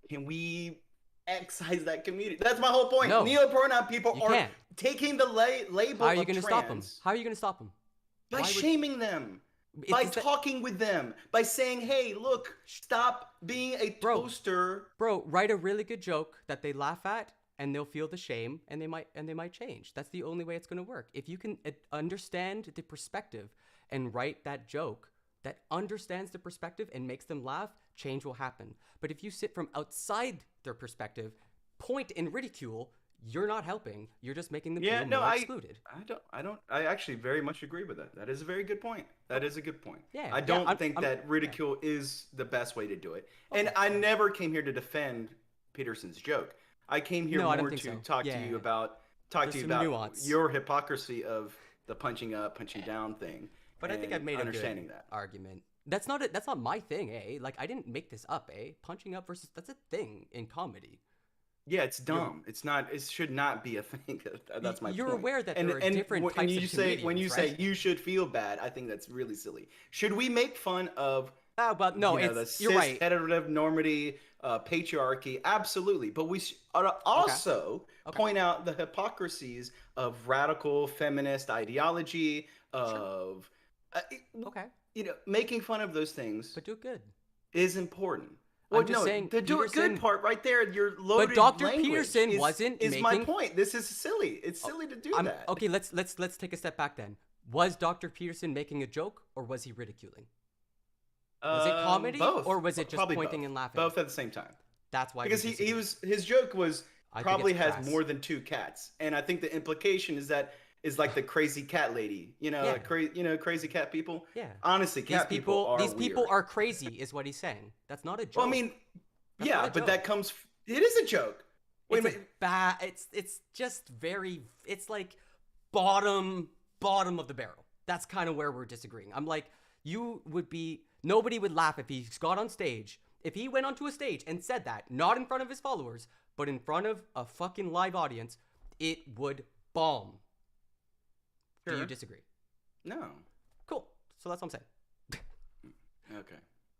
Can we excise that community? That's my whole point. No. Neo-pronoun people You are can't. taking the label How are you of gonna stop them? trans How are you gonna stop them? by Why would- shaming them. It's By just that- talking with them, by saying, "Hey, look, stop being a Bro. toaster." Bro, write a really good joke that they laugh at, and they'll feel the shame, and they might change. That's the only way it's gonna work. If you can understand the perspective and write that joke that understands the perspective and makes them laugh, change will happen. But if you sit from outside their perspective, point and ridicule, you're not helping. You're just making them Yeah, feel no, more I excluded. I actually very much agree with that. That is a very good point. That is a good point. Yeah, I yeah, don't I'm- think I'm- that ridicule is the best way to do it. And I never came here to defend Peterson's joke. I came here No, I don't more think to so. talk Yeah. to you about There's some nuance. your hypocrisy of the punching up, punching down thing. But I think and I've made a understanding good that. argument. That's not my thing, eh? Like I didn't make this up, eh? Punching up versus that's a thing in comedy. Yeah, it's dumb. It's not. It should not be a thing. That's my You're point. aware that there are different when types you of say when you comedians, say right? you should feel bad, I think that's really silly. Should we make fun of But no, you know, it's the you're right. cis-heteronormity, patriarchy? Absolutely, but we ought to also Okay. point out the hypocrisies of radical feminist ideology, of Okay, you know, making fun of those things but do it good. is important. I'm Well, just no, saying, the do it Peterson- good part right there. You're loaded. Dr. language Peterson is, wasn't is my making- point. This is silly. It's silly to do that. Okay, let's take a step back then. Was Dr. Peterson making a joke or was he ridiculing? Was it comedy both. or was it just Probably pointing both. and laughing? Both at the same time. That's why Because we he disagree. was his joke was I think probably it's has crass. more than 2 cats, and I think the implication is that is like the crazy cat lady. You know, Yeah. crazy cat people. Yeah. Honestly, These cat people are these people weird. are crazy is what he's saying. That's not a joke. Well, I mean, That's yeah, not a but joke. that comes. It is a joke. Wait a it's minute. bad. It's just very. It's like bottom of the barrel. That's kind of where we're disagreeing. I'm like, nobody would laugh if he got on stage. If he went onto a stage and said that, not in front of his followers, but in front of a fucking live audience, it would bomb. Do you Sure. disagree? No. Cool. So that's what I'm saying. Okay.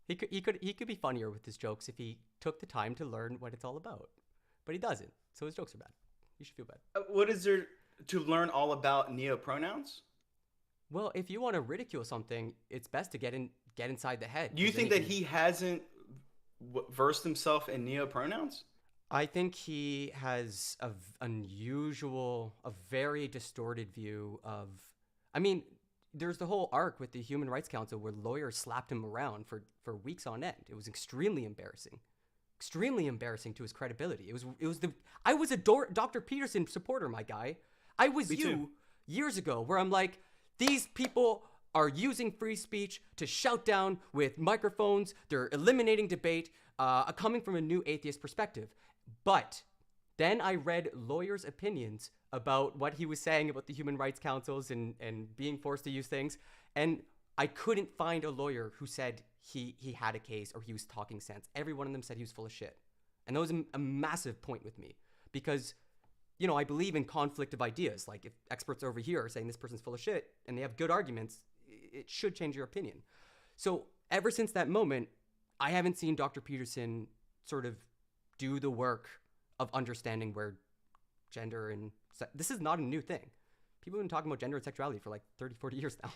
He could be funnier with his jokes if he took the time to learn what it's all about. But he doesn't. So his jokes are bad. You should feel bad. What is there to learn all about neopronouns? Well, if you want to ridicule something, it's best to get inside the head. Do you 'cause then think that can- he hasn't versed himself in neopronouns? I think he has a very distorted view of. I mean, there's the whole arc with the Human Rights Council where lawyers slapped him around for weeks on end. It was extremely embarrassing to his credibility. I was a Dr. Peterson supporter, my guy. I was Me too. years ago, where I'm like, these people are using free speech to shout down with microphones. They're eliminating debate, coming from a new atheist perspective. But then I read lawyers' opinions about what he was saying about the human rights councils and being forced to use things. And I couldn't find a lawyer who said he had a case or he was talking sense. Every one of them said he was full of shit. And that was a massive point with me because, you know, I believe in conflict of ideas. Like if experts over here are saying this person's full of shit and they have good arguments, it should change your opinion. So ever since that moment, I haven't seen Dr. Peterson sort of do the work of understanding where gender and this is not a new thing. People have been talking about gender and sexuality for like 30, 40 years now.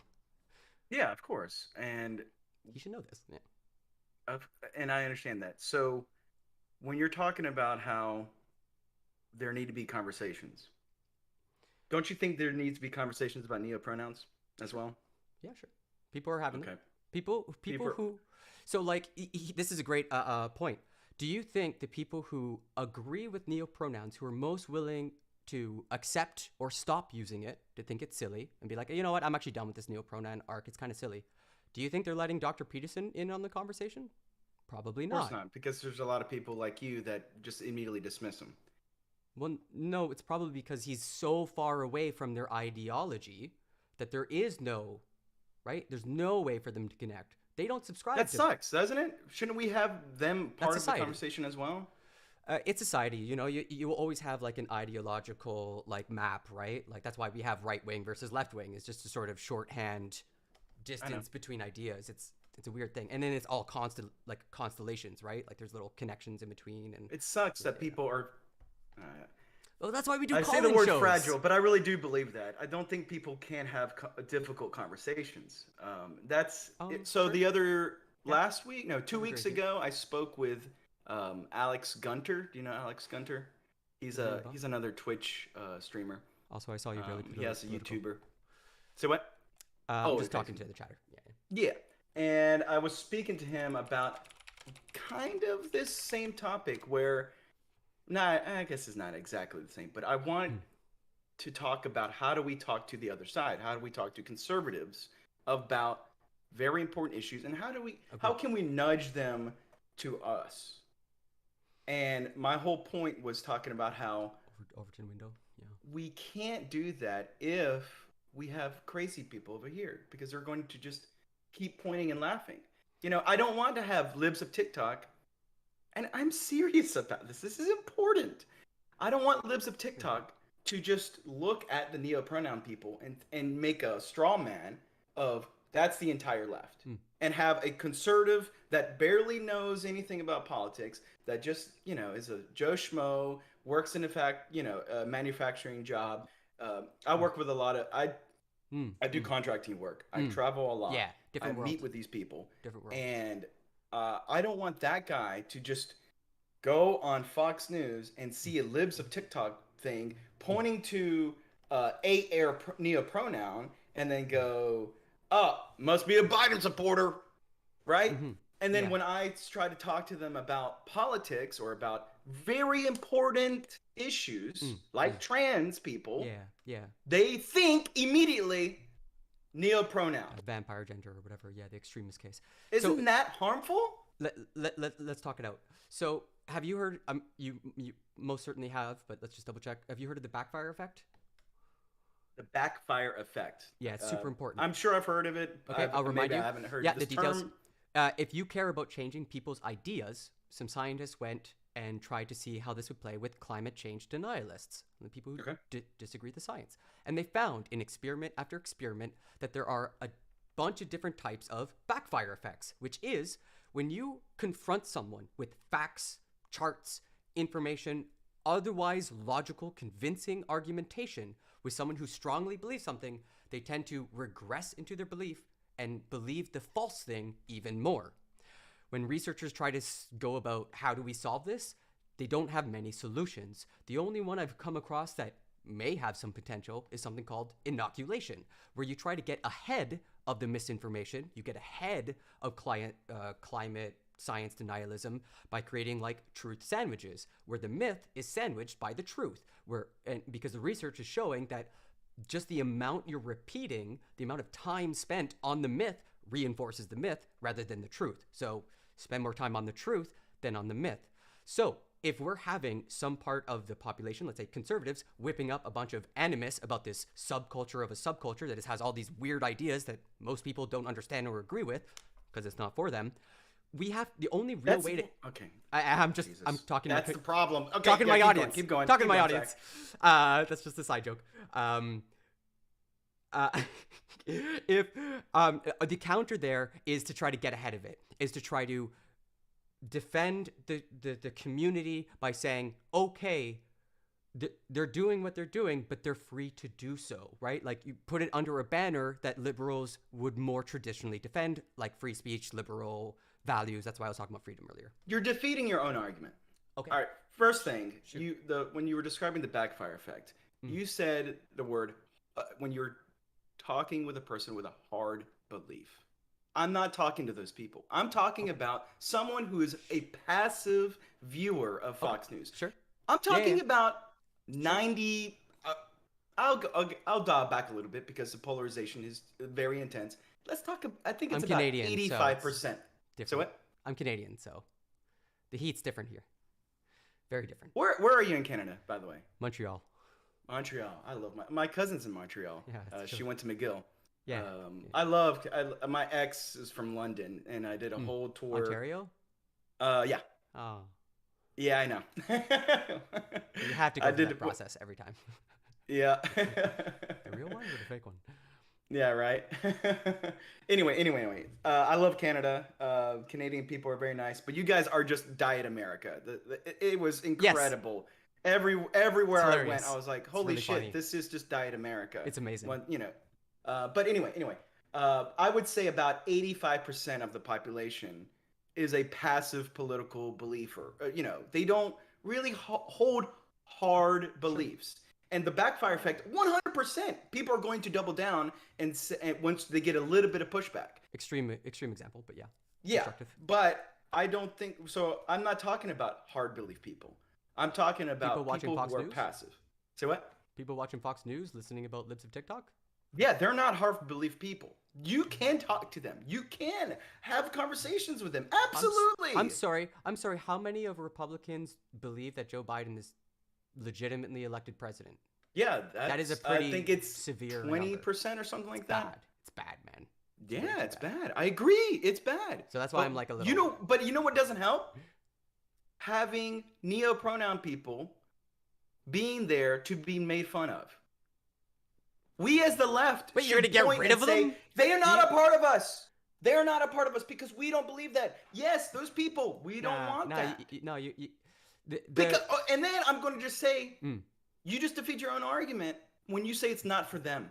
Yeah, of course. And You should know this. Yeah. and I understand that. So when you're talking about how there need to be conversations, don't you think there needs to be conversations about neopronouns as well? Yeah, sure. People are having Okay. them. People who, so like this is a great point. Do you think the people who agree with neopronouns, who are most willing to accept or stop using it, to think it's silly and be like, you know what, I'm actually done with this neopronoun arc. It's kind of silly. Do you think they're letting Dr. Peterson in on the conversation? Probably Of course not. not, because there's a lot of people like you that just immediately dismiss them. Well, no, it's probably because he's so far away from their ideology that there is no, right? There's no way for them to connect. They don't subscribe That to sucks, doesn't it? Shouldn't we have them part of the society. conversation as well? It's society, you know, you will always have like an ideological like map, right? Like that's why we have right wing versus left wing. It's just a sort of shorthand distance between ideas. It's a weird thing. And then it's all constant like constellations, right? Like there's little connections in between. And It sucks that people are. well, that's why we do I say call-in the word shows. fragile, but I really do believe that. I don't think people can have difficult conversations. So the other last week, no, 2 weeks ago, I spoke with Alex Gunter. Do you know Alex Gunter? He's another Twitch streamer. Also, I saw you really. He has a YouTuber. Say what? I'm just talking to the chatter. Yeah, and I was speaking to him about kind of this same topic where, I guess it's not exactly the same, but I want to talk about how do we talk to the other side? How do we talk to conservatives about very important issues, and how can we nudge them to us? And my whole point was talking about how Overton window. Yeah. we can't do that if we have crazy people over here, because they're going to just keep pointing and laughing. You know, I don't want to have libs of TikTok, and I'm serious about this. This is important. I don't want libs of TikTok to just look at the neo-pronoun people and make a straw man of that's the entire left, and have a conservative that barely knows anything about politics, that just, you know, is a Joe Schmo, works in a manufacturing job. I work with a lot of, I do contracting work. I travel a lot. Yeah, different I world. meet with these people. Different world. And I don't want that guy to just go on Fox News and see a libs of TikTok thing pointing to neo-pronoun and then go, oh, must be a Biden supporter, right? And then when I try to talk to them about politics or about very important issues like trans people, they think immediately neo-pronoun. Vampire gender or whatever. Yeah, the extremist case. Isn't that harmful? Let's talk it out. So have you heard, you most certainly have, but let's just double check. Have you heard of the backfire effect? The backfire effect. Yeah, it's super important. I'm sure I've heard of it. Okay, I'll remind you. I haven't heard the this details. term. If you care about changing people's ideas, some scientists went and tried to see how this would play with climate change denialists, the people who disagree with the science. And they found in experiment after experiment that there are a bunch of different types of backfire effects, which is when you confront someone with facts, charts, information, otherwise logical, convincing argumentation with someone who strongly believes something, they tend to regress into their belief and believe the false thing even more. When researchers try to go about how do we solve this, they don't have many solutions. The only one I've come across that may have some potential is something called inoculation, where you try to get ahead of the misinformation, you get ahead of climate science denialism by creating like truth sandwiches, where the myth is sandwiched by the truth, because the research is showing that just the amount you're repeating, the amount of time spent on the myth reinforces the myth rather than the truth. So spend more time on the truth than on the myth. So if we're having some part of the population, let's say conservatives, whipping up a bunch of animus about this subculture of a subculture that has all these weird ideas that most people don't understand or agree with because it's not for them, we have the only real way to. Okay. I'm talking. That's the problem. Okay. Talking to my audience. Keep going. Talking to my audience. That's just a side joke. If the counter there is to try to get ahead of it, is to try to defend the community by saying, okay, they're doing what they're doing, but they're free to do so, right? Like you put it under a banner that liberals would more traditionally defend, like free speech, liberal values. That's why I was talking about freedom earlier. You're defeating your own argument. Okay. All right. First thing, when you were describing the backfire effect, you said the word when you're talking with a person with a hard belief. I'm not talking to those people. I'm talking about someone who is a passive viewer of Fox News. Sure. I'm talking about 90. I'll dial back a little bit because the polarization is very intense. Let's talk. I think it's I'm about Canadian, 85%. So what? I'm Canadian, so the heat's different here. Very different. Where are you in Canada, by the way? Montreal. Montreal. I love my cousin's in Montreal. Yeah, that's She cool. went to McGill. Yeah. My ex is from London, and I did a whole tour. Ontario? Yeah. Oh. Yeah, I know. You have to go through that process every time. Yeah. The real one or the fake one? Yeah, right. Anyway. I love Canada. Canadian people are very nice, but you guys are just Diet America. It was incredible. Everywhere I went, hilarious. I was like, "Holy really shit, funny. this is just Diet America." It's amazing. But anyway, I would say about 85% of the population is a passive political believer. They don't really hold hard beliefs. And the backfire effect, 100%. People are going to double down and once they get a little bit of pushback. Extreme example, but yeah. Yeah, Constructive. but I don't think so. I'm not talking about hard belief people. I'm talking about People watching people Fox who are News? passive. Say what? People watching Fox News, listening about libs of TikTok? Yeah, they're not hard belief people. You can talk to them. You can have conversations with them. Absolutely. I'm sorry. How many of Republicans believe that Joe Biden is legitimately elected president? Yeah, that is a pretty I think it's severe 20% or something like that. It's bad, man. Yeah, it's bad. I agree. It's bad. So that's why I'm like a little. But you know what doesn't help? Having neo-pronoun people being there to be made fun of. We as the left. Wait, you're gonna get rid of them? They are not a part of us. They are not a part of us because we don't believe that. Yes, those people. We don't want that. And then I'm going to just say, you just defeat your own argument when you say it's not for them.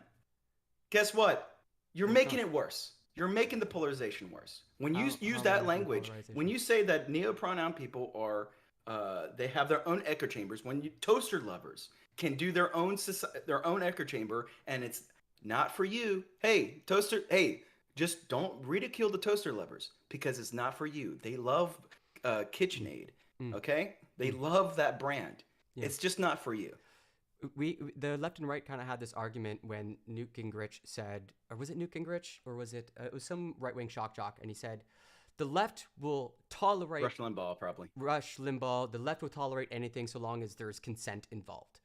Guess what? You're making it worse. You're making the polarization worse. When you use that language, when you say that neo-pronoun people are, they have their own echo chambers, when toaster lovers can do their own echo chamber, and it's not for you. Hey, just don't ridicule the toaster lovers because it's not for you. They love KitchenAid, okay? They love that brand. Yeah. It's just not for you. The left and right kind of had this argument when Newt Gingrich said, or was it Newt Gingrich, or was it some right-wing shock jock, and he said, the left will tolerate... Rush Limbaugh, probably. Rush Limbaugh. The left will tolerate anything so long as there's consent involved.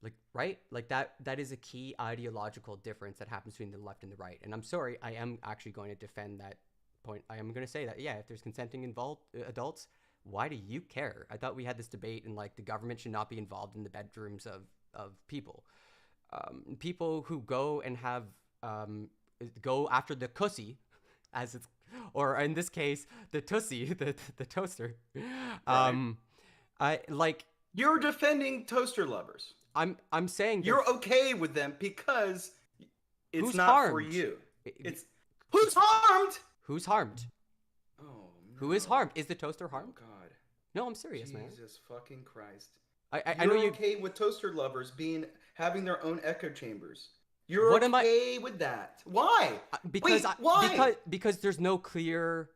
Like, right? Like, that is a key ideological difference that happens between the left and the right. And I'm sorry, I am actually going to defend that point. I am going to say that, yeah, if there's consenting involved adults, why do you care? I thought we had this debate and, like, the government should not be involved in the bedrooms of people. People who go and have, go after the cussy, as it's, or in this case, the tussie, the toaster. I like... You're defending toaster lovers. I'm saying you're okay with them because it's not harmed? For you. It's who's harmed? Who's harmed? Oh, no. Who is harmed? Is the toaster harmed? Oh God. No, I'm serious, man. Jesus fucking Christ. I know you're okay with toaster lovers having their own echo chambers. You're okay with that. Why? Why? Because there's no clear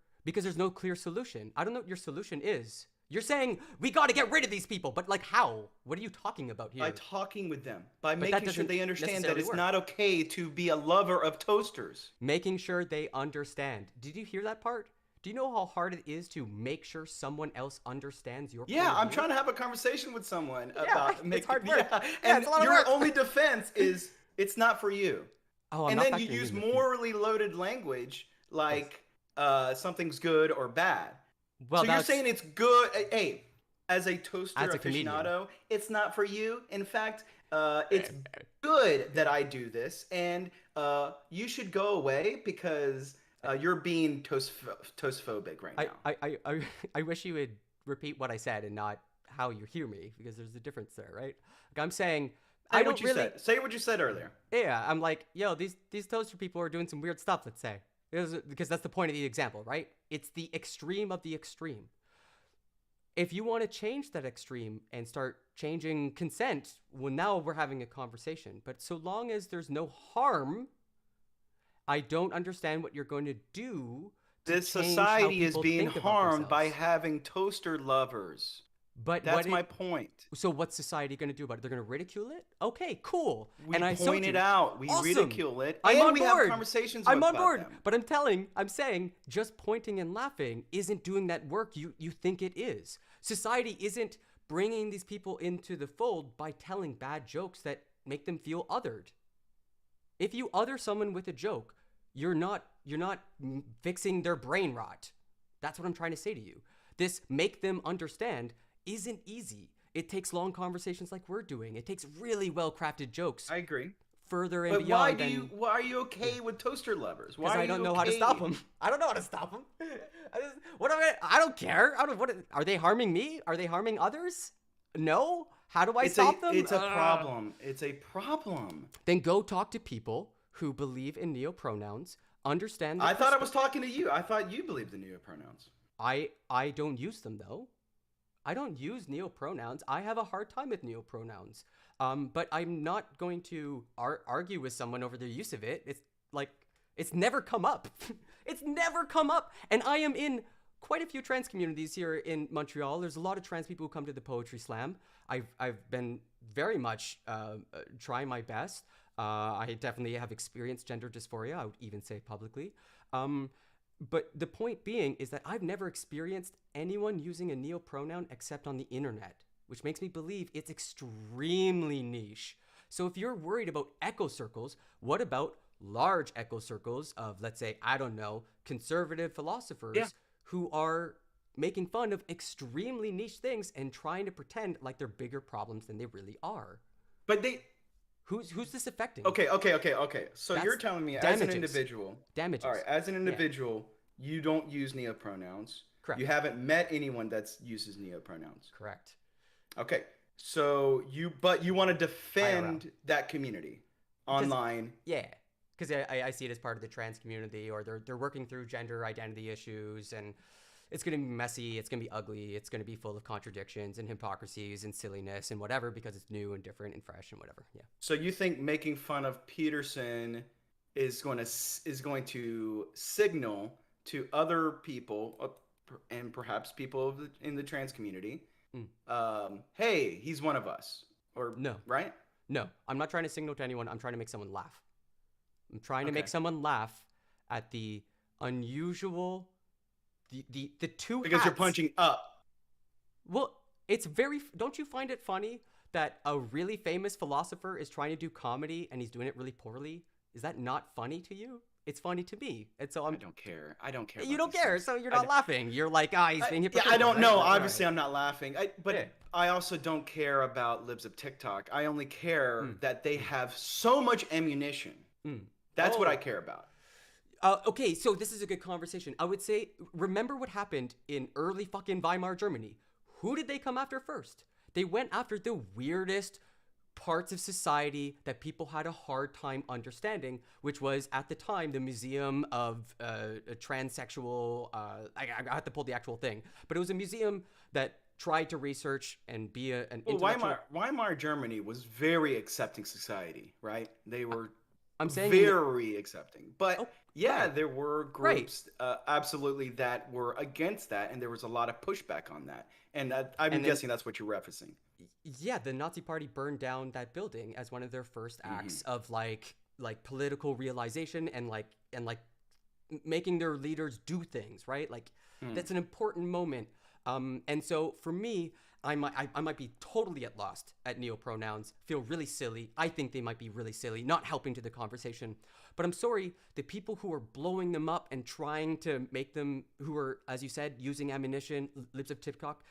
solution. I don't know what your solution is. You're saying we got to get rid of these people, but like how? What are you talking about here? By talking with them, by making sure they understand that it's not okay to be a lover of toasters. Making sure they understand. Did you hear that part? Do you know how hard it is to make sure someone else understands your point of I'm view? trying to have a conversation with someone about it's hard work. And your only defense is it's not for you. Oh, and then you use morally loaded language like something's good or bad. Well, so you're saying it's good. Hey, as a toaster aficionado, it's not for you. In fact, it's good that I do this, and you should go away because you're being toastphobic right now. I wish you would repeat what I said and not how you hear me, because there's a difference there, right? Like I'm saying, say what you said earlier. Yeah, I'm like, yo, these toaster people are doing some weird stuff. Let's say. Because that's the point of the example, right? It's the extreme of the extreme. If you want to change that extreme and start changing consent, well, now we're having a conversation. But so long as there's no harm, I don't understand what you're going to do. This society is being harmed by having toaster lovers. But that's my point. So what's society going to do about it? They're going to ridicule it? Okay, cool. We point it out. We ridicule it. I'm on board. Have conversations I'm on about board. them. But I'm saying just pointing and laughing isn't doing that work you think it is. Society isn't bringing these people into the fold by telling bad jokes that make them feel othered. If you other someone with a joke, you're not fixing their brain rot. That's what I'm trying to say to you. This make them understand isn't easy. It takes long conversations like we're doing. It takes really well-crafted jokes. I agree. Further and But beyond. why are you okay with toaster lovers? Why Because are I don't you know how to okay- stop them. I don't know how to stop them. I don't care. Are they harming me? Are they harming others? No. How do I stop them? It's a problem. It's a problem. Then go talk to people who believe in neopronouns. Understand. I thought I was talking to you. I thought you believed in neopronouns. I don't use them though. I don't use neopronouns. I have a hard time with neopronouns. But I'm not going to argue with someone over their use of it. It's like, it's never come up. It's never come up. And I am in quite a few trans communities here in Montreal. There's a lot of trans people who come to the Poetry Slam. I've been very much trying my best. I definitely have experienced gender dysphoria, I would even say publicly. But the point being is that I've never experienced anyone using a neopronoun except on the internet, which makes me believe it's extremely niche. So if you're worried about echo circles, what about large echo circles of, let's say, I don't know, conservative philosophers who are making fun of extremely niche things and trying to pretend like they're bigger problems than they really are? But they... Who's this affecting? Okay. So That's you're telling me as damages. an individual... Damages. All right, as an individual, you don't use neopronouns. Correct. You haven't met anyone that uses neopronouns. Correct. Okay. So you want to defend that community online. Yeah, because I see it as part of the trans community, or they're working through gender identity issues, and it's going to be messy, it's going to be ugly, it's going to be full of contradictions and hypocrisies and silliness and whatever, because it's new and different and fresh and whatever. Yeah. So you think making fun of Peterson is going to signal to other people and perhaps people in the trans community, hey, he's one of us, or No. right? No, I'm not trying to signal to anyone. I'm trying to make someone laugh. I'm trying to make someone laugh at the unusual, the two Because you're hats. punching up. Well, it's don't you find it funny that a really famous philosopher is trying to do comedy and he's doing it really poorly? Is that not funny to you? It's funny to me. And so I don't care. You don't care, so you're not laughing. You're like, he's being hypocritical. I don't right? know. Right, Obviously, right. I'm not laughing. But I also don't care about Libs of TikTok. I only care that they have so much ammunition. That's what I care about. Okay, so this is a good conversation. I would say, remember what happened in early fucking Weimar Germany. Who did they come after first? They went after the weirdest parts of society that people had a hard time understanding, which was at the time the Museum of Transsexual. I have to pull the actual thing, but it was a museum that tried to research and be an intellectual. Weimar Germany was very accepting society, right? They were I'm saying very accepting. But right. there were groups absolutely that were against that, and there was a lot of pushback on that. And I'm guessing that's what you're referencing. Yeah, the Nazi Party burned down that building as one of their first acts of like political realization and like making their leaders do things, right? Like that's an important moment. And so for me, I might be totally at lost at neopronouns, feel really silly. I think they might be really silly, not helping to the conversation. But I'm sorry, the people who are blowing them up and trying to make them, who are, as you said, using ammunition, Libs of TikTok,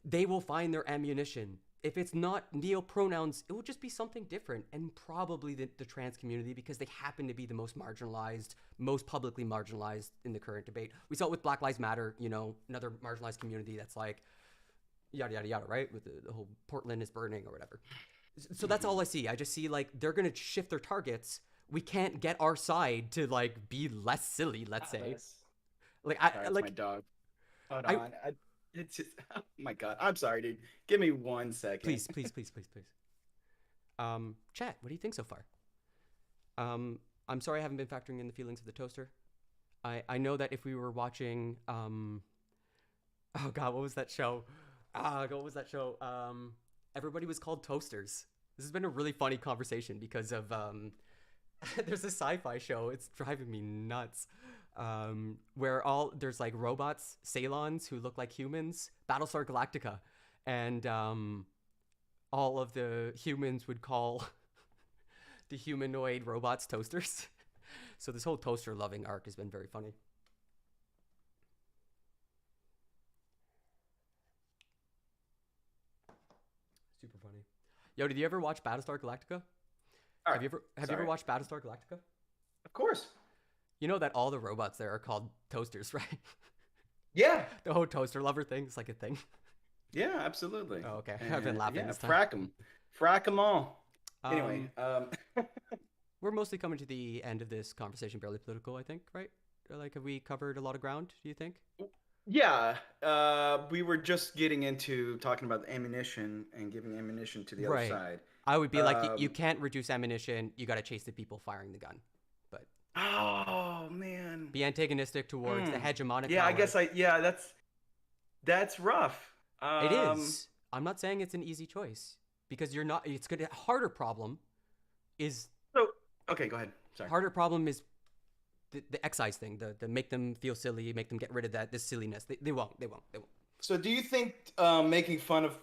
they will find their ammunition. If it's not neopronouns, it will just be something different, and probably the trans community, because they happen to be the most marginalized, most publicly marginalized in the current debate. We saw it with Black Lives Matter, another marginalized community that's like, yada, yada, yada, right? With the whole Portland is burning or whatever. So that's all I see. I just see like they're going to shift their targets. We can't get our side to like be less silly, let's say. Like Sorry, it's my dog. Hold on. It's just, oh my God. I'm sorry, dude. Give me 1 second. Please. Chat, what do you think so far? I'm sorry I haven't been factoring in the feelings of the toaster. I know that if we were watching, oh God, what was that show? Everybody was called toasters. This has been a really funny conversation because of, there's a sci-fi show. It's driving me nuts. where there's like robots, Ceylons who look like humans, Battlestar Galactica, and all of the humans would call the humanoid robots toasters. So this whole toaster loving arc has been very funny. Super funny. Yo, did you ever watch Battlestar Galactica? All Have you ever watched Battlestar Galactica? Of course. You know that all the robots there are called toasters, right? Yeah. The whole toaster lover thing is like a thing. Yeah, absolutely. Oh, okay. I've been laughing Yeah, this time. frack them all. Anyway, We're mostly coming to the end of this conversation, barely political, I think, right? Or like, have we covered a lot of ground, do you think? yeah, we were just getting into talking about the ammunition and giving ammunition to the other Right. side. I would be like, you can't reduce ammunition, you gotta chase the people firing the gun. But Oh man. be antagonistic towards the hegemonic Yeah, I power. guess that's rough. It is. I'm not saying it's an easy choice. Because you're not, it's good. Harder problem is So okay, go ahead. Sorry. Harder problem is the excise thing, the make them feel silly, make them get rid of this silliness. They won't. So do you think making fun of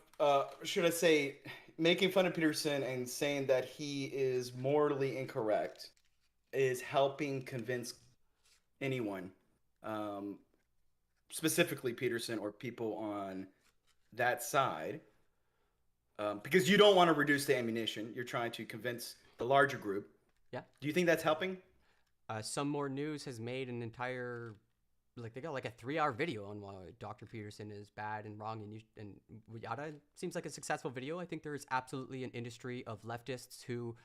Peterson and saying that he is morally incorrect is helping convince anyone, specifically Peterson or people on that side? Because you don't want to reduce the ammunition. You're trying to convince the larger group. Yeah. Do you think that's helping? Some More News has made an entire, like, they got like a 3-hour video on why Dr. Peterson is bad and wrong, and yada. Seems like a successful video. I think there is absolutely an industry of leftists who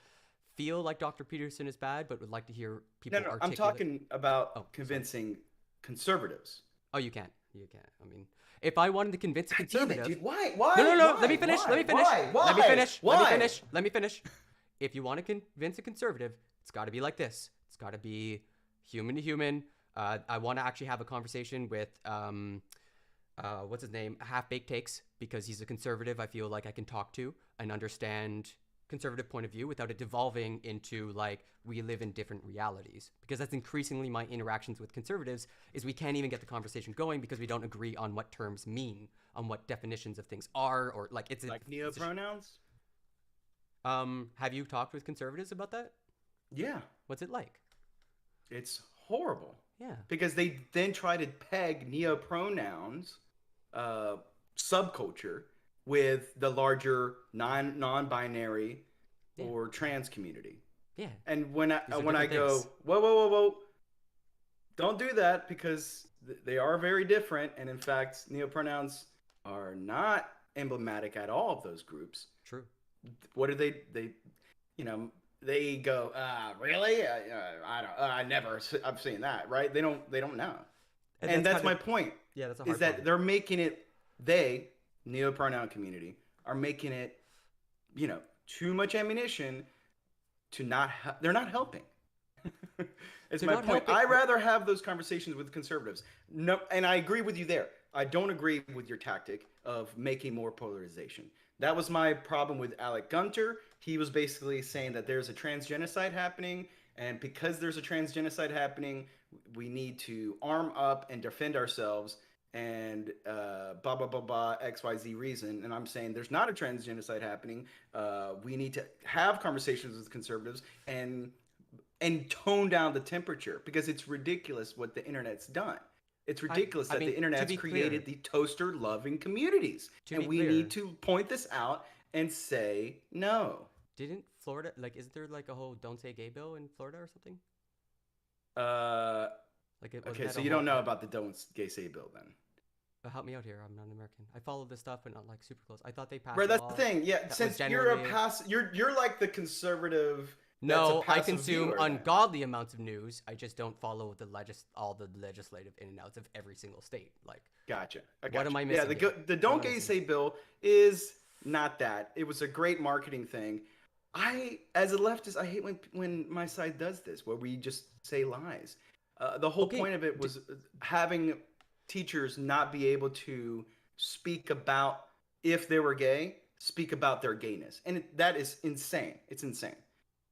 feel like Dr. Peterson is bad, but would like to hear people No, I'm articulate. talking about sorry. convincing conservatives. Oh, you can't. I mean, if I wanted to convince a Damn it, conservative, dude. Why? No. Why? Let me finish. Why? Let me finish. Why? Let me finish. Why? Let me finish. If you want to convince a conservative, it's got to be like this. It's got to be human to human. I want to actually have a conversation with what's his name, Half Baked Takes, because he's a conservative. I feel like I can talk to and understand conservative point of view without it devolving into like we live in different realities, because that's increasingly my interactions with conservatives is we can't even get the conversation going because we don't agree on what terms mean, on what definitions of things are, or like it's Like neopronouns? Have you talked with conservatives about that? Yeah, What's it like? it's horrible. Yeah. Because they then try to peg neopronouns subculture with the larger non-binary Yeah. or trans community. Yeah. And when I These are go, different things. whoa, don't do that, because they are very different, and in fact, neopronouns are not emblematic at all of those groups. True. What do they they go, really? I've seen that, right? They don't know. And that's my point. Yeah, that's a Is hard that problem. they're making it, neopronoun community, are making it, too much ammunition to not, they're not helping. It's They're my not point. helping. I rather have those conversations with conservatives. No, and I agree with you there. I don't agree with your tactic of making more polarization. That was my problem with Alec Gunter. He was basically saying that there's a transgenocide happening, and because there's a transgenocide happening, we need to arm up and defend ourselves, and XYZ reason. And I'm saying there's not a transgenocide happening. We need to have conversations with conservatives and tone down the temperature, because it's ridiculous what the internet's done. It's ridiculous I that mean, the to internet's be created clear- the toaster-loving communities, To and be we clear- need to point this out and say no. Didn't Florida, like, isn't there like a whole don't say gay bill in Florida or something? Like, wasn't Okay, that so a you don't whole- know about the Don't Gay Say bill then? Help me out here. I'm not an American. I follow this stuff, but not like super close. I thought they passed. Right, a that's law the thing. Yeah, that was since you're generally- you're like the conservative. that's a No, I passive consume viewer then. ungodly amounts of news. I just don't follow all the legislative in and outs of every single state. Like, Gotcha. What am I Yeah, missing the here? the What Don't am I Gay missing? Say bill is not that. It was a great marketing thing. As a leftist, I hate when my side does this, where we just say lies. The whole Okay, point of it was having teachers not be able to speak about, if they were gay, speak about their gayness, and that is insane. It's insane.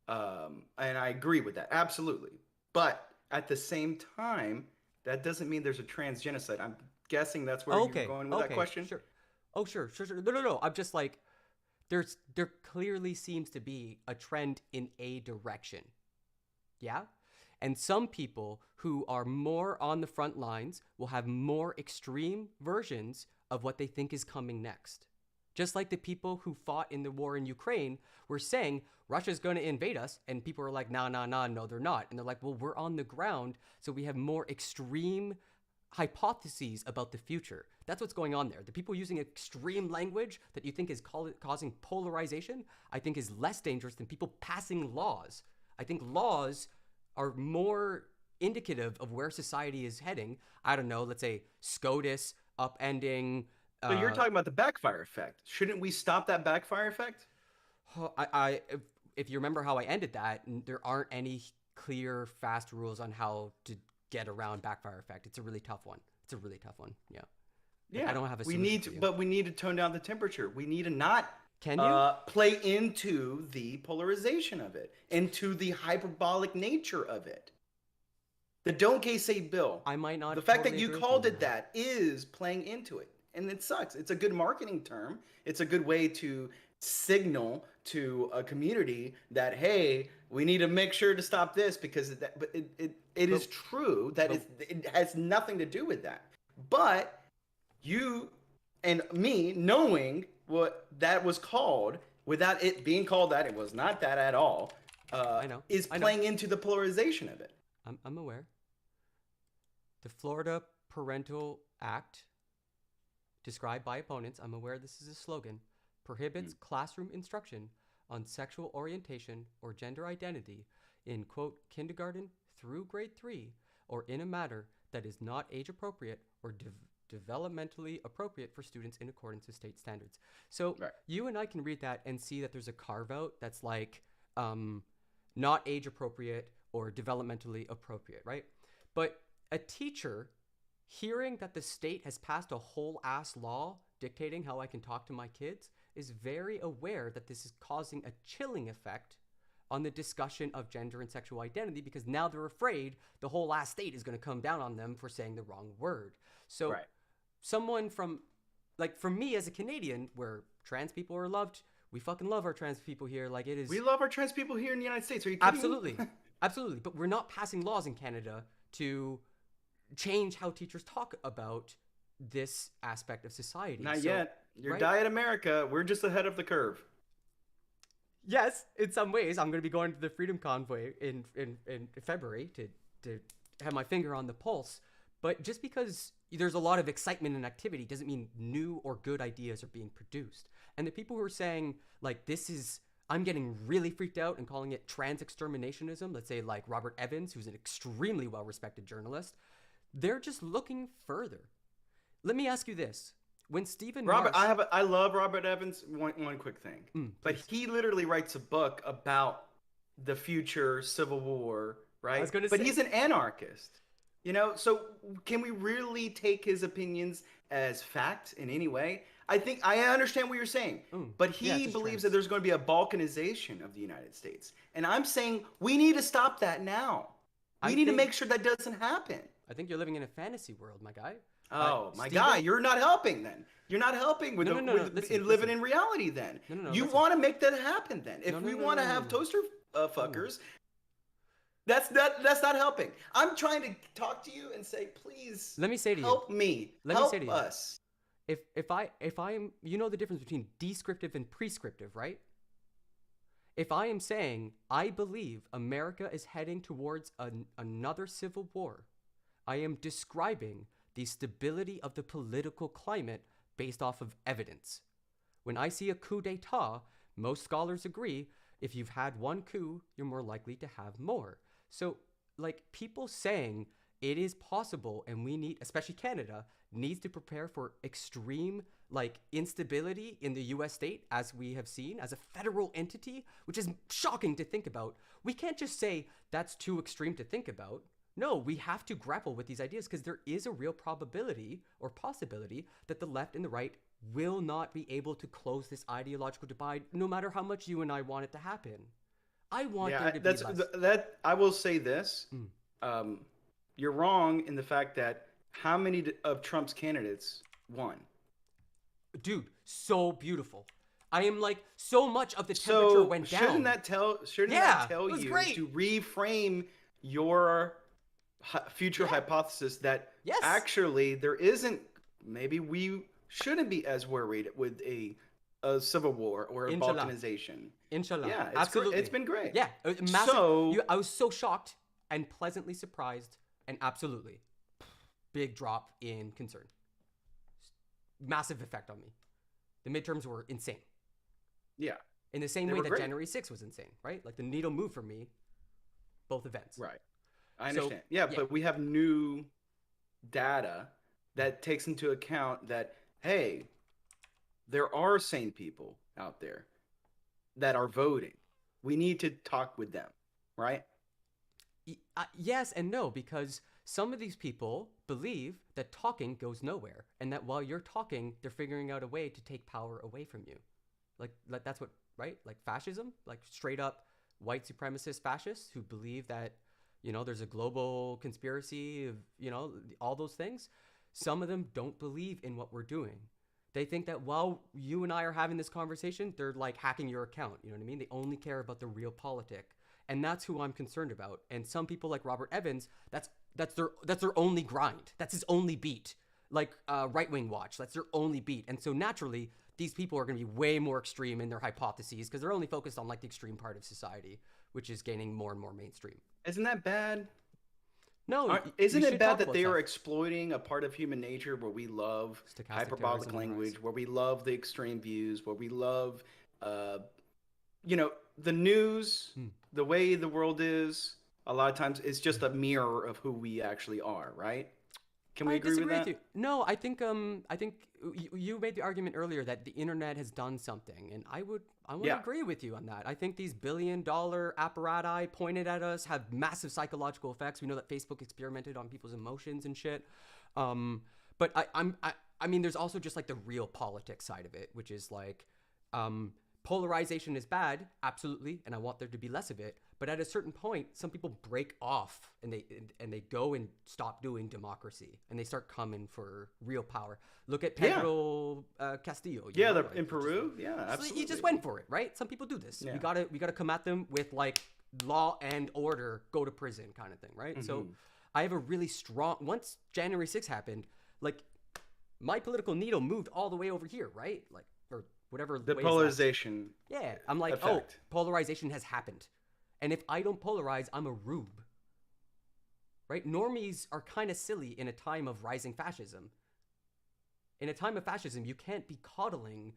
And I agree with that, absolutely. But at the same time, that doesn't mean there's a trans genocide. I'm guessing that's where Okay. you're going with that question. Sure. Oh, sure. No. I'm just like, there clearly seems to be a trend in a direction. Yeah? And some people who are more on the front lines will have more extreme versions of what they think is coming next. Just like the people who fought in the war in Ukraine were saying Russia's going to invade us, and people are like, nah, no, they're not. And they're like, well, we're on the ground, so we have more extreme hypotheses about the future. That's what's going on there. The people using extreme language that you think is causing polarization, I think is less dangerous than people passing laws. I think laws are more indicative of where society is heading. I don't know, let's say SCOTUS upending. But you're talking about the backfire effect. Shouldn't we stop that backfire effect? If you remember how I ended that, there aren't any clear, fast rules on how to get around backfire effect. It's a really tough one. Yeah. Yeah. I don't have a we solution need for to, you. but we need to tone down the temperature. We need to not Can you? play into the polarization of it, into the hyperbolic nature of it. The don't gay say bill. I might not The fact totally that you agree with called you it on that. that is playing into it, and it sucks. It's a good marketing term. It's a good way to signal to a community that, hey, we need to make sure to stop this, because it is true that it has nothing to do with that. But you and me knowing what that was called, without it being called that, it was not that at all. I know. Is playing into the polarization of it. I'm aware. The Florida Parental Act, described by opponents, I'm aware this is a slogan, prohibits classroom instruction on sexual orientation or gender identity in, quote, kindergarten through grade 3, or in a manner that is not age appropriate or developmentally appropriate for students in accordance with state standards. So you and I can read that and see that there's a carve out that's like not age appropriate or developmentally appropriate, right? But a teacher hearing that the state has passed a whole ass law dictating how I can talk to my kids is very aware that this is causing a chilling effect on the discussion of gender and sexual identity, because now they're afraid the whole ass state is going to come down on them for saying the wrong word. So someone from, like, for me as a Canadian, where trans people are loved, we fucking love our trans people here. Like, it is. We love our trans people here in the United States. Are you kidding me? Absolutely. Absolutely. But we're not passing laws in Canada to change how teachers talk about this aspect of society. Not yet. Your Diet America, we're just ahead of the curve. Yes, in some ways. I'm going to be going to the Freedom Convoy in February to have my finger on the pulse. But just because there's a lot of excitement and activity doesn't mean new or good ideas are being produced. And the people who are saying, like, this is, I'm getting really freaked out and calling it trans exterminationism, let's say like Robert Evans, who's an extremely well-respected journalist, they're just looking further. Let me ask you this. When Stephen Marsh... I love Robert Evans. One quick thing. But he literally writes a book about the future Civil War, right? I was gonna but say... he's an anarchist. You know, so can we really take his opinions as fact in any way? I understand what you're saying, but he believes that there's going to be a balkanization of the United States. And I'm saying we need to stop that now. We need to make sure that doesn't happen. I think you're living in a fantasy world, my guy. Oh, my guy, you're not helping then. You're not helping with living in reality then. You want to make that happen then. If we want to have toaster fuckers, that's not helping. I'm trying to talk to you and say, please. Let me say to you. Help me. Help us. If I am, you know the difference between descriptive and prescriptive, right? If I am saying I believe America is heading towards another civil war, I am describing the stability of the political climate based off of evidence. When I see a coup d'etat, most scholars agree if you've had one coup, you're more likely to have more. So, like, people saying it is possible and we need, especially Canada, needs to prepare for extreme, like, instability in the US state, as we have seen, as a federal entity, which is shocking to think about. We can't just say that's too extreme to think about. No, we have to grapple with these ideas because there is a real probability or possibility that the left and the right will not be able to close this ideological divide, no matter how much you and I want it to happen. I want there to be less. I will say this. you're wrong in the fact that how many of Trump's candidates won? Dude, so beautiful. I am like, so much of the temperature So went down. shouldn't that tell Yeah, tell it was you great. to reframe your future hypothesis that Yes. actually there isn't, maybe we shouldn't be as worried with a civil war or a Inshallah. balkanization. Inshallah. Yeah, Absolutely. it's been great. Yeah, massive. So- I was so shocked and pleasantly surprised, and absolutely big drop in concern. Massive effect on me. The midterms were insane. Yeah, In the same They way were that great. January 6th was insane, right? Like the needle moved for me, both events. right. I So, understand. Yeah, yeah. but we have new data that takes into account that, hey, there are sane people out there that are voting. We need to talk with them, right? Yes and no, because some of these people believe that talking goes nowhere, and that while you're talking, they're figuring out a way to take power away from you. Like that's what, right? Like fascism, like straight up white supremacist fascists who believe that, there's a global conspiracy of, all those things. Some of them don't believe in what we're doing. They think that while you and I are having this conversation, they're like hacking your account. You know what I mean? They only care about the real politic. And that's who I'm concerned about. And some people like Robert Evans, that's their only grind. That's his only beat. Like Right Wing Watch, that's their only beat. And so naturally, these people are going to be way more extreme in their hypotheses because they're only focused on like the extreme part of society, which is gaining more and more mainstream. Isn't that bad? No, Isn't we it should bad talk that about they are stuff. exploiting a part of human nature where we love Stochastic hyperbolic terrorism language, rise. where we love the extreme views, where we love, the news, the way the world is, a lot of times it's just a mirror of who we actually are, right? Can we I agree with disagree that? you. No, I think you made the argument earlier that the internet has done something, and I want to Yeah. agree with you on that. I think these billion-dollar apparati pointed at us have massive psychological effects. We know that Facebook experimented on people's emotions and shit. But I mean, there's also just like the real politics side of it, which is like, polarization is bad, absolutely, and I want there to be less of it. But at a certain point, some people break off and they go and stop doing democracy and they start coming for real power. Look at Pedro Castillo. you Yeah, know, in like, he Peru. just- Yeah, so absolutely. he just went for it, right? Some people do this. Yeah. We gotta come at them with like law and order, go to prison kind of thing, right? So Mm-hmm. I have a really strong. Once January 6th happened, like my political needle moved all the way over here, right? Like or whatever. The way is that. polarization. Yeah, I'm like, effect. oh, polarization has happened. And if I don't polarize, I'm a rube. Right? Normies are kind of silly in a time of rising fascism. In a time of fascism, you can't be coddling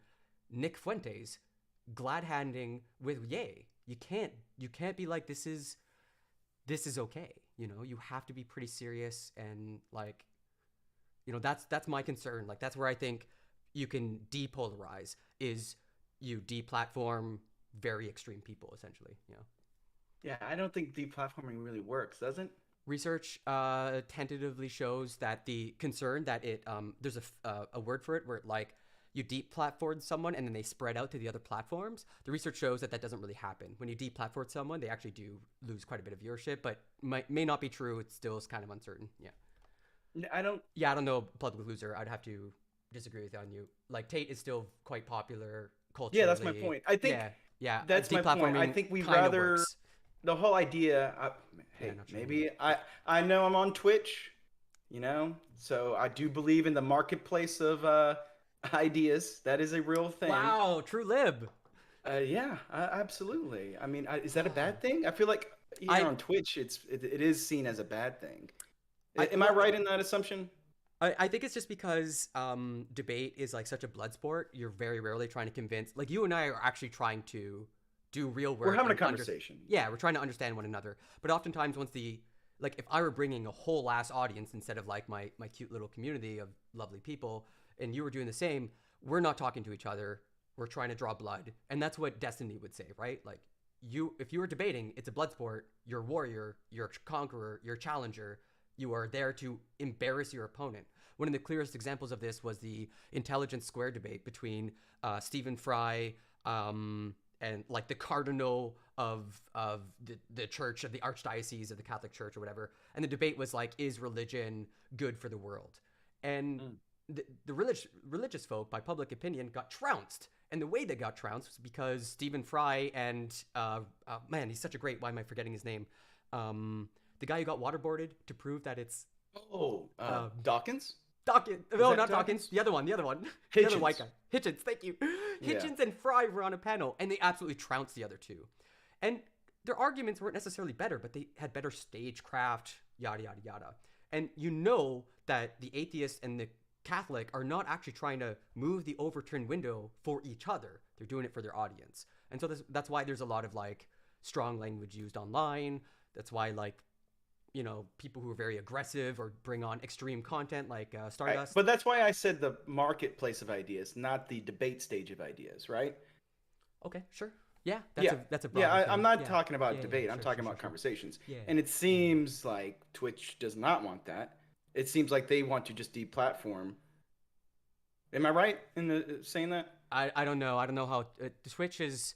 Nick Fuentes, glad-handing with Ye. You can't be like, this is okay. You have to be pretty serious and like, that's my concern. Like that's where I think you can depolarize is you deplatform very extreme people essentially, Yeah, I don't think deplatforming really works, does it? Research tentatively shows that the concern that it there's a word for it where like you deplatform someone and then they spread out to the other platforms. The research shows that doesn't really happen. When you deplatform someone, they actually do lose quite a bit of viewership, but may not be true. It still is kind of uncertain. Yeah. I don't. Yeah, I don't know, public loser. I'd have to disagree with you on you. Like Tate is still quite popular culturally. Yeah, that's my point. I think yeah, that's my point. I deplatforming think we kinda rather works. the whole idea. Hey, not sure. maybe I know I'm on Twitch, so I do believe in the marketplace of ideas. That is a real thing. Wow, true lib. Yeah, absolutely. I mean, is that a bad thing? I feel like on Twitch, it is seen as a bad thing. Am I right in that assumption? I think it's just because debate is like such a blood sport. You're very rarely trying to convince. Like you and I are actually trying to do real work. We're having a and conversation. Yeah, we're trying to understand one another. But oftentimes, if I were bringing a whole ass audience instead of like my cute little community of lovely people, and you were doing the same, we're not talking to each other. We're trying to draw blood, and that's what Destiny would say, right? Like if you were debating, it's a blood sport. You're a warrior. You're a conqueror. You're a challenger. You are there to embarrass your opponent. One of the clearest examples of this was the intelligence square debate between Stephen Fry and like the cardinal of the church, of the archdiocese of the Catholic Church or whatever. And the debate was like, is religion good for the world? And the religious folk, by public opinion, got trounced. And the way they got trounced was because Stephen Fry and man, he's such a great. Why am I forgetting his name? The guy who got waterboarded to prove that it's Dawkins. Dawkins. No, not Dawkins. The other one. The other Hitchens. white guy. Hitchens. Thank you. Hitchens and Fry were on a panel, and they absolutely trounced the other two. And their arguments weren't necessarily better, but they had better stagecraft, yada yada yada. And you know that the atheist and the Catholic are not actually trying to move the overturned window for each other. They're doing it for their audience. And so that's why there's a lot of like strong language used online. That's why like, you know, people who are very aggressive or bring on extreme content like Stardust. But that's why I said the marketplace of ideas, not the debate stage of ideas, right? Okay, sure. Yeah, that's a broad I'm not talking about debate. I'm talking about conversations. Yeah. And it seems like Twitch does not want that. It seems like they want to just deplatform. Am I right in saying that? I don't know. I don't know how Twitch is.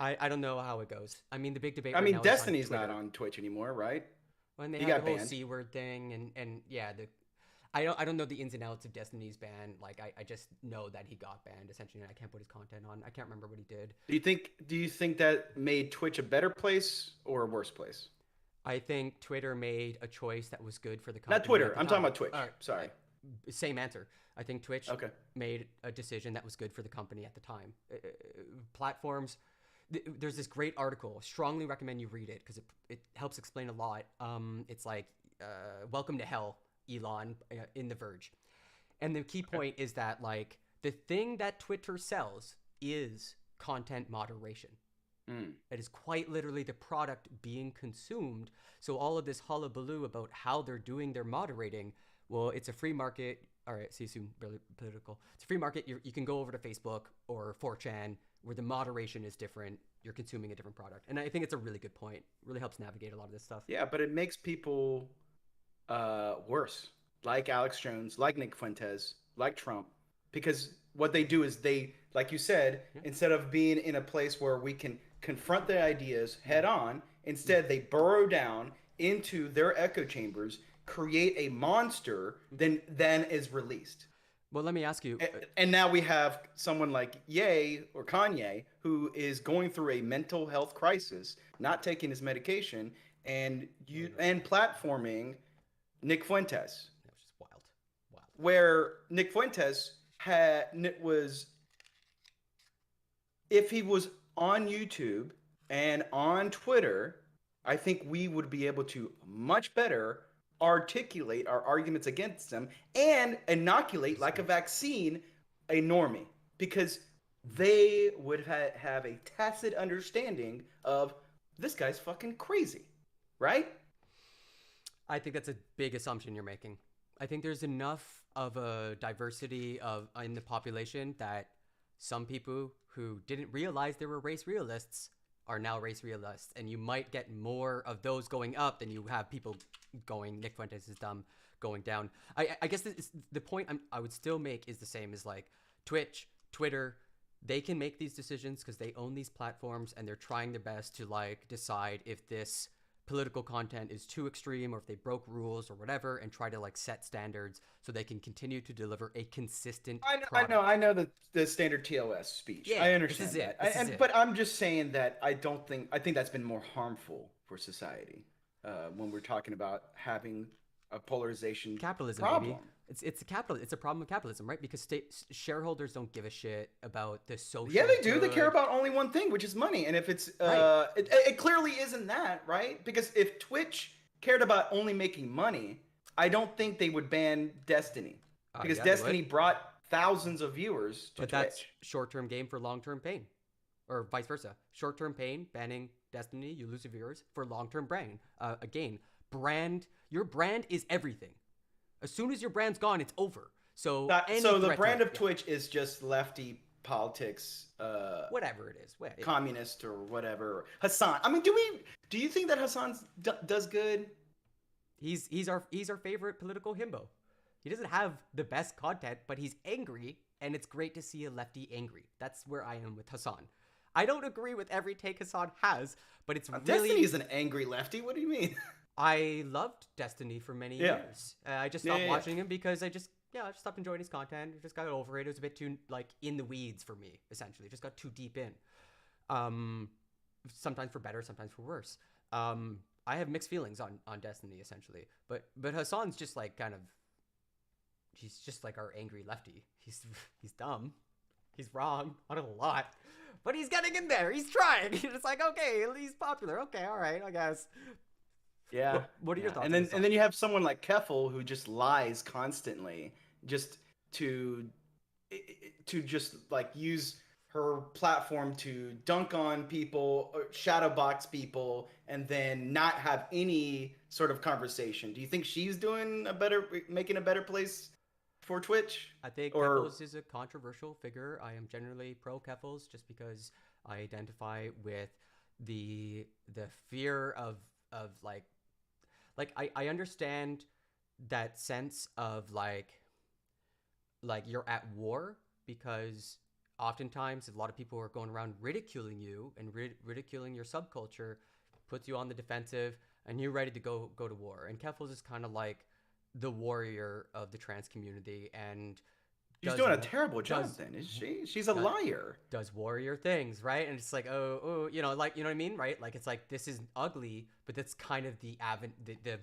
I don't know how it goes. I mean, the big debate. I right mean, now Destiny's is on not on Twitch anymore, right? When they He had got the whole banned. C word thing, and yeah, I don't know the ins and outs of Destiny's ban. Like I just know that he got banned essentially, and I can't put his content on. I can't remember what he did. Do you think that made Twitch a better place or a worse place? I think Twitter made a choice that was good for the company. Not Twitter. at the I'm talking time. about Twitch. Sorry. Same answer. I think Twitch Okay. made a decision that was good for the company at the time. Platforms. There's this great article. Strongly recommend you read it because it helps explain a lot. It's like Welcome to Hell, Elon, in The Verge. And the key point is that like the thing that Twitter sells is content moderation. It is quite literally the product being consumed. So all of this hullabaloo about how they're doing their moderating, well, it's a free market. All right, see you soon, really political. It's a free market. You can go over to Facebook or 4chan where the moderation is different. You're consuming a different product. And I think it's a really good point. It really helps navigate a lot of this stuff. Yeah, but it makes people worse, like Alex Jones, like Nick Fuentes, like Trump, because what they do is they, like you said, instead of being in a place where we can confront the ideas head on, instead they burrow down into their echo chambers, create a monster, then is released. Well, let me ask you. And now we have someone like Ye or Kanye who is going through a mental health crisis, not taking his medication, and platforming Nick Fuentes. That was just wild. Where Nick Fuentes if he was on YouTube and on Twitter, I think we would be able to much better articulate our arguments against them and inoculate like a vaccine a normie, because they would have a tacit understanding of this guy's fucking crazy, right? I think that's a big assumption you're making. I think there's enough of a diversity in the population that some people who didn't realize there were race realists are now race realists, and you might get more of those going up than you have people going, Nick Fuentes is dumb, going down. I guess the point I would still make is the same as like Twitch, Twitter. They can make these decisions because they own these platforms, and they're trying their best to like decide if this political content is too extreme or if they broke rules or whatever, and try to like set standards so they can continue to deliver a consistent product. I know the standard TOS speech. Yeah, I understand this is that. it. But I'm just saying that I think that's been more harmful for society when we're talking about having a polarization Capitalism, problem. baby. It's a problem of capitalism, right? Because shareholders don't give a shit about the social. Yeah, they do. They good. care about only one thing, which is money. And if it's Right. it clearly isn't that, right? Because if Twitch cared about only making money, I don't think they would ban Destiny. Because yeah, they Destiny would. brought thousands of viewers to But Twitch. that's short-term gain for long-term pain, or vice versa. Short-term pain, banning Destiny, you lose your viewers. For long-term gain. Your brand is everything. As soon as your brand's gone, it's over. So the brand of Twitch is just lefty politics, whatever it is, communist or whatever. Hassan. I mean, do you think that Hassan does good? He's our favorite political himbo. He doesn't have the best content, but he's angry, and it's great to see a lefty angry. That's where I am with Hassan. I don't agree with every take Hassan has, but it's really. Destiny's an angry lefty. What do you mean? I loved Destiny for many Yeah. years. I just stopped Yeah. watching him because I just stopped enjoying his content. I just got over it. It was a bit too like in the weeds for me, essentially. It just got too deep in. Sometimes for better, sometimes for worse. I have mixed feelings on Destiny, essentially. But Hassan's just like kind of, he's just like our angry lefty. He's dumb. He's wrong on a lot. But he's getting in there. He's trying. It's like, okay, he's popular. Okay, all right, I guess. Yeah. What are your thoughts? And on then this and then you have someone like Keffel who just lies constantly, just to just like use her platform to dunk on people, or shadow box people, and then not have any sort of conversation. Do you think she's making a better place for Twitch? I think Or- Keffels is a controversial figure. I am generally pro Keffels just because I identify with the fear of like I understand that sense of like you're at war, because oftentimes a lot of people are going around ridiculing you and ridiculing your subculture, puts you on the defensive, and you're ready to go to war. And Keffels is kind of like the warrior of the trans community, and She's doing a terrible job then, is she? She's a liar. does warrior things, right? And it's like, oh, you know what I mean, right? Like, it's like, this is ugly, but that's kind of the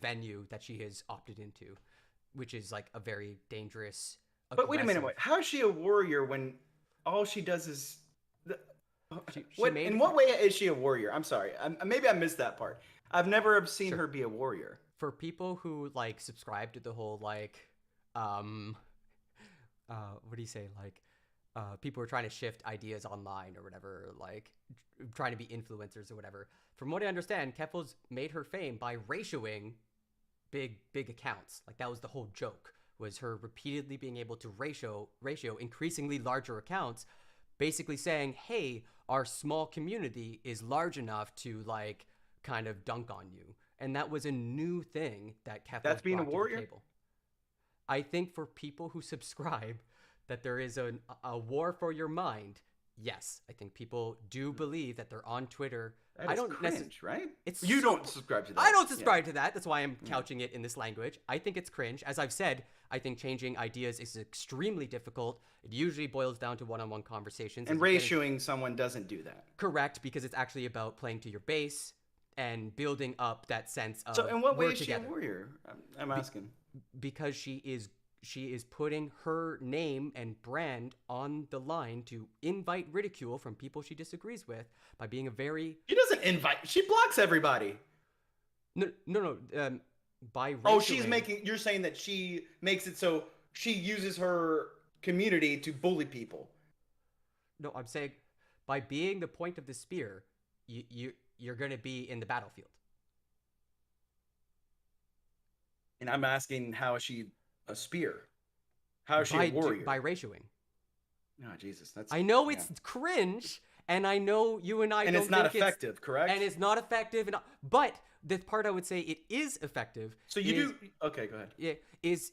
venue that she has opted into, which is like a very dangerous. But wait a minute, aggressive- how is she a warrior when all she does is She in what way is she a warrior? I'm sorry. Maybe I missed that part. I've never seen her be a warrior. For people who like subscribe to the whole like what do you say, like people are trying to shift ideas online or whatever, like trying to be influencers or whatever. From what I understand, Keffels made her fame by ratioing big accounts. Like, that was the whole joke, was her repeatedly being able to ratio increasingly larger accounts, basically saying, hey, our small community is large enough to like kind of dunk on you. And that was a new thing that Keffels That's being a brought to the warrior? table. I think for people who subscribe that there is a war for your mind, yes. I think people do believe that they're on Twitter. That I is don't cringe, right? It's You don't so- subscribe to that. I don't Yeah. subscribe to that. That's why I'm couching it in this language. I think it's cringe. As I've said, I think changing ideas is extremely difficult. It usually boils down to one-on-one conversations. And as you're getting- ratioing someone doesn't do that. Correct, because it's actually about playing to your base and building up that sense of So in what way we're is she a together. warrior? I'm asking. Because she is putting her name and brand on the line to invite ridicule from people she disagrees with by being a very She doesn't invite. She blocks everybody. no by Oh, she's ratioing- making. You're saying that she makes it so she uses her community to bully people. No, I'm saying by being the point of the spear, you're going to be in the battlefield. And I'm asking, how is she a spear? How is she by, a warrior? by ratioing. Oh, Jesus, that's. I know yeah. it's cringe, and I know you and I And don't it's not think effective, correct? and it's not effective, but the part I would say it is effective. So you is- do. Okay, go ahead. Yeah, is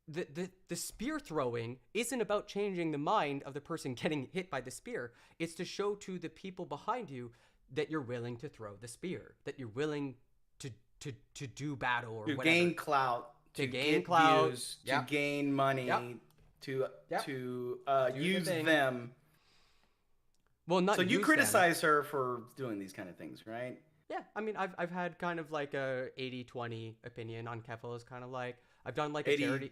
the spear throwing isn't about changing the mind of the person getting hit by the spear. It's to show to the people behind you that you're willing to throw the spear, that you're willing to do battle or To whatever. gain clout, To to gain get clout, views, yep. to gain money, Yep. to Yep. to Do the use thing. them. Well, not So you use them. criticize her for doing these kind of things, right? Yeah, I mean, I've had kind of like a 80-20 opinion on Keffel. Is kind of like I've done like 80 a charity,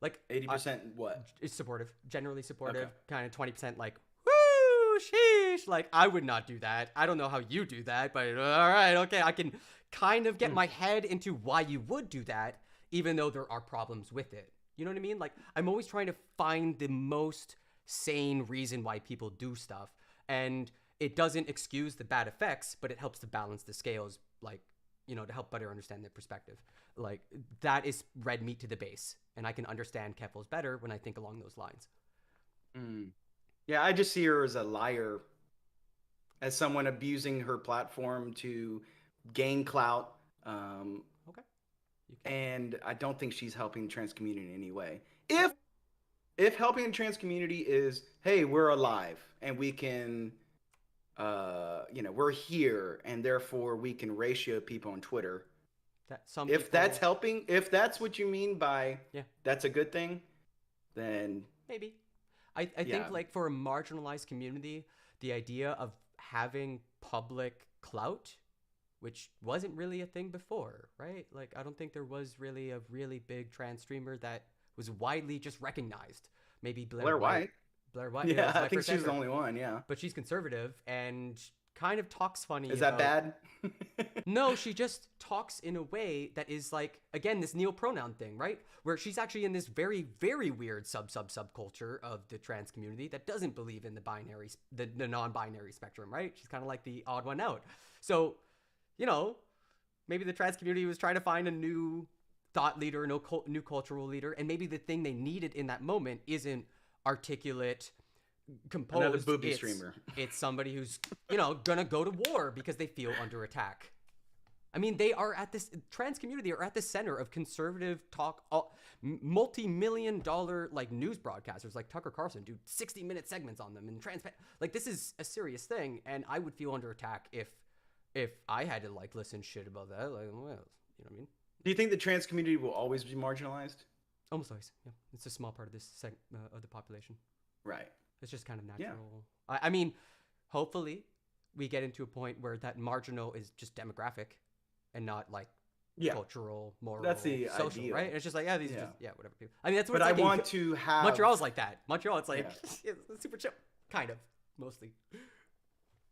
like 80% what? is supportive, generally supportive, Okay. kind of 20% like woo sheesh. Like I would not do that. I don't know how you do that, but all right, okay, I can kind of get my head into why you would do that, even though there are problems with it. You know what I mean? Like I'm always trying to find the most sane reason why people do stuff, and it doesn't excuse the bad effects, but it helps to balance the scales, like, you know, to help better understand their perspective. Like that is red meat to the base, and I can understand Keffel's better when I think along those lines. Yeah, I just see her as a liar, as someone abusing her platform to gain clout. Okay. You can. And I don't think she's helping the trans community in any way. If helping the trans community is, hey, we're alive and we can we're here and therefore we can ratio people on Twitter. That some If people, that's helping, if that's what you mean by Yeah. that's a good thing, then maybe. I think Yeah. like for a marginalized community, the idea of having public clout, which wasn't really a thing before, right? Like I don't think there was really a really big trans streamer that was widely just recognized. Maybe Blair White. Blair White. yeah, it was my I think first she's the ever. only one. Yeah, But she's conservative and kind of talks funny. is that about- bad? No, she just talks in a way that is like, again, this neo-pronoun thing, right? Where she's actually in this very, very weird subculture of the trans community that doesn't believe in the binary, the non-binary spectrum, right? She's kind of like the odd one out. So, maybe the trans community was trying to find a new thought leader, new cultural leader, and maybe the thing they needed in that moment isn't articulate, composed. Another booby it's- streamer. It's somebody who's, gonna go to war because they feel under attack. I mean, they are at this trans community are at the center of conservative talk. Multi-million-dollar like news broadcasters like Tucker Carlson do 60-minute segments on them and like this is a serious thing, and I would feel under attack if I had to like listen shit about that. Like, well, you know what I mean? Do you think the trans community will always be marginalized? Almost always. Yeah, it's a small part of this of the population. Right. It's just kind of Yeah. natural. I mean, hopefully, we get into a point where that marginal is just demographic, and not like Yeah. cultural, moral, That's the social, ideal. right? And it's just like, yeah, these are Yeah. just, whatever. People. I mean, that's what But it's I like in want to have Montreal's like that. Montreal, it's like Yeah. it's super chill, kind of, mostly,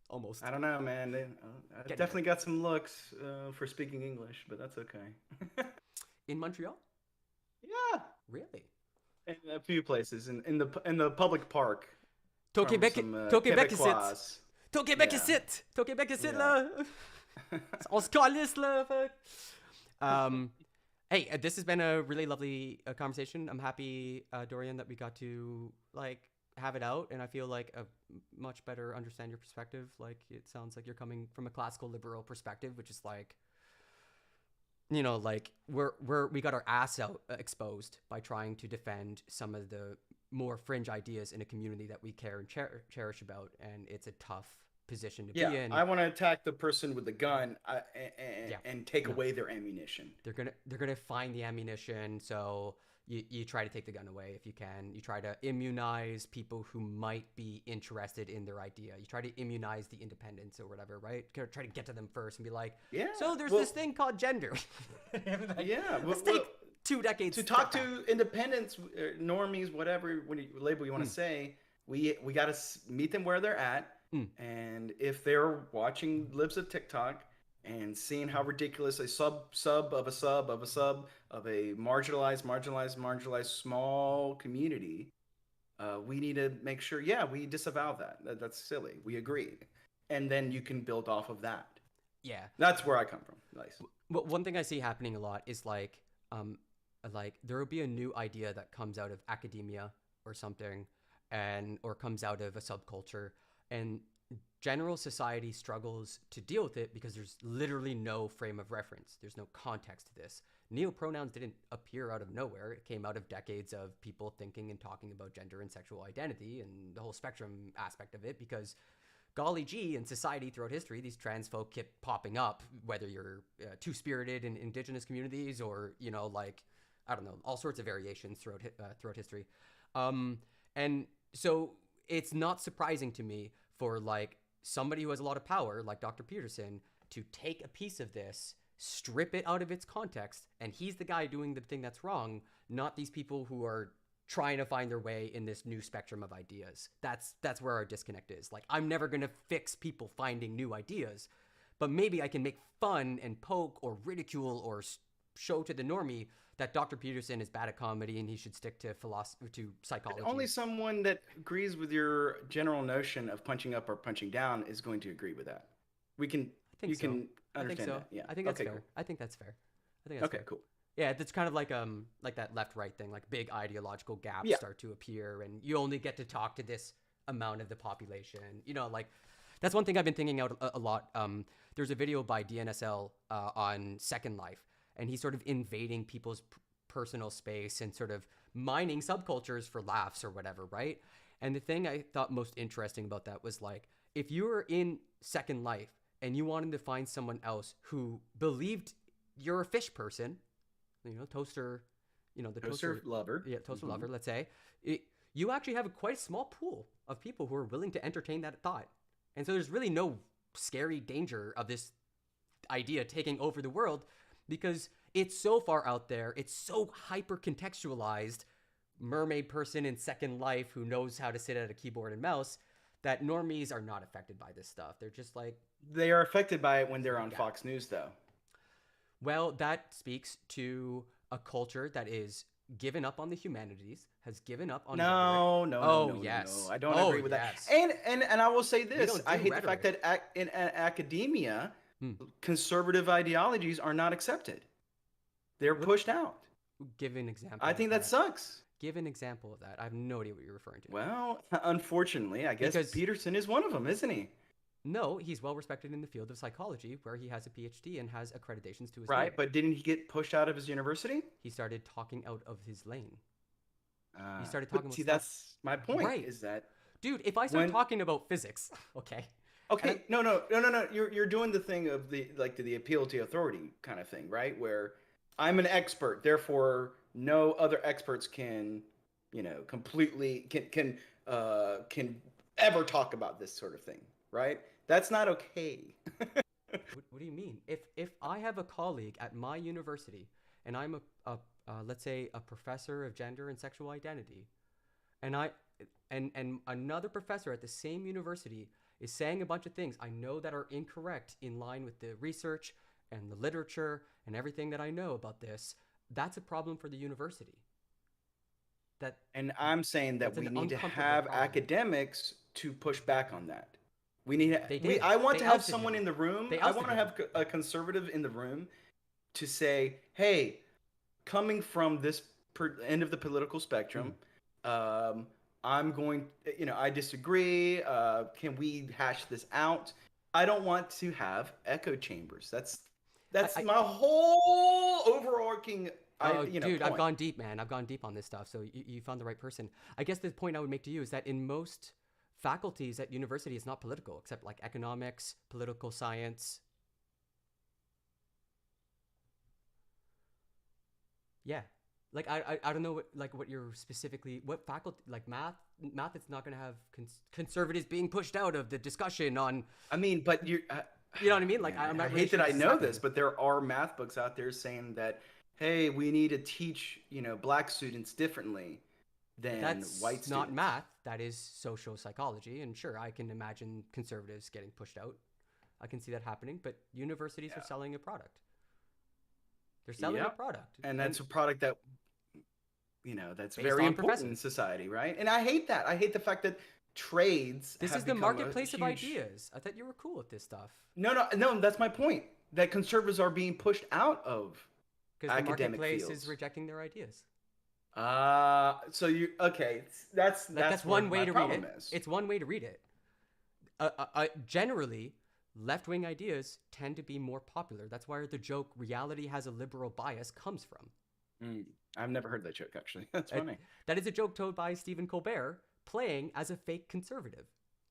almost. I don't know, man. I Getting definitely got some looks for speaking English, but that's okay. In Montreal, Yeah, really? in a few places in the public park. To from Québec, some, to Québec ici. Québécois. To Québec Yeah. ici. To Québec ici, Yeah. là. On se calisse, là. Fuck. Hey, this has been a really lovely conversation. I'm happy, Dorian, that we got to like have it out, and I feel like a much better understand your perspective. Like it sounds like you're coming from a classical liberal perspective, which is like, like we got our ass out exposed by trying to defend some of the more fringe ideas in a community that we care and cherish about, and it's a tough position to be in. I want to attack the person with the gun Yeah. and take No. away their ammunition. They're gonna find the ammunition, so you try to take the gun away if you can. You try to immunize people who might be interested in their idea. You try to immunize the independents or whatever, right? Try to get to them first and be like, Yeah. so there's well, this thing called gender. Yeah. Let's well, take 2 decades to step talk back. to independents, normies, whatever label you want to say. We got to meet them where they're at, and if they're watching Libs of TikTok and seeing how ridiculous a sub of a marginalized small community, we need to make sure. Yeah, we disavow that. That's silly. We agree, and then you can build off of that. Yeah. That's where I come from. Nice. But one thing I see happening a lot is like there will be a new idea that comes out of academia or something, or comes out of a subculture, and general society struggles to deal with it because there's literally no frame of reference. There's no context to this. Neopronouns didn't appear out of nowhere. It came out of decades of people thinking and talking about gender and sexual identity and the whole spectrum aspect of it, because golly gee, in society throughout history, these trans folk kept popping up, whether you're two-spirited in indigenous communities or, like, I don't know, all sorts of variations throughout history. And so it's not surprising to me for like somebody who has a lot of power, like Dr. Peterson, to take a piece of this, strip it out of its context, and he's the guy doing the thing that's wrong, not these people who are trying to find their way in this new spectrum of ideas. That's where our disconnect is. Like, I'm never going to fix people finding new ideas, but maybe I can make fun and poke or ridicule or show to the normie that Dr. Peterson is bad at comedy and he should stick to philosophy, to psychology. Only someone that agrees with your general notion of punching up or punching down is going to agree with that. We can. I think you so. can I think understand so. that. Yeah. I think that's okay, fair. Cool. I think that's fair. I think that's Okay. fair. Cool. Yeah, it's kind of like that left-right thing, like big ideological gaps Yeah. start to appear, and you only get to talk to this amount of the population. Like that's one thing I've been thinking out a lot. There's a video by DNSL on Second Life, and he's sort of invading people's personal space and sort of mining subcultures for laughs or whatever, right? And the thing I thought most interesting about that was like, if you were in Second Life and you wanted to find someone else who believed you're a fish person, toaster, the Toaster lover. Yeah, toaster lover, let's say, you actually have quite a small pool of people who are willing to entertain that thought. And so there's really no scary danger of this idea taking over the world because it's so far out there. It's so hyper contextualized. Mermaid person in Second Life who knows how to sit at a keyboard and mouse, that normies are not affected by this stuff. They're just like... They are affected by it when they're on Fox News, though. Well, that speaks to a culture that is given up on the humanities, has given up on No, yes. I don't agree with that. And I will say this. I hate the fact that in academia, conservative ideologies are not accepted. They're pushed out. Give an example. I think that sucks. Give an example of that. I have no idea what you're referring to. Well, unfortunately, I guess Because- Peterson is one of them, isn't he? No, he's well respected in the field of psychology, where he has a PhD and has accreditations to his Right, name. but didn't he get pushed out of his university? He started talking out of his lane. He started talking about See, stuff. that's my point. Right. Is that Dude, if I start when- talking about physics, okay. okay? No. You're doing the thing of the appeal to authority kind of thing, right? Where I'm an expert, therefore no other experts can, completely can ever talk about this sort of thing, right? That's not okay. What do you mean? If I have a colleague at my university and I'm a let's say a professor of gender and sexual identity, and another professor at the same university is saying a bunch of things I know that are incorrect in line with the research and the literature and everything that I know about this, that's a problem for the university. And I'm saying that That's we an need to uncomfortable have problem. academics to push back on that. We need. They did. I want They to have ousted someone him. in the room. They I ousted want to him. have a conservative in the room to say, "Hey, coming from this end of the political spectrum, I'm going. I disagree. Can we hash this out? I don't want to have echo chambers. That's my whole overarching. Dude, I've point. gone deep, man. I've gone deep on this stuff. So you found the right person. I guess the point I would make to you is that in most faculties at university, it's not political, except like economics, political science. Yeah. Like, I don't know what you're specifically, what faculty, like math, it's not going to have conservatives being pushed out of the discussion on. I mean, but you know what I mean? Like, I'm not I really hate sure that I this is know happening. this, but there are math books out there saying that, hey, we need to teach, black students differently than That's white students. not math. That is social psychology. And sure, I can imagine conservatives getting pushed out. I can see that happening. But universities are selling a product. They're selling a product. And that's a product that, that's Based very on important professors. in society, right? And I hate that. I hate the fact that trades This have is the become marketplace a of huge... ideas. I thought you were cool with this stuff. No, that's my point. That conservatives are being pushed out of Because the academic marketplace fields. is rejecting their ideas. So you okay? That's That's where one way my to read problem it. is. It's one way to read it. Generally, left-wing ideas tend to be more popular. That's where the joke "reality has a liberal bias" comes from. I've never heard that joke actually. That's funny. That is a joke told by Stephen Colbert playing as a fake conservative,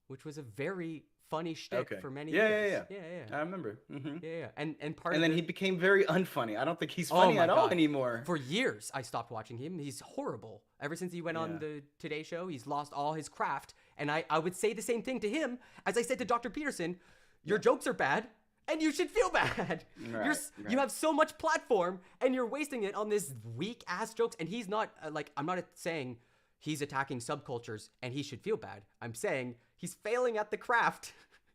which was a very funny shtick for many years. Yeah. I remember. Yeah. And And then he became very unfunny. I don't think he's funny at all anymore. For years, I stopped watching him. He's horrible. Ever since he went on the Today Show, he's lost all his craft. And I would say the same thing to him as I said to Dr. Peterson. Your jokes are bad, and you should feel bad. You have so much platform, and you're wasting it on this weak-ass jokes. And he's not, I'm not saying he's attacking subcultures, and he should feel bad. I'm saying he's failing at the craft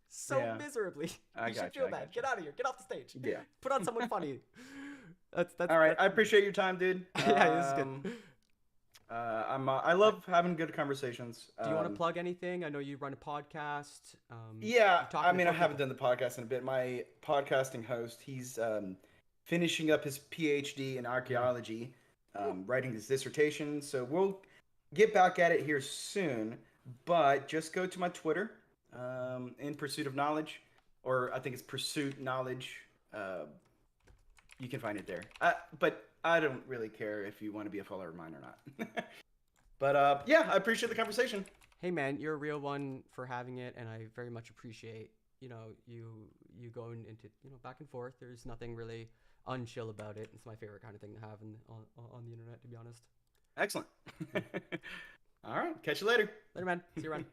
so miserably. You should feel bad. Get out of here. Get off the stage. Yeah. Put on someone funny. That's all right. I appreciate your time, dude. Yeah, this is good. I love having good conversations. Do you want to plug anything? I know you run a podcast. Yeah, you're talking I to mean, I some haven't people. done the podcast in a bit. My podcasting host, he's finishing up his PhD in archaeology, writing his dissertation. So we'll get back at it here soon. But just go to my Twitter, In Pursuit of Knowledge, or I think it's Pursuit Knowledge. You can find it there. But I don't really care if you want to be a follower of mine or not. But yeah, I appreciate the conversation. hey man, you're a real one for having it, and I very much appreciate, you going into, back and forth. There's nothing really unchill about it. It's my favorite kind of thing to have on the internet, to be honest. Excellent. All right. Catch you later. Later, man. See you around.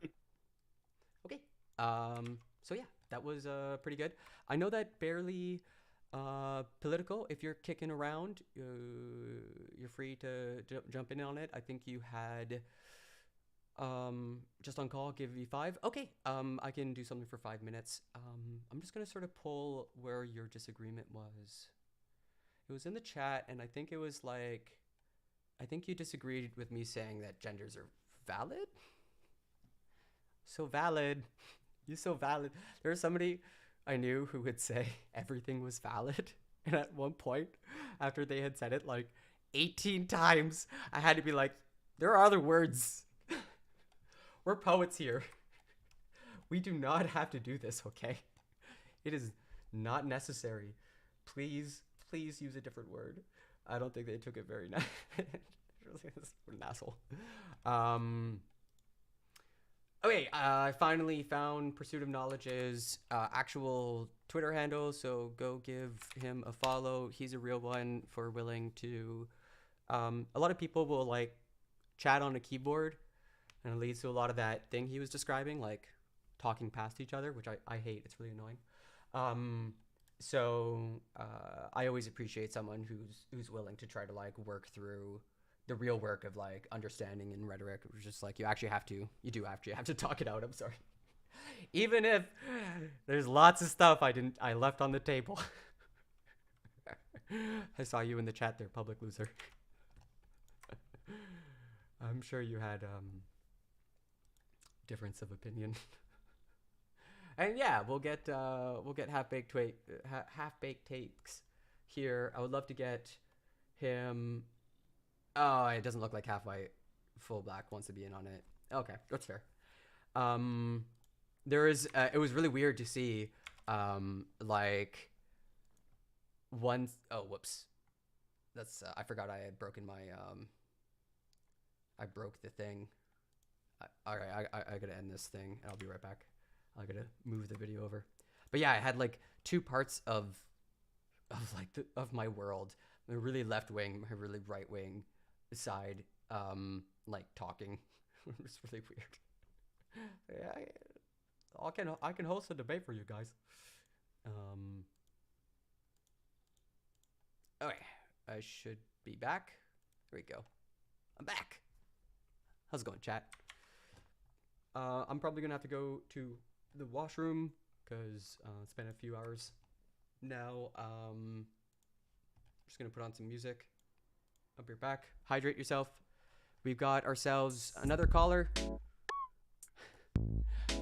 Okay. So yeah, that was pretty good. I know that barely political. If you're kicking around, you're free to jump in on it. I think you had just on call, give you 5. Okay. I can do something for 5 minutes. I'm just gonna sort of pull where your disagreement was. It was in the chat, and I think it was like, I think you disagreed with me saying that genders are valid. So valid. You're so valid. There was somebody I knew who would say everything was valid. And at one point, after they had said it like 18 times, I had to be like, there are other words. We're poets here. We do not have to do this, okay? It is not necessary. Please use a different word. I don't think they took it very nice. What an asshole. Okay, I finally found Pursuit of Knowledge's actual Twitter handle, so go give him a follow. He's a real one for willing to... a lot of people will, like, chat on a keyboard, and it leads to a lot of that thing he was describing, like talking past each other, which I hate. It's really annoying. So I always appreciate someone who's willing to try to, like, work through the real work of, like, understanding and rhetoric. It was just like, you have to talk it out. I'm sorry. Even if there's lots of stuff I left on the table. I saw you in the chat there, public loser. I'm sure you had difference of opinion. And yeah, we'll get half-baked takes here. I would love to get him. Oh, it doesn't look like Half White Full Black wants to be in on it. Okay, that's fair. There is it was really weird to see like one. Oh, whoops. That's I forgot I had broken my I broke the thing. All right, I gotta end this thing and I'll be right back. I gotta move the video over. But yeah, I had like 2 parts of like my world. My really left wing, my really right wing side, like talking. It was really weird. Yeah, I can host a debate for you guys. Okay, I should be back. There we go. I'm back. How's it going, chat? I'm probably gonna have to go to the washroom because it's been a few hours now. Just gonna put on some music. I'll be back. Hydrate yourself. We've got ourselves another caller.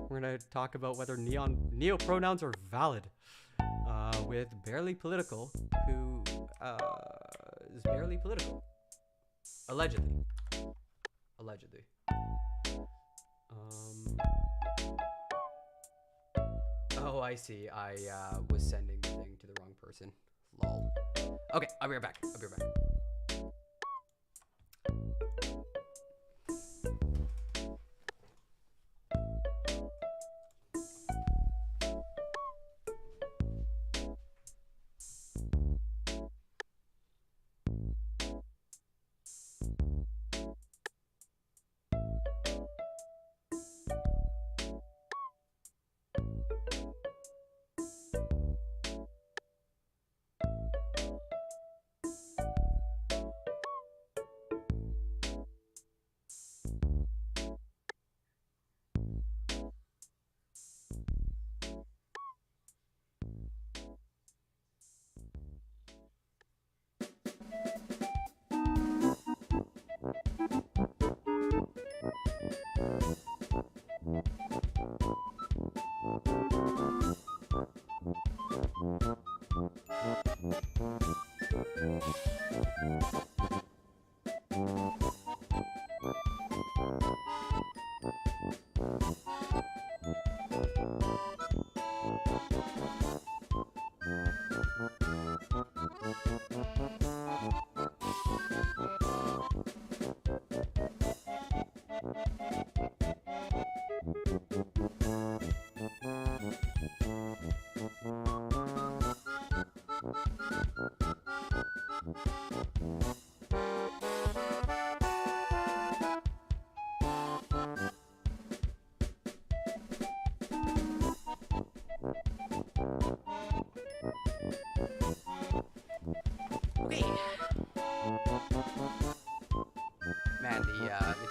We're gonna talk about whether neo pronouns are valid with Barely Political, who is barely political, allegedly. Oh, I see. I was sending the thing to the wrong person. Lol. Okay, I'll be right back.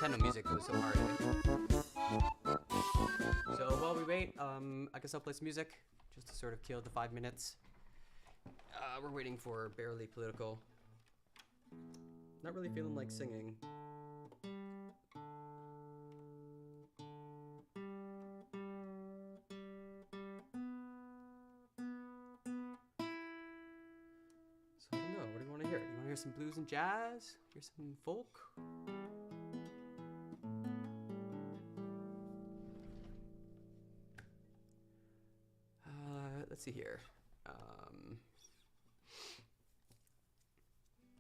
Nintendo music goes so hard. So while we wait, I guess I'll play some music just to sort of kill the 5 minutes. We're waiting for Barely Political. Not really feeling like singing. So I don't know, what do you want to hear? Do you want to hear some blues and jazz? Hear some folk? Let's see here.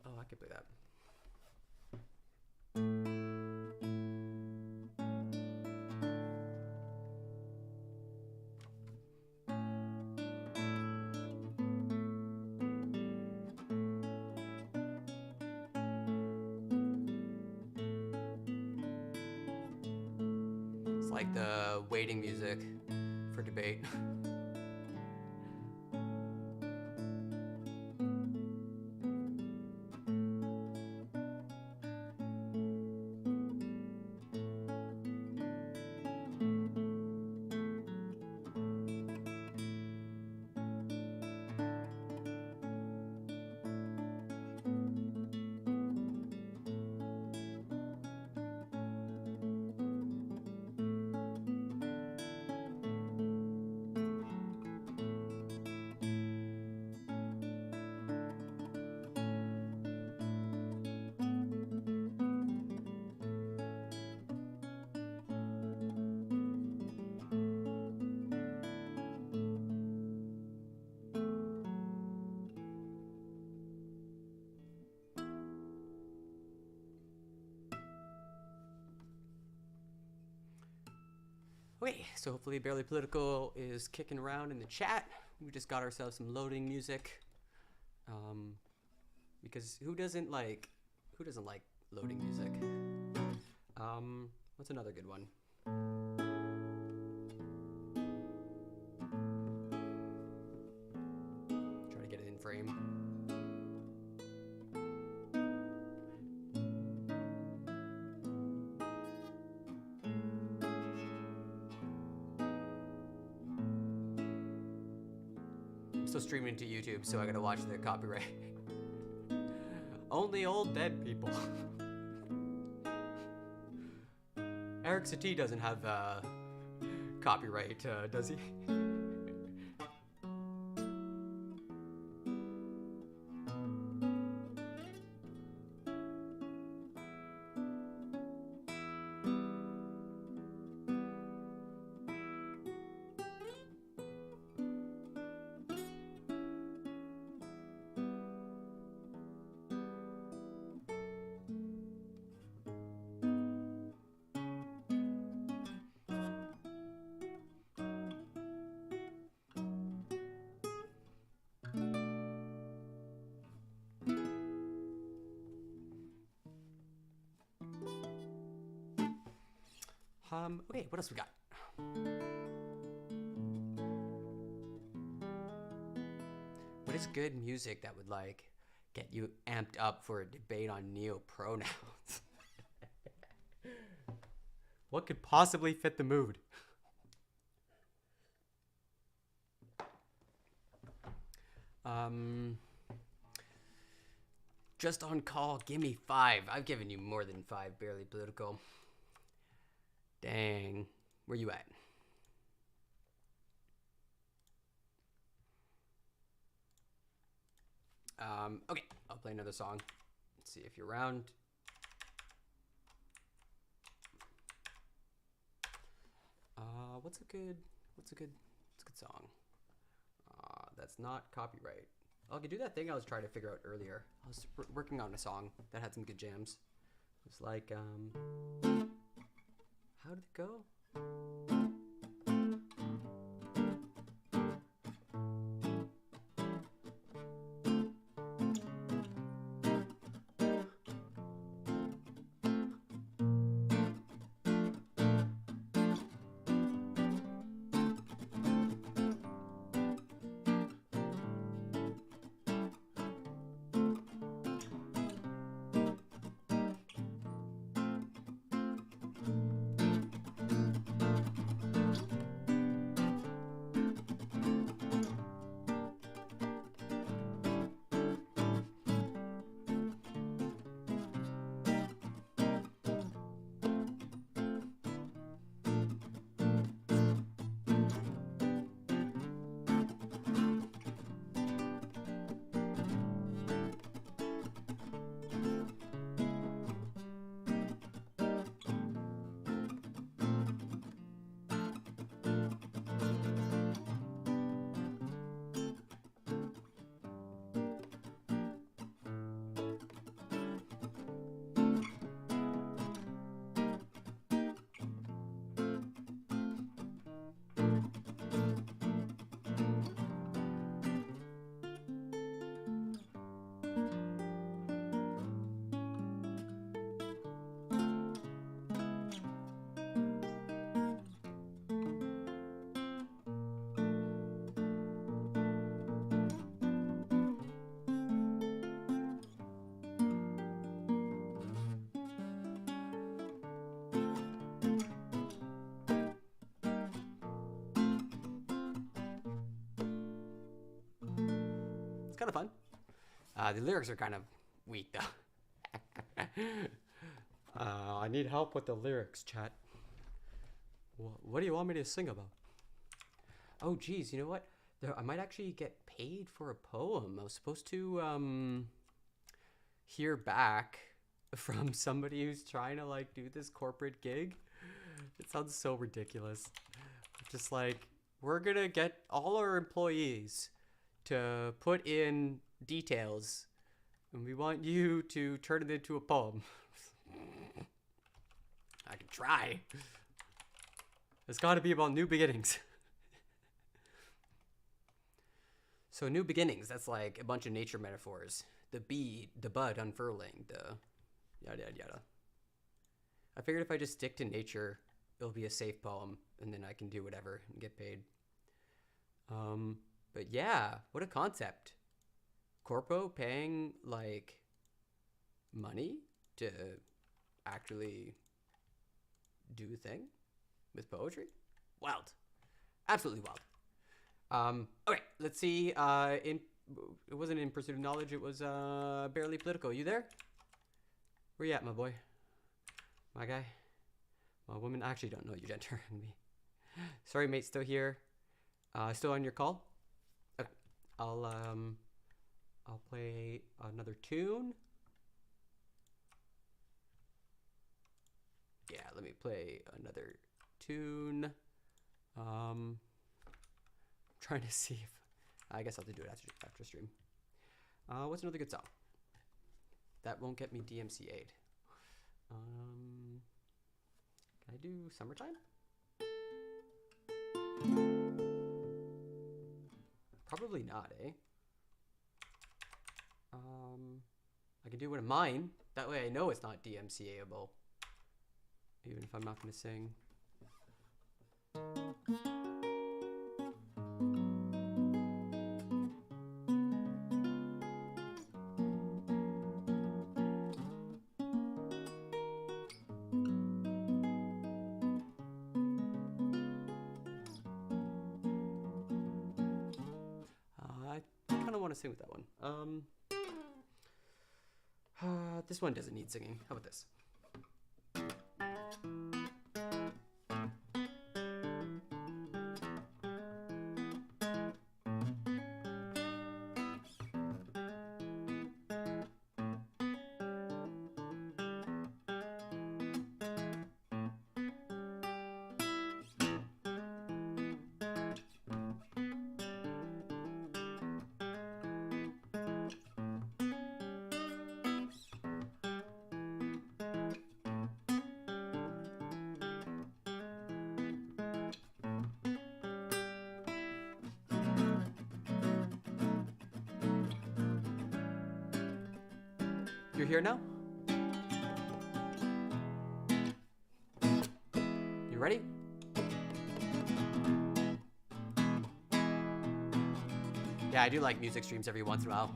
Oh, I can play that. It's like the waiting music for debate. Okay, so hopefully Barely Political is kicking around in the chat. We just got ourselves some loading music. Because who doesn't like loading music? What's another good one? Try to get it in frame. Still streaming to YouTube, so I gotta watch the copyright. Only old dead people. Eric Satie doesn't have copyright, does he? Okay, what else we got? What is good music that would like get you amped up for a debate on neopronouns? What could possibly fit the mood? Just on call, give me 5. I've given you more than 5, Barely Political. Dang. Where you at? Okay, I'll play another song. Let's see if you're around. What's a good song? That's not copyright. Oh, I could do that thing I was trying to figure out earlier. I was working on a song that had some good jams. It was like, how did it go? kind of fun. The lyrics are kind of weak though. I need help with the lyrics, chat. What do you want me to sing about? Oh, geez, you know what? I might actually get paid for a poem. I was supposed to hear back from somebody who's trying to like do this corporate gig. It sounds so ridiculous. Just like, we're gonna get all our employees to put in details, and we want you to turn it into a poem. I can try. It's gotta be about new beginnings. So new beginnings, that's like a bunch of nature metaphors. The bee, the bud unfurling, the yada yada yada. I figured if I just stick to nature, it'll be a safe poem, and then I can do whatever and get paid. But yeah, what a concept. Corpo paying like money to actually do a thing with poetry? Wild. Absolutely wild. Okay, let's see. It wasn't In Pursuit of Knowledge, it was Barely Political. You there? Where you at, my boy? My guy? My woman? I actually don't know your gender. Sorry, mate, still here. Still on your call? Okay. I'll play another tune. Yeah, let me play another tune. Trying to see if I guess I'll have to do it after stream. What's another good song that won't get me DMCA'd? Can I do Summertime? Probably not, eh? I can do one of mine. That way I know it's not DMCA-able, even if I'm not gonna sing. I kind of want to sing with that one. This one doesn't need singing. How about this? You're here now? You ready? Yeah, I do like music streams every once in a while.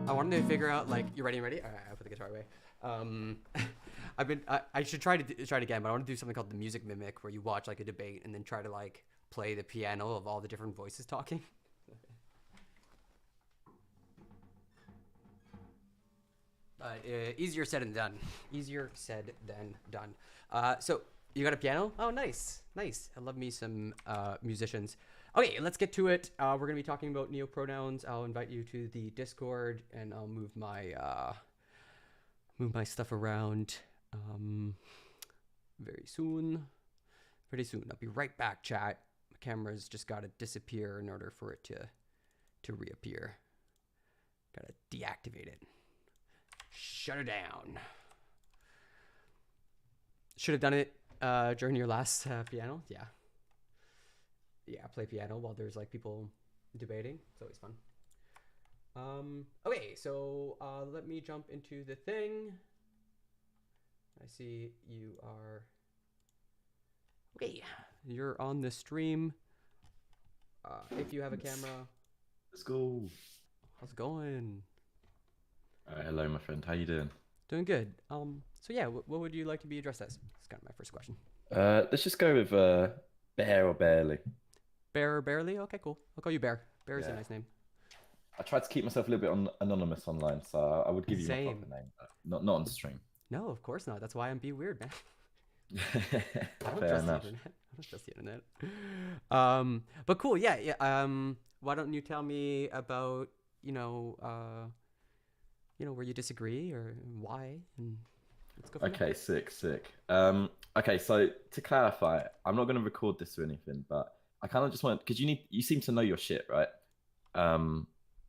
I wanted to figure out, like, you ready? All right, I'll put the guitar away. I should try it again, but I want to do something called the music mimic, where you watch like a debate and then try to like play the piano of all the different voices talking. Easier said than done. Easier said than done. So you got a piano? Oh, nice. Nice. I love me some musicians. Okay, let's get to it. We're going to be talking about neopronouns. I'll invite you to the Discord, and I'll move my stuff around very soon. Pretty soon. I'll be right back, chat. My camera's just got to disappear in order for it to reappear. Got to deactivate it. Shut her down. Should have done it during your last piano. Yeah, play piano while there's like people debating. It's always fun. Okay, so let me jump into the thing. I see you are okay. You're on the stream. If you have a camera, let's go. How's it going? Hello, my friend. How you doing? Doing good. So yeah, what would you like to be addressed as? That's kind of my first question. Let's just go with Bear or Barely. Bear or Barely? Okay, cool. I'll call you Bear. Bear is Yeah. a nice name. I try to keep myself a little bit anonymous online, so I would give you my Same. proper name, but not on stream. No, of course not. That's why I'm Be Weird, man. I don't Fair trust enough. the internet. I don't trust the internet. But cool, yeah, yeah. Why don't you tell me about, where you disagree or why, and let's go from there. Okay, sick. Okay, so to clarify, I'm not going to record this or anything, but I kind of just want, because you seem to know your shit, right?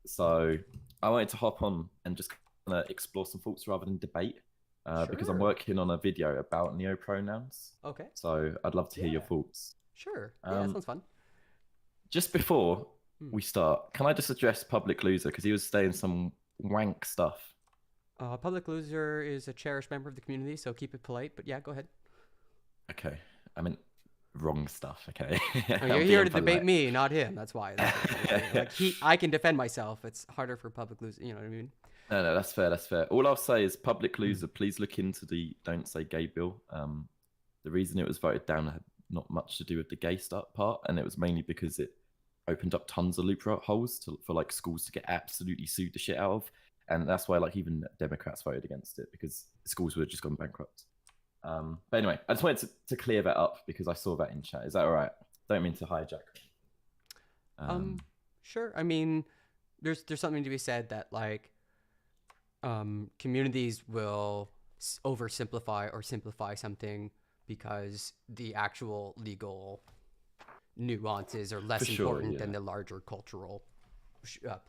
So I wanted to hop on and just kind of explore some thoughts rather than debate, because I'm Sure. working on a video about neopronouns. Okay. So I'd love to hear your thoughts. Sure. Yeah, that sounds fun. Just before Hmm. we start, can I just address Public Loser because he was saying some wank stuff? Public Loser is a cherished member of the community, so keep it polite. But yeah, go ahead. Okay, I mean wrong stuff. Okay, Oh, I'm you're here being to debate polite. me, not him. That's why. I can defend myself. It's harder for Public Loser. You know what I mean? No, that's fair. That's fair. All I'll say is, Public Loser, please look into the "Don't Say Gay" bill. The reason it was voted down had not much to do with the gay start part, and it was mainly because it opened up tons of loopholes for like schools to get absolutely sued the shit out of, and that's why like even Democrats voted against it because schools would have just gone bankrupt. But anyway, I just wanted to clear that up because I saw that in chat. Is that all right? Don't mean to hijack. Sure. I mean, there's something to be said that like communities will oversimplify or simplify something because the actual legal nuances are less For sure, important than yeah. the larger cultural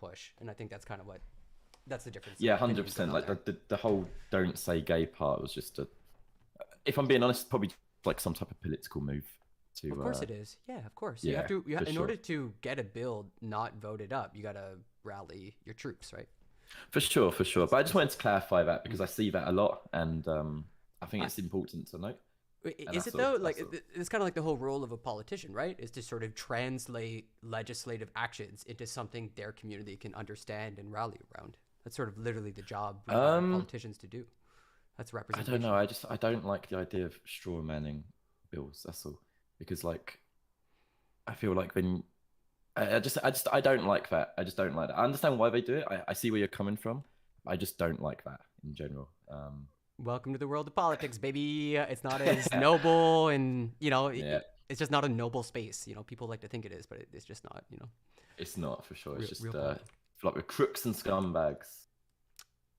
push, and I think that's kind of that's the difference. Yeah, in opinions 100%. going on Like there. the whole "Don't Say Gay" part was just if I'm being honest, probably like some type of political move. To, Of course it is. Yeah, of course. yeah, for In sure. order to get a bill not voted up, you gotta rally your troops, right? For sure. But I just wanted to clarify that because I see that a lot, and I think it's important to note. And Is that's it all- though? Like, that's all. it's kind of like the whole role of a politician, right? Is to sort of translate legislative actions into something their community can understand and rally around. That's sort of literally the job we hire politicians to do. That's I representation. don't know. I don't like the idea of straw manning bills. That's all. Because like, I feel like when I don't like that. I just don't like that. I understand why they do it. I see where you're coming from. I just don't like that in general. Welcome to the world of politics, baby. It's not as noble, and Yeah. it's just not a noble space. People like to think it is, but it's just not. It's not for sure. It's just real quality. like with crooks and scumbags.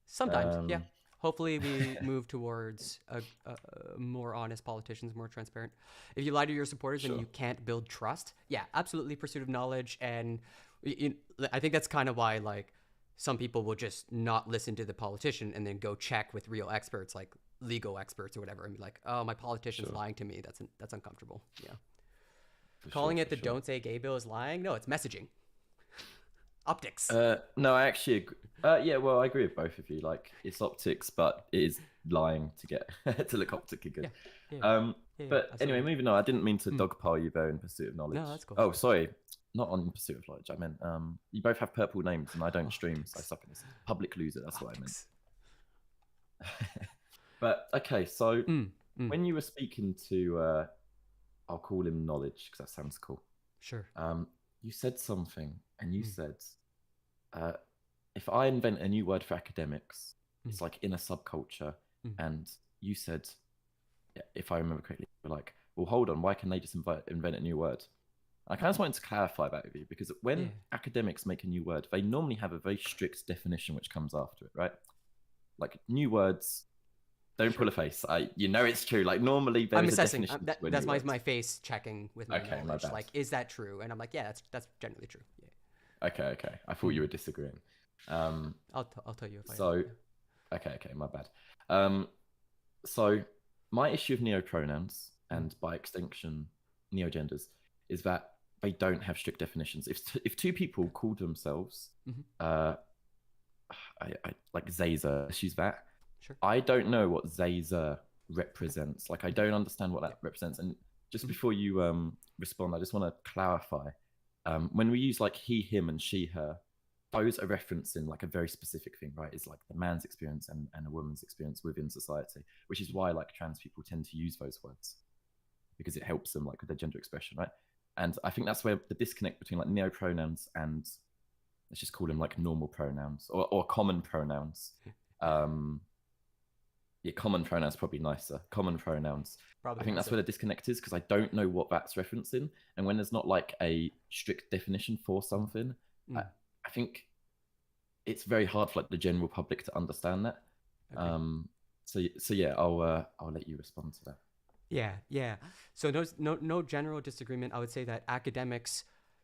Sometimes, yeah. Um, Hopefully, we move towards a more honest politicians, more transparent. If you lie to your supporters and Sure. you can't build trust, yeah, absolutely, pursuit of knowledge, and I think that's kind of why like some people will just not listen to the politician and then go check with real experts, like legal experts or whatever, and be like, "Oh, my politician's Sure. lying to me." That's uncomfortable. Yeah, for calling sure, it the for sure. "Don't Say Gay" bill is lying. No, it's messaging. Optics. No, I actually agree. Yeah, well, I agree with both of you. Like, it's optics, but it is lying to get to look optically good. Yeah, yeah, But anyway, absolutely. moving on. I didn't mean to dogpile you there in Pursuit of Knowledge. No, that's cool. Oh, sorry, not on Pursuit of Knowledge. I meant you both have purple names, and I don't stream, so I suck at this. Public Loser. That's what I meant. Optics. But okay, so Mm. when you were speaking to, I'll call him Knowledge because that sounds cool. Sure. You said something, and you said, if I invent a new word for academics, it's like in a subculture. And you said, if I remember correctly, you were like, well, hold on, why can they just invent a new word? I kind of wanted to clarify that with you because when academics make a new word, they normally have a very strict definition which comes after it, right? Like new words. Don't pull a face. It's true. Like normally I'm there's a assessing. definition. to a That's new word. my face checking with my Okay, my knowledge. bad. Like, is that true? And I'm like, yeah, that's generally true. Yeah. Okay. I thought you were disagreeing. I'll tell you if I. So, okay, my bad. So my issue of neopronouns and by extension neogenders is that they don't have strict definitions. If two people called themselves, I like Zazer, let's use that. Sure. I don't know what Zazer represents. Like I don't understand what that represents. And just before you respond, I just want to clarify. When we use like he, him, and she, her, those are referencing like a very specific thing, right? It's like the man's experience and a woman's experience within society, which is why like trans people tend to use those words because it helps them like with their gender expression, right? And I think that's where the disconnect between like neopronouns and let's just call them like normal pronouns or common pronouns. Yeah, common pronouns probably nicer. Common pronouns. Probably I think that's nicer. where the disconnect is, because I don't know what that's referencing, and when there's not like a strict definition for something, I think it's very hard for like the general public to understand that. So yeah, I'll let you respond to that. Yeah. So no general disagreement. I would say that academics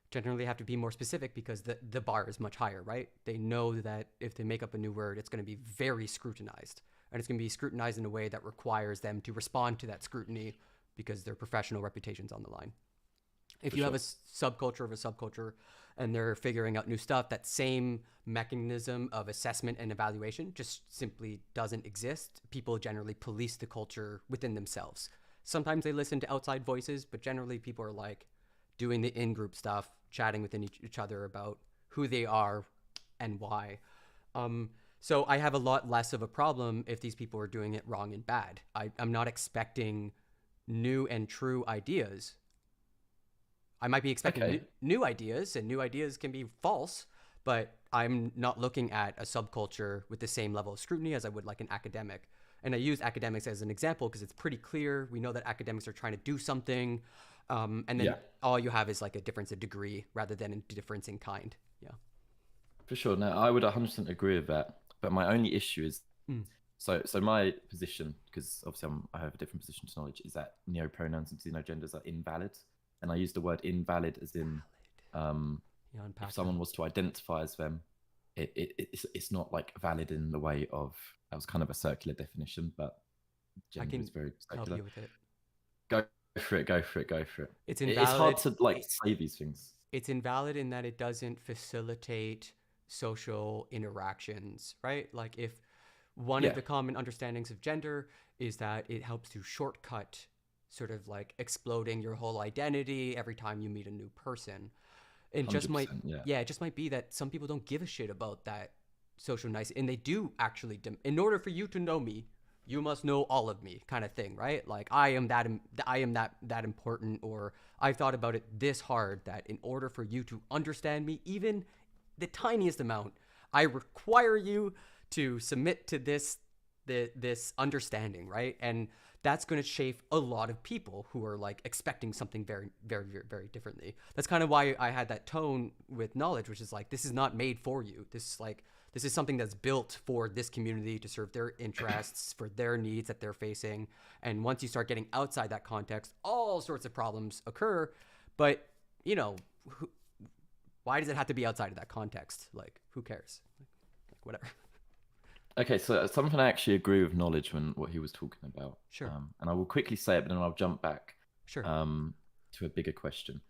generally have to be more specific because the bar is much higher, right? They know that if they make up a new word, it's going to be very scrutinized. And it's going to be scrutinized in a way that requires them to respond to that scrutiny because their professional reputation's on the line. If you have a subculture of a subculture and they're figuring out new stuff, that same mechanism of assessment and evaluation just simply doesn't exist. People generally police the culture within themselves. Sometimes they listen to outside voices, but generally people are like doing the in-group stuff, chatting within each other about who they are and why. So I have a lot less of a problem if these people are doing it wrong and bad. I'm not expecting new and true ideas. I might be expecting new ideas, and new ideas can be false, but I'm not looking at a subculture with the same level of scrutiny as I would like an academic. And I use academics as an example because it's pretty clear. We know that academics are trying to do something, and then all you have is like a difference of degree rather than a difference in kind. Yeah. For sure. No, I would 100% agree with that. But my only issue is, so my position, because obviously I have a different position to knowledge, is that neopronouns and xenogenders are invalid. And I use the word invalid as in, if someone was to identify as them, it's not like valid in the way of, that was kind of a circular definition, but gender is very circular. Help you with it. Go for it. It's invalid. It's hard to like say these things. It's invalid in that it doesn't facilitate social interactions, right? Like if one of the common understandings of gender is that it helps to shortcut sort of like exploding your whole identity every time you meet a new person. It just might, it just might be that some people don't give a shit about that social nice, and they do actually, in order for you to know me, you must know all of me kind of thing, right? Like I am that important, or I've thought about it this hard that in order for you to understand me, even the tiniest amount, I require you to submit to this understanding, right? And that's going to chafe a lot of people who are like expecting something very, very, very, very differently. That's kind of why I had that tone with knowledge, which is like, this is not made for you. This is something that's built for this community to serve their interests, for their needs that they're facing. And once you start getting outside that context, all sorts of problems occur. But, why does it have to be outside of that context? Like, who cares? Like whatever. Okay, so something I actually agree with knowledge when what he was talking about. Sure. And I will quickly say it, but then I'll jump back. Sure. To a bigger question.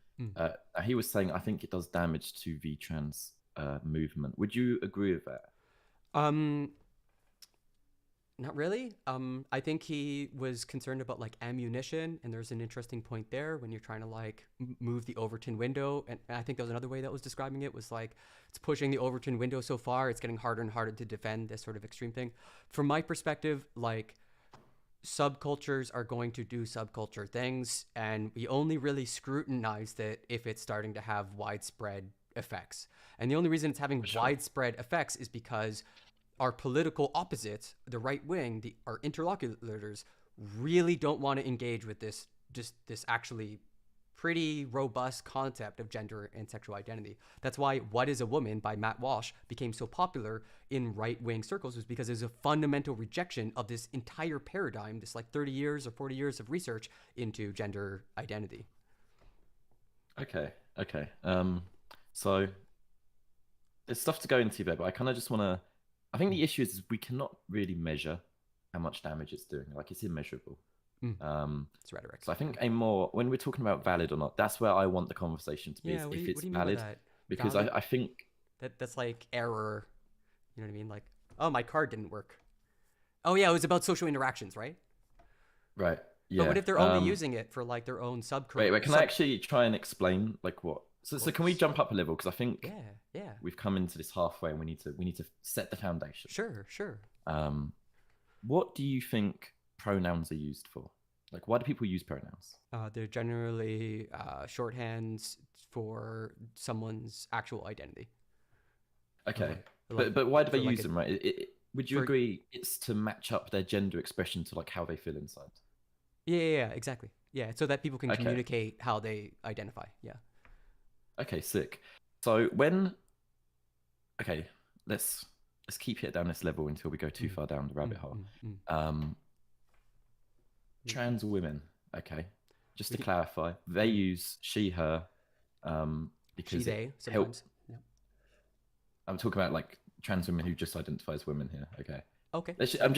He was saying, I think it does damage to the trans movement. Would you agree with that? Not really. I think he was concerned about like ammunition, and there's an interesting point there when you're trying to like move the Overton window. And I think there was another way that was describing it was like, it's pushing the Overton window so far, it's getting harder and harder to defend this sort of extreme thing. From my perspective, like subcultures are going to do subculture things, and we only really scrutinize it if it's starting to have widespread effects. And the only reason it's having widespread effects is because our political opposites, the right wing, our interlocutors, really don't want to engage with this actually pretty robust concept of gender and sexual identity. That's why What is a Woman by Matt Walsh became so popular in right-wing circles, was because there's a fundamental rejection of this entire paradigm, this like 30 years or 40 years of research into gender identity. Okay. So there's stuff to go into there, but I kind of just want to, I think the issue is we cannot really measure how much damage it's doing. Like it's immeasurable. It's rhetoric. So I think when we're talking about valid or not, that's where I want the conversation to be. Yeah, If it's valid, because valid? I think that's like error. You know what I mean? Like, oh, my card didn't work. Oh yeah, it was about social interactions, right? Right. Yeah. But what if they're only using it for like their own subcareer? Wait, can I actually try and explain like what? So can we jump up a level? Because I think we've come into this halfway, and we need to set the foundation. Sure. What do you think pronouns are used for? Like, why do people use pronouns? They're generally shorthands for someone's actual identity. Okay, Like, but why do they for, like, use a- them, right? Would you for- agree it's to match up their gender expression to like how they feel inside? Yeah, exactly. Yeah, so that people can Okay. communicate how they identify. Yeah. Okay, sick. So when, okay, let's keep it down this level until we go too far down the rabbit hole. Trans women, okay. Just to clarify, they use she, her, because She, it they, help- sometimes. Yeah. I'm talking about like trans women who just identify as women here. Okay. Okay. I'm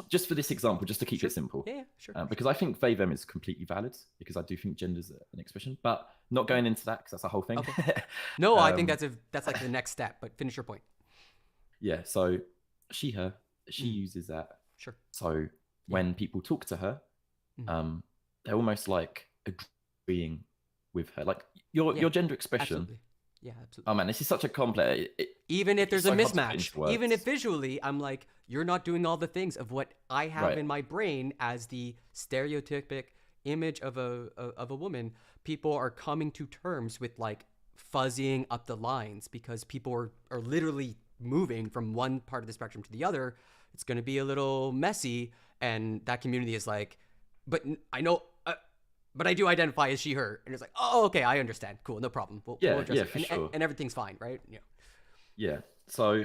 just for this example, just to keep Sure. it simple. Yeah, sure. Because I think they them is completely valid because I do think gender's an expression, but not going into that because that's a whole thing. Okay. No, I think Um, that's like the next step. But finish your point. Yeah. So she, her, she uses that. Sure. So when people talk to her, they're almost like agreeing with her, like your gender expression. Absolutely. Yeah, absolutely. Oh man, this is such a complex. Even if there's it's a so hard to put mismatch, into even words. if visually I'm like, you're not doing all the things of what I have Right. in my brain as the stereotypic image of a woman, people are coming to terms with like fuzzying up the lines because people are literally moving from one part of the spectrum to the other. It's going to be a little messy, and that community is like, I know. But I do identify as she, her. And it's like, oh, okay, I understand. Cool, no problem. We'll address yeah, it. for And, sure. and everything's fine, right? Yeah. Yeah. So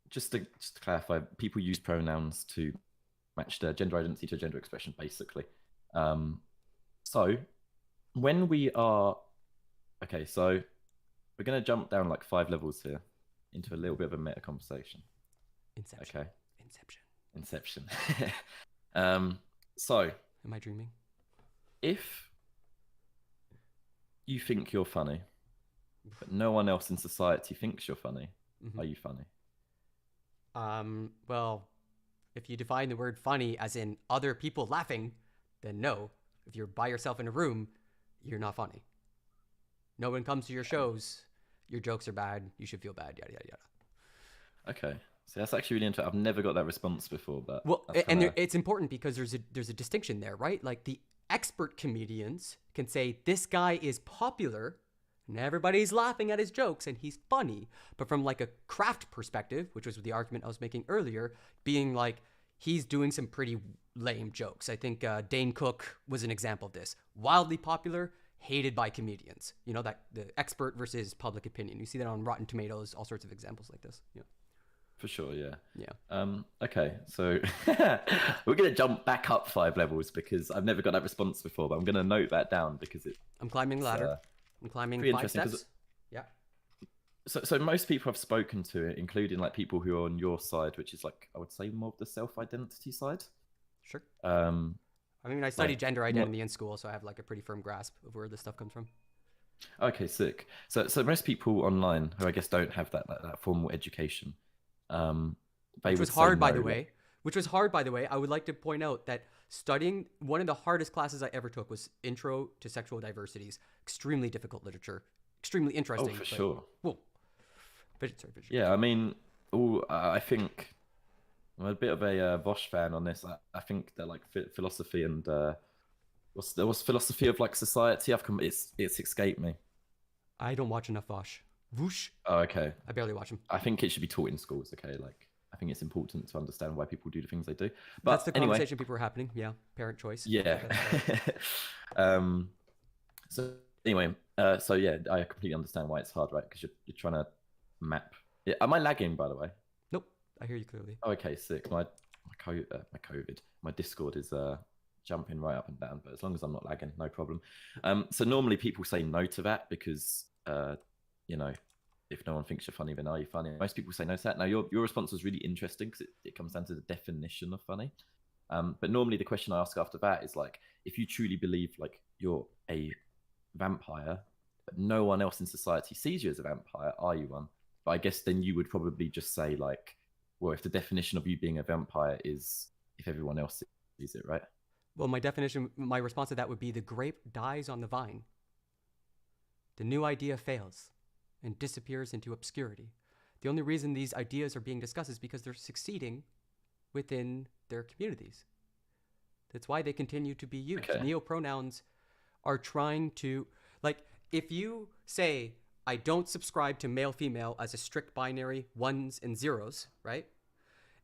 just to clarify, people use pronouns to match their gender identity to gender expression, basically. So when we are so we're gonna jump down like 5 levels here into a little bit of a meta conversation. Inception. Okay. Inception. So Am I dreaming? if you think you're funny, but no one else in society thinks you're funny, are you funny? Well, if you define the word funny as in other people laughing, then no. If you're by yourself in a room, you're not funny. No one comes to your shows, your jokes are bad, you should feel bad, yada, yada, yada. Okay. So that's actually really interesting. I've never got that response before, but Well, that's and kinda- it's important because there's a distinction there, right? Like the expert comedians can say this guy is popular and everybody's laughing at his jokes and he's funny. But from like a craft perspective, which was the argument I was making earlier, being like he's doing some pretty lame jokes. I think Dane Cook was an example of this. Wildly popular, hated by comedians. You know, that the expert versus public opinion. You see that on Rotten Tomatoes, all sorts of examples like this. Yeah. For sure, yeah. Yeah. Okay, so we're gonna jump back up 5 levels because I've never got that response before, but I'm gonna note that down because I'm climbing the ladder. I'm climbing pretty 5 interesting 'cause steps. Yeah. So most people I've spoken to, including like people who are on your side, which is like I would say more of the self-identity side. Sure. I I mean, I studied like, gender identity in school, so I have like a pretty firm grasp of where this stuff comes from. Okay, sick. So most people online who I guess don't have that formal education, they Which would was say hard, by no, the like- way. Which was hard, by the way. I would like to point out that studying one of the hardest classes I ever took was Intro to Sexual Diversities. Extremely difficult literature. Extremely interesting. for but- sure. Whoa. Sorry. Yeah, I mean, I think I'm a bit of a Vosh fan on this. I think that like philosophy and what's philosophy of like society? It's escaped me. I don't watch enough Vosh. Whoosh. Oh, okay. I barely watch him. I think it should be taught in schools. Okay, like I think it's important to understand why people do the things they do. But That's the anyway, conversation people are happening. Yeah. Parent choice. yeah. So anyway, so yeah, I completely understand why it's hard, right? Because you're trying to map. Yeah, am I lagging, by the way? Nope. I hear you clearly. Oh, okay, sick. My Discord is jumping right up and down, but as long as I'm not lagging, no problem. So normally people say no to that because you know, if no one thinks you're funny, then are you funny? Most people say no to that. Now your response was really interesting because it comes down to the definition of funny. But normally the question I ask after that is like, if you truly believe like you're a vampire, but no one else in society sees you as a vampire, are you one? But I guess then you would probably just say like, well, if the definition of you being a vampire is if everyone else sees it, right? Well, my response to that would be the grape dies on the vine. The new idea fails and disappears into obscurity. The only reason these ideas are being discussed is because they're succeeding within their communities. That's why they continue to be used. Okay. Neopronouns are trying to, like, if you say, I don't subscribe to male female as a strict binary ones and zeros, right?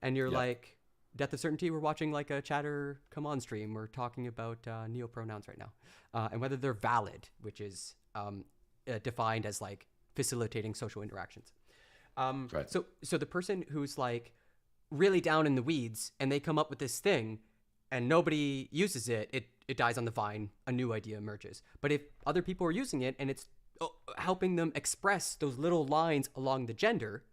And you're Yeah. like, Death of Certainty, we're watching like a chatter come on stream. We're talking about neopronouns right now, and whether they're valid, which is defined as like facilitating social interactions. Right. So the person who's like really down in the weeds and they come up with this thing and nobody uses it, it dies on the vine, a new idea emerges. But if other people are using it and it's helping them express those little lines along the gender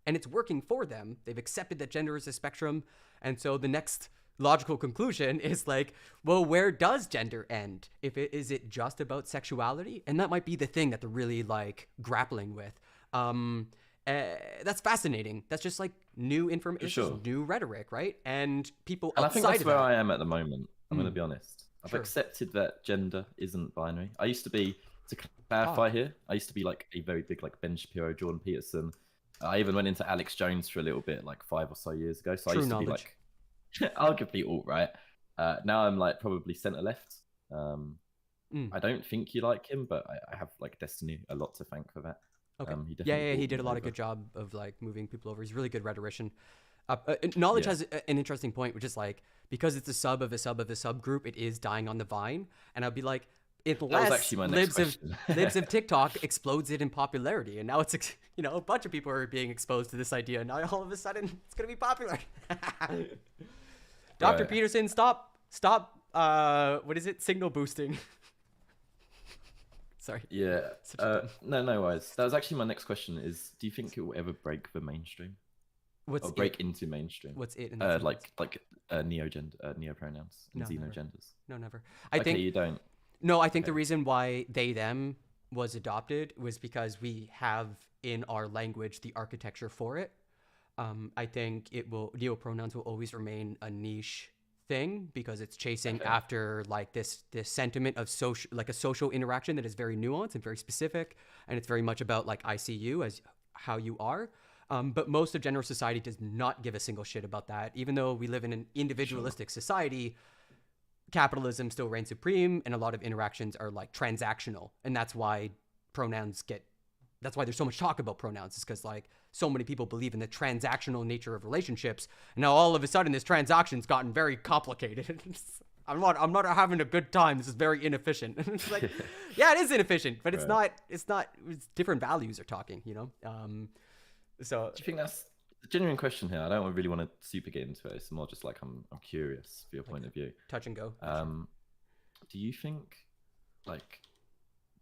and it's working for them, they've accepted that gender is a spectrum. And so the next logical conclusion is like, well, where does gender end? Is it just about sexuality? And that might be the thing that they're really like grappling with. That's fascinating. That's just like new information, Sure. new rhetoric, right? And people And I outside think that's of where that, I am at the moment. I'm going to be honest. I've Sure. accepted that gender isn't binary. I used to be, to clarify here, I used to be like a very big like Ben Shapiro, Jordan Peterson. I even went into Alex Jones for a little bit, like 5 or so years ago. So True I used to be knowledge. like, arguably alt-right. Now I'm like probably centre-left. I don't think you like him, but I have like Destiny a lot to thank for that. Okay. He Yeah, definitely he brought did a me lot of over. good job of like moving people over. He's a really good rhetorician. Knowledge Yeah. has an interesting point, which is like, because it's a sub of a sub of a subgroup, it is dying on the vine. And I'd be like, unless actually my next question. libs of TikTok explodes it in popularity, and now it's a bunch of people are being exposed to this idea, and now all of a sudden it's gonna be popular. Dr. Right. Peterson, stop what is it, signal boosting. Sorry. Yeah. Such a No worries. That was actually my next question is, do you think it will ever break the mainstream? What's Or break it? into mainstream? What's it in that sentence? like neopronouns and No, never. xenogenders. No, never. I Okay, think you don't. No, I think the Okay. reason why they them was adopted was because we have in our language the architecture for it. I think neopronouns will always remain a niche thing because it's chasing after like this sentiment of a social interaction that is very nuanced and very specific, and it's very much about like I see you as how you are. But most of general society does not give a single shit about that, even though we live in an individualistic society. Capitalism still reigns supreme, and a lot of interactions are like transactional, and that's why there's so much talk about pronouns, is because like so many people believe in the transactional nature of relationships, and now all of a sudden this transaction's gotten very complicated. I'm not having a good time. This is very inefficient. It's like, yeah, it is inefficient, but it's different values are talking, so Do you think that's the genuine question here? I don't really want to super get into it. It's more just like I'm curious for your point of view. touch and go. Do you think like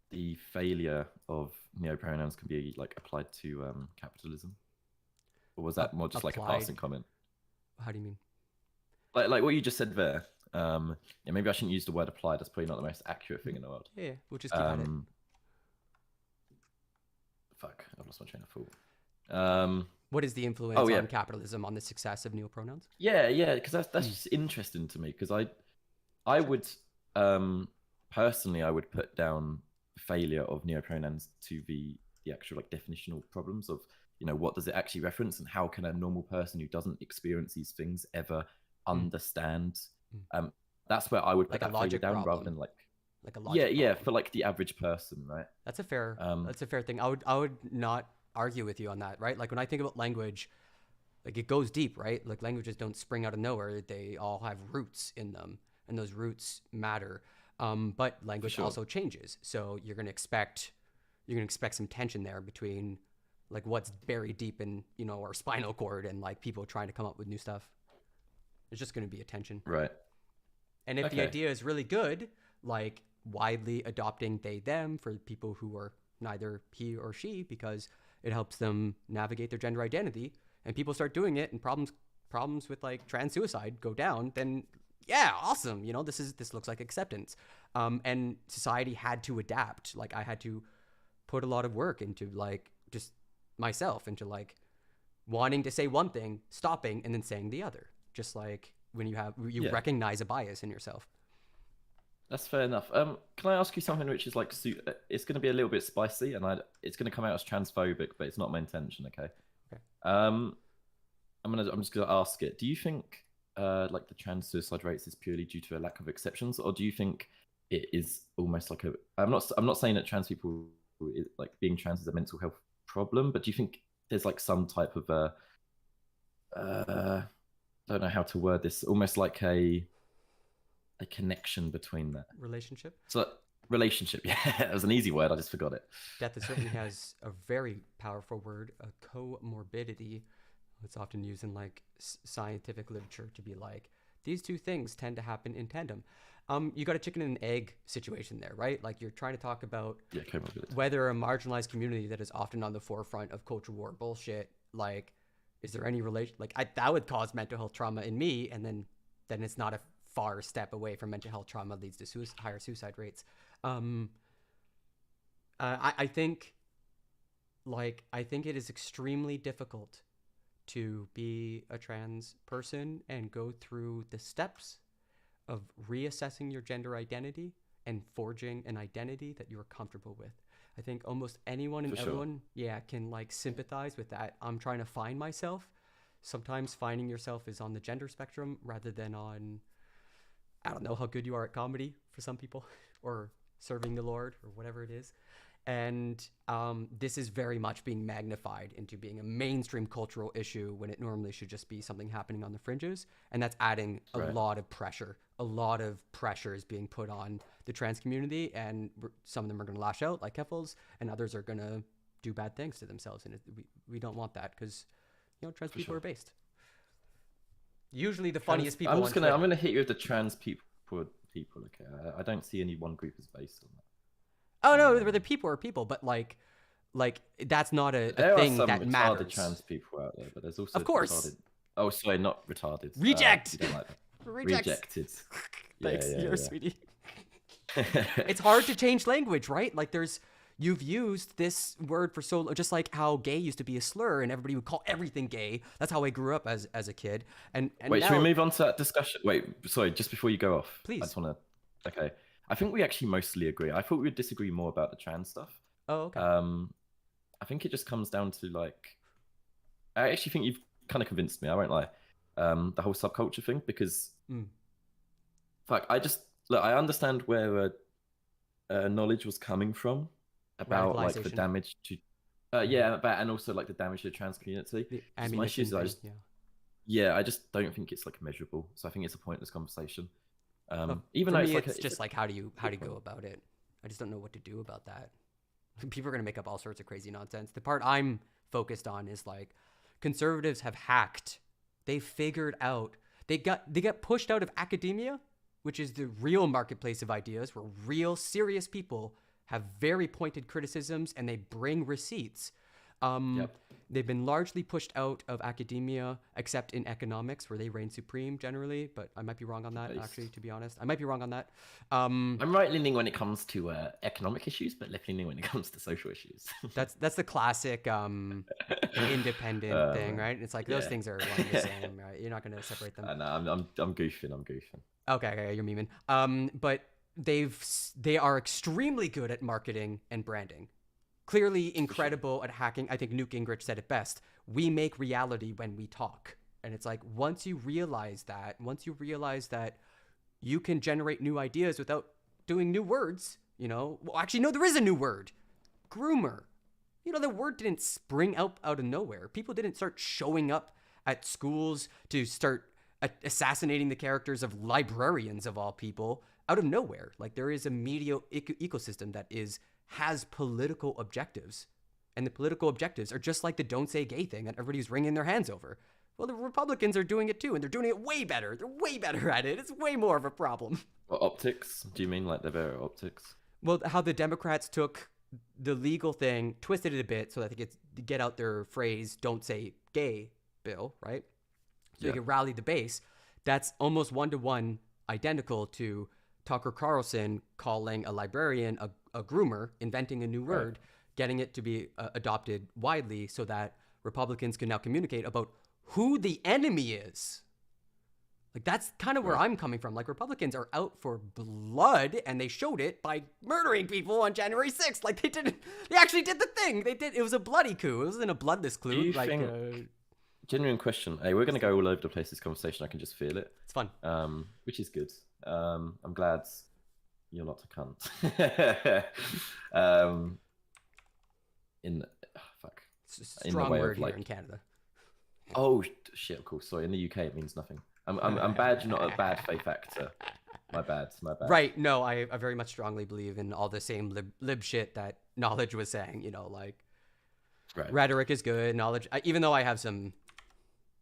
the failure of neopronouns can be like applied to capitalism, or was that more just like a Applied? passing comment? How do you mean? Like what you just said there. Yeah, maybe I shouldn't use the word applied. That's probably not the most accurate thing in the world. Yeah, we'll just keep at it. Fuck, I've lost my train of thought. What is the influence oh, yeah. on capitalism on the success of neopronouns? Yeah, because that's just interesting to me. Because I would personally, I would put down failure of neopronouns to the actual like definitional problems of what does it actually reference, and how can a normal person who doesn't experience these things ever understand? That's where I would put Like a that failure logic down rather problem. than like Like a logic yeah problem. for like the average person, right? That's a fair thing. I would not argue with you on that, right? Like when I think about language, like it goes deep, right? Like languages don't spring out of nowhere. They all have roots in them, and those roots matter. But language Sure. also changes. So you're gonna expect some tension there between like what's buried deep in, our spinal cord and like people trying to come up with new stuff. There's just gonna be a tension. Right. And if the Okay. idea is really good, like widely adopting they them for people who are neither he or she, because it helps them navigate their gender identity, and people start doing it and problems with like trans suicide go down, then yeah, awesome. This looks like acceptance. And society had to adapt. Like I had to put a lot of work into like just myself into like wanting to say one thing, stopping, and then saying the other. Just like when you Yeah. recognize a bias in yourself. That's fair enough. Can I ask you something which is like it's going to be a little bit spicy, and it's going to come out as transphobic, but it's not my intention. Okay. Okay. I'm just going to ask it. Do you think like the trans suicide rates is purely due to a lack of exceptions, or do you think it is almost like I'm not saying that trans people like being trans is a mental health problem, but do you think there's like some type of I don't know how to word this, almost like a connection between that Relationship? so relationship? Yeah, it was an easy word, I just forgot it. Death certainly has a very powerful word, a comorbidity. It's often used in like scientific literature to be like, these two things tend to happen in tandem. You got a chicken and egg situation there, right? Like you're trying to talk about whether a marginalized community that is often on the forefront of culture war bullshit, like, is there any relation? Like that would cause mental health trauma in me, and then it's not a far step away from mental health trauma leads to higher suicide rates. I think it is extremely difficult to be a trans person and go through the steps of reassessing your gender identity and forging an identity that you're comfortable with. I think almost anyone and everyone, can like sympathize with that. I'm trying to find myself. Sometimes finding yourself is on the gender spectrum rather than on, I don't know how good you are at comedy for some people, or serving the Lord, or whatever it is. And this is very much being magnified into being a mainstream cultural issue when it normally should just be something happening on the fringes. And that's adding a lot of pressure. A lot of pressure is being put on the trans community, and some of them are going to lash out like Keffels, and others are going to do bad things to themselves. And we don't want that, because, trans people are based. Usually the funniest people. I'm gonna hit you with the trans people. Okay, I don't see any one group as based on that. Oh no, the people are people, but like that's not a thing that matters. There are some retarded trans people out there, but there's also of course. Retarded. Oh, sorry, not retarded. Reject. You don't like that. Rejected. Thanks, sweetie. Yeah. It's hard to change language, right? Like you've used this word for so, just like how gay used to be a slur and everybody would call everything gay. That's how I grew up as a kid. And wait, now... should we move on to that discussion? Wait, sorry, just before you go off, please. I just want to. Okay, I think we actually mostly agree. I thought we would disagree more about the trans stuff. Oh, okay. I think it just comes down to like, I actually think you've kind of convinced me. I won't lie. The whole subculture thing, because fuck, I understand where knowledge was coming from about like the damage to and also like the damage to the trans community. My issue is I just don't think it's like measurable, so I think it's a pointless conversation. Even for though me, it's just like how do you go about it. I just don't know what to do about that. People are going to make up all sorts of crazy nonsense. The part I'm focused on is like, conservatives have hacked. They figured out, they got pushed out of academia, which is the real marketplace of ideas, where real serious people have very pointed criticisms and they bring receipts. They've been largely pushed out of academia, except in economics, where they reign supreme generally. But I might be wrong on that, actually, to be honest. I might be wrong on that. I'm right-leaning when it comes to economic issues, but left-leaning when it comes to social issues. That's the classic independent thing, right? It's like those things are one and the same, right? You're not going to separate them. No, I'm goofing. Okay, you're memeing. But they are extremely good at marketing and branding. Clearly incredible at hacking. I think Newt Gingrich said it best. We make reality when we talk. And it's like, once you realize that you can generate new ideas without doing new words, well, actually, no, there is a new word. Groomer. The word didn't spring out of nowhere. People didn't start showing up at schools to start assassinating the characters of librarians, of all people, out of nowhere. Like, there is a media ecosystem that has political objectives, and the political objectives are just like the don't say gay thing that everybody's wringing their hands over. Well, the Republicans are doing it too, and they're doing it way better. They're way better at it. It's way more of a problem. Well, optics? Do you mean like they're better at optics? Well, how the Democrats took the legal thing, twisted it a bit so that they could get out their phrase "don't say gay" bill, right? So they could rally the base. That's almost one-to-one identical to Tucker Carlson calling a librarian a groomer, inventing a new word, getting it to be adopted widely so that Republicans can now communicate about who the enemy is. Like, that's kind of where I'm coming from. Like, Republicans are out for blood, and they showed it by murdering people on January 6th. Like, they actually did the thing. It was a bloody coup. It wasn't a bloodless coup. Do you think, genuine question. Hey, we're going to go all over the place this conversation. I can just feel it. It's fun. Which is good. I'm glad you're not a cunt. in fuck in the Strong way word of here like in Canada. oh shit, of course. Sorry, in the UK it means nothing. I'm bad, not a bad faith actor. My bad. Right. No, I very much strongly believe in all the same lib shit that Knowledge was saying. You know, like Right. rhetoric is good. Knowledge, even though I have some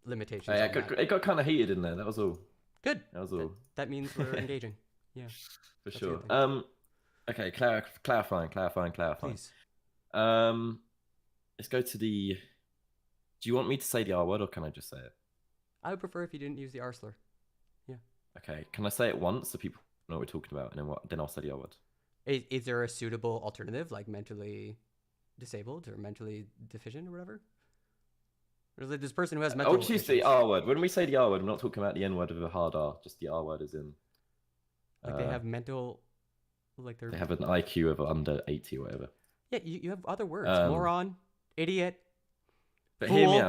limitations. Yeah, on that. it got kind of heated in there. That was all. Good. That was all. That means we're engaging. Yeah. For That's a sure. good thing. Okay, clarifying. Please. Let's go to the. Do you want me to say the R word or can I just say it? I would prefer if you didn't use the R slur. Yeah. Okay, can I say it once so people know what we're talking about, and then I'll say the R word. Is there a suitable alternative, like mentally disabled or mentally deficient or whatever? Or is it this person who has mental I'll choose the issues? R word. When we say the R word, we're not talking about the N word with a hard R. Just the R word is in. Like they have mental, like they're. They have an IQ of under 80 or whatever. Yeah, you have other words. Moron, idiot. But Fool. hear me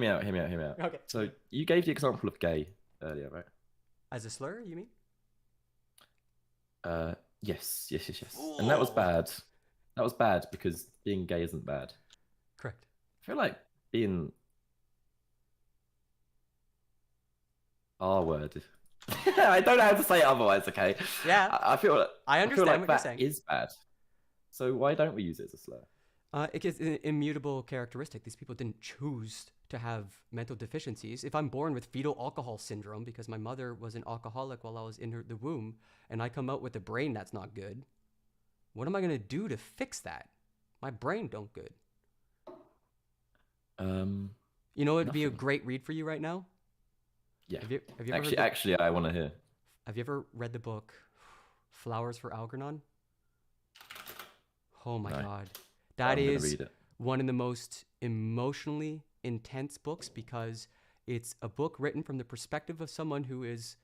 out. Hear me out. Okay. So you gave the example of gay earlier, right? As a slur, you mean? Yes. And that was bad. That was bad because being gay isn't bad. Correct. I feel like being R word. I don't know how to say it otherwise. Okay. Yeah. I feel. I understand feel like what you're that saying. is bad. So why don't we use it as a slur? It's an immutable characteristic. These people didn't choose to have mental deficiencies. If I'm born with fetal alcohol syndrome because my mother was an alcoholic while I was in the womb, and I come out with a brain that's not good, what am I gonna do to fix that? My brain don't good. You know, it'd be a nothing. great read for you right now. Yeah. Have you ever heard Actually, I want to hear. Have you ever read the book Flowers for Algernon? Oh my No. God. I'm That gonna is read it. one of the most emotionally intense books because it's a book written from the perspective of someone who is,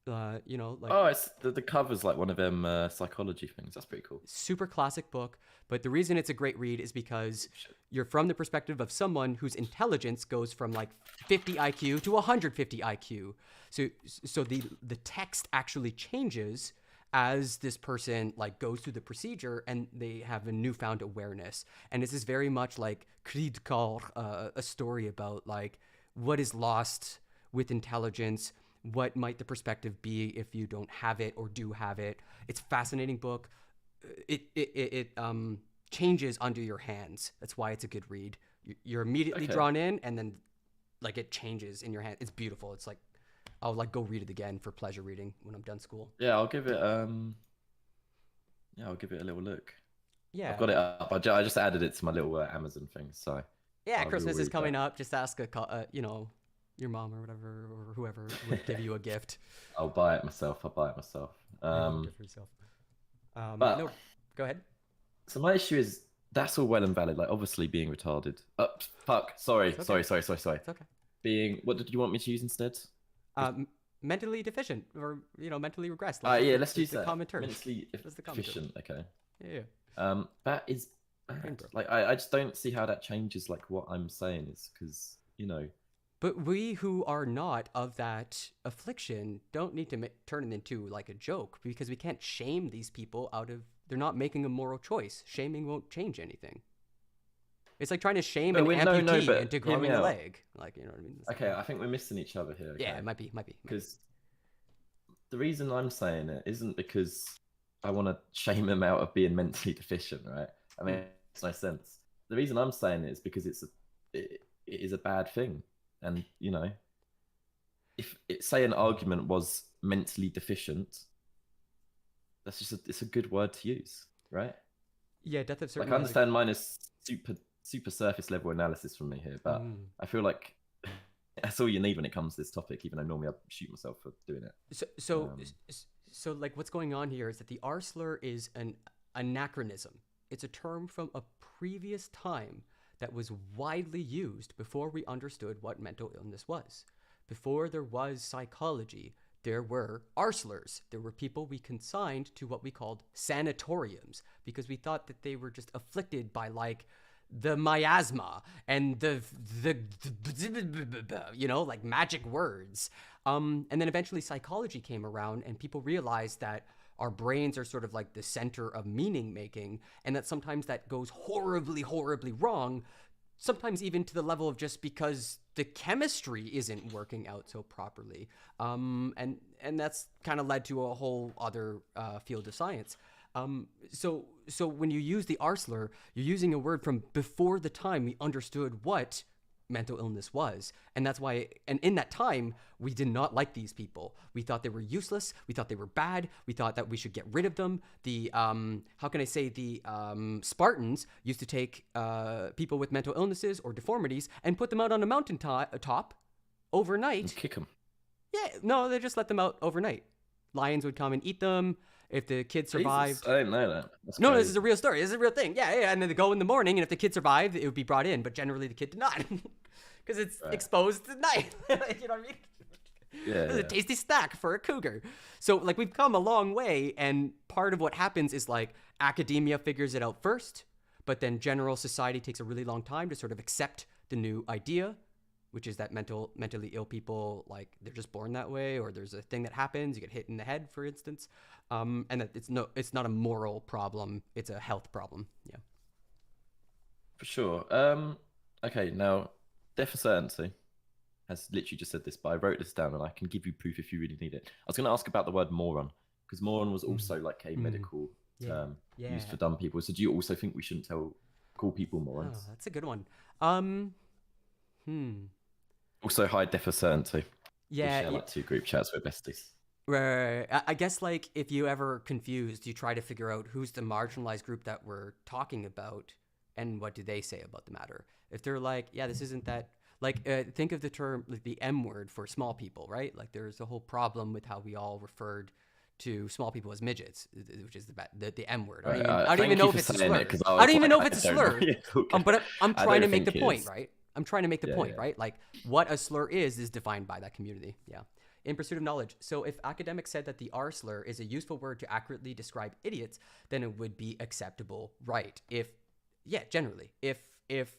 like Oh, it's the cover's like one of them psychology things. That's pretty cool. super classic book. But the reason it's a great read is because you're from the perspective of someone whose intelligence goes from like 50 IQ to 150 IQ. So the text actually changes as this person like goes through the procedure and they have a newfound awareness. And this is very much like Cri de Coeur, a story about like what is lost with intelligence, what might the perspective be if you don't have it or do have it. It's a fascinating book. It changes under your hands. That's why it's a good read. You're immediately Okay. drawn in and then like it changes in your hand. It's beautiful. It's like I'll like go read it again for pleasure reading when I'm done school. Yeah, I'll give it. I'll give it a little look. Yeah. I've got it up. I just added it to my little Amazon thing. So Yeah, I'll Christmas is read coming that. up. Just ask your mom or whatever or whoever would give you a gift. I'll buy it myself. Gift for yourself. but- No, go ahead. So my issue is that's all well and valid. Like obviously being retarded. Fuck. Sorry. It's okay. Sorry. It's okay. Being. What did you want me to use instead? Mentally deficient or mentally regressed. Yeah, let's use the that. common term. Mentally That's the common term. efficient. Okay. Yeah. That is bad. Brainbroke. Like I just don't see how that changes like what I'm saying is because But we who are not of that affliction don't need to turn it into like a joke because we can't shame these people out of they're not making a moral choice. Shaming won't change anything. It's like trying to shame But an no, amputee but into hear growing me a out. leg. Like, you know what I mean? It's okay, I think we're missing each other here. yeah, okay? it might be. Because the reason I'm saying it isn't because I want to shame him out of being mentally deficient, right? I mean, it makes no sense. The reason I'm saying it is because it is a bad thing, and if say an argument was mentally deficient, that's just it's a good word to use, right? Yeah, death of certain. Like I understand mine is super surface level analysis from me here, but I feel like that's all you need when it comes to this topic. Even though normally I shoot myself for doing it. So like what's going on here is that the R slur is an anachronism. It's a term from a previous time that was widely used before we understood what mental illness was. Before there was psychology, there were R slurs. There were people we consigned to what we called sanatoriums because we thought that they were just afflicted by like the miasma and the like magic words. And then eventually psychology came around and people realized that, our brains are sort of like the center of meaning making, and that sometimes that goes horribly, horribly wrong, sometimes even to the level of just because the chemistry isn't working out so properly. And that's kind of led to a whole other field of science. So when you use the R slur, you're using a word from before the time we understood what mental illness was. And that's why, and in that time, we did not like these people. We thought they were useless. We thought they were bad. We thought that we should get rid of them. The, how can I say, the Spartans used to take people with mental illnesses or deformities and put them out on a mountain top overnight. And kick them. Yeah, no, they just let them out overnight. Lions would come and eat them. If the kid survived. Jesus, I didn't know that. That's no, crazy. this is a real story. This is a real thing. Yeah. And then they go in the morning, and if the kid survived, it would be brought in. But generally, the kid did not, because it's exposed to night. You know what I mean? Yeah. It's a tasty snack for a cougar. So, like, we've come a long way, and part of what happens is, like, academia figures it out first, but then general society takes a really long time to sort of accept the new idea, which is that mentally ill people, like, they're just born that way, or there's a thing that happens, you get hit in the head, for instance, and that it's not a moral problem, it's a health problem. Yeah. For sure. Okay, now, death for certainty has literally just said this, but I wrote this down and I can give you proof if you really need it. I was going to ask about the word moron, because moron was also like a medical term used for dumb people. So do you also think we shouldn't call people morons? Oh, that's a good one. Also, hi, death for certainty. Yeah. We share like 2 group chats with besties. Right. I guess, like, if you ever confused, you try to figure out who's the marginalized group that we're talking about and what do they say about the matter. If they're like, yeah, this isn't that, like, think of the term, like, the M word for small people, right? Like, there's a whole problem with how we all referred to small people as midgets, which is the M word. I don't even know if it's a slur. I don't even know if it's a slur. But I'm trying to make the point, right? I'm trying to make the point, right? Like, what a slur is defined by that community. Yeah. In pursuit of knowledge. So if academics said that the R slur is a useful word to accurately describe idiots, then it would be acceptable, right? Generally. If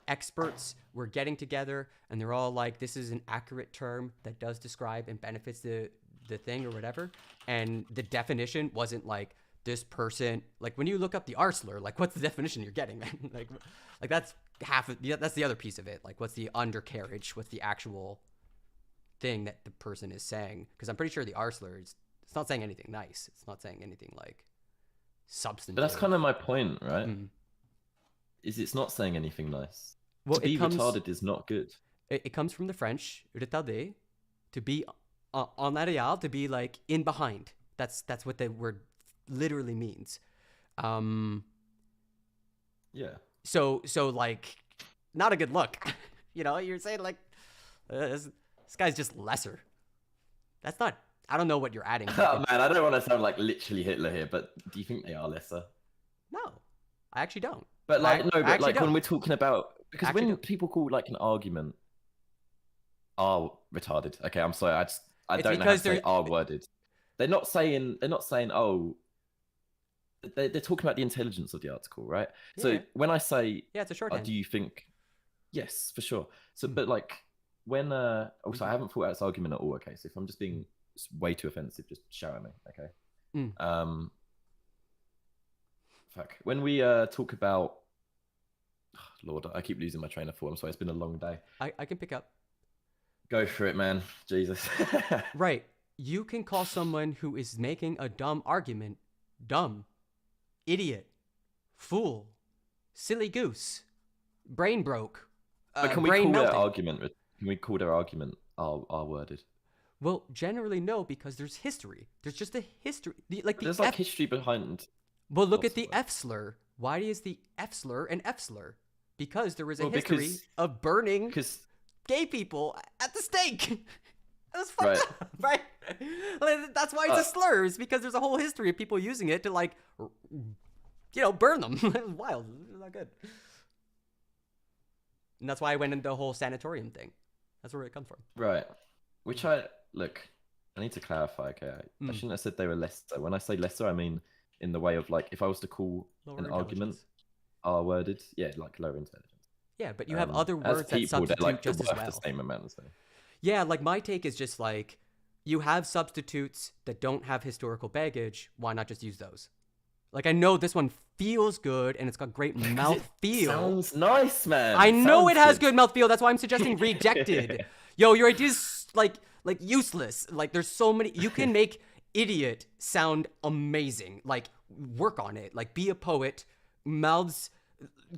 experts were getting together and they're all like, this is an accurate term that does describe and benefits the thing or whatever, and the definition wasn't like, this person, like, when you look up the R slur, like, what's the definition you're getting, man? like that's that's the other piece of it. Like, what's the undercarriage? What's the actual thing that the person is saying? Because I'm pretty sure the R slur it's not saying anything nice. It's not saying anything like substantive. But that's kind of my point, right? Is it's not saying anything nice. Well, to be retarded is not good. It comes from the French retarder, to be en arrière, to be like in behind. That's what the word literally means. Yeah. So like, not a good look. You know, you're saying like, this guy's just lesser. That's not. I don't know what you're adding. Oh man, I don't want to sound like literally Hitler here, but do you think they are lesser? No, I actually don't. But like, like don't. when we're talking about, because when people call like an argument R retarded. Okay, I'm sorry. I don't know how to say R worded. They're not saying oh. They're talking about the intelligence of the article, right? Yeah. So when I say, it's a shorthand. Do you think? Yes, for sure. So, but like when also I haven't thought out this argument at all. Okay, so if I'm just being way too offensive, just shout at me. Okay. Fuck. When we talk about, Lord, I keep losing my train of thought. I'm sorry. It's been a long day. I can pick up. Go for it, man. Jesus. Right. You can call someone who is making a dumb argument dumb, idiot, fool, silly goose, brain broke, but can we brain call melting. their argument? Can we call their argument R worded? Well, generally no, because there's history. There's just a history. There's like history behind. Well, look at the F slur. Why is the F slur an F slur? Because there was a history of burning gay people at the stake. That's fucked up, right? Like, that's why it's a slur. It's because there's a whole history of people using it to, like, burn them. It was wild. It's not good. And that's why I went into the whole sanatorium thing. That's where it comes from. Right. Which I need to clarify. Okay, I shouldn't have said they were lesser. When I say lesser, I mean in the way of like, if I was to call an argument R worded, like lower intelligence. Yeah, but you have other words that substitute like just as well. The same amount, so. Yeah, like my take is just like, you have substitutes that don't have historical baggage. Why not just use those? Like, I know this one feels good and it's got great mouth feel. Sounds nice, man. I know Sounds it has good mouth feel. That's why I'm suggesting Rejected. Yo, your idea's like useless. Like, there's so many. You can make idiot sound amazing. Like, work on it. Like, be a poet. Mouths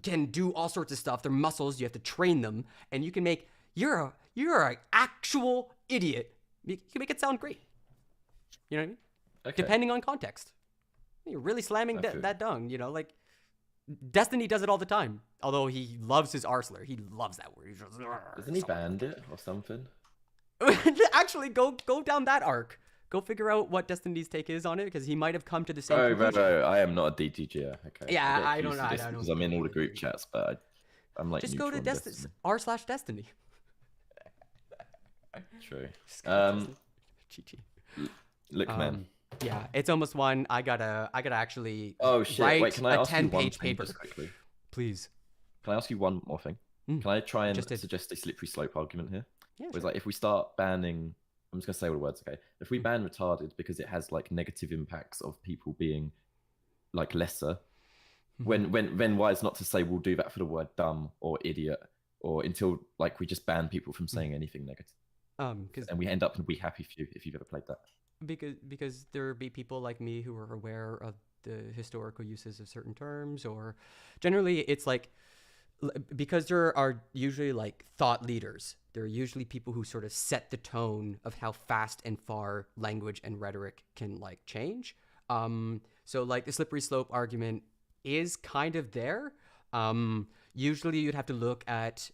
can do all sorts of stuff. They're muscles. You have to train them, and you can make you're an actual idiot. You can make it sound great. You know what I mean? Okay. Depending on context. You're really slamming that dung. You know, like Destiny does it all the time. Although he loves his arsler. He loves that word. He's just, Isn't he banned it or something? Actually, go down that arc. Go figure out what Destiny's take is on it, because he might have come to the same Oh, conclusion. right. I am not a DTGer. Okay. Yeah, get I don't accused know. of this I don't because I'm in all the group chats, but I'm like Just go to neutral on Destiny. r/Destiny. True. Just go to Destiny. Chi-chi. Look, man. Yeah, it's almost one. I gotta actually Oh shit! write Wait, can I a ask you one 10-page thing paper. just quickly? Please. Can I ask you one more thing? Can I try and just did. suggest a slippery slope argument here? Yeah, Where it's sure. like if we start banning, I'm just gonna say all the words, okay? If we ban retarded because it has like negative impacts of people being like lesser, when why is not to say we'll do that for the word dumb or idiot or until like we just ban people from saying anything negative. And we end up in We Happy Few if you've ever played that. Because there would be people like me who are aware of the historical uses of certain terms, or generally it's like, because there are usually like thought leaders. There are usually people who sort of set the tone of how fast and far language and rhetoric can like change. So like the slippery slope argument is kind of there. Usually you'd have to look at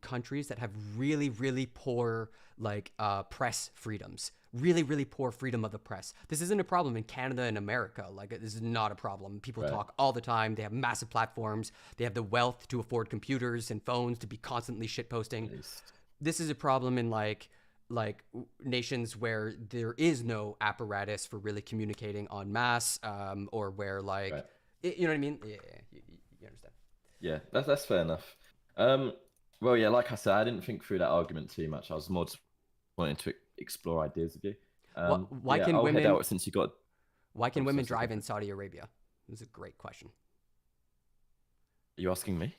countries that have really, really poor like press freedoms. Really, really poor freedom of the press. This isn't a problem in Canada and America. Like, this is not a problem. People talk all the time. They have massive platforms. They have the wealth to afford computers and phones to be constantly shitposting. This is a problem in like nations where there is no apparatus for really communicating en masse, or where like, you know what I mean? Yeah, you understand. Yeah, that's fair enough. Well, yeah, like I said, I didn't think through that argument too much. I was more just wanting to explore ideas with you. Why can I'll women? head out since you got. Why can women drive in Saudi Arabia? This is a great question. Are you asking me?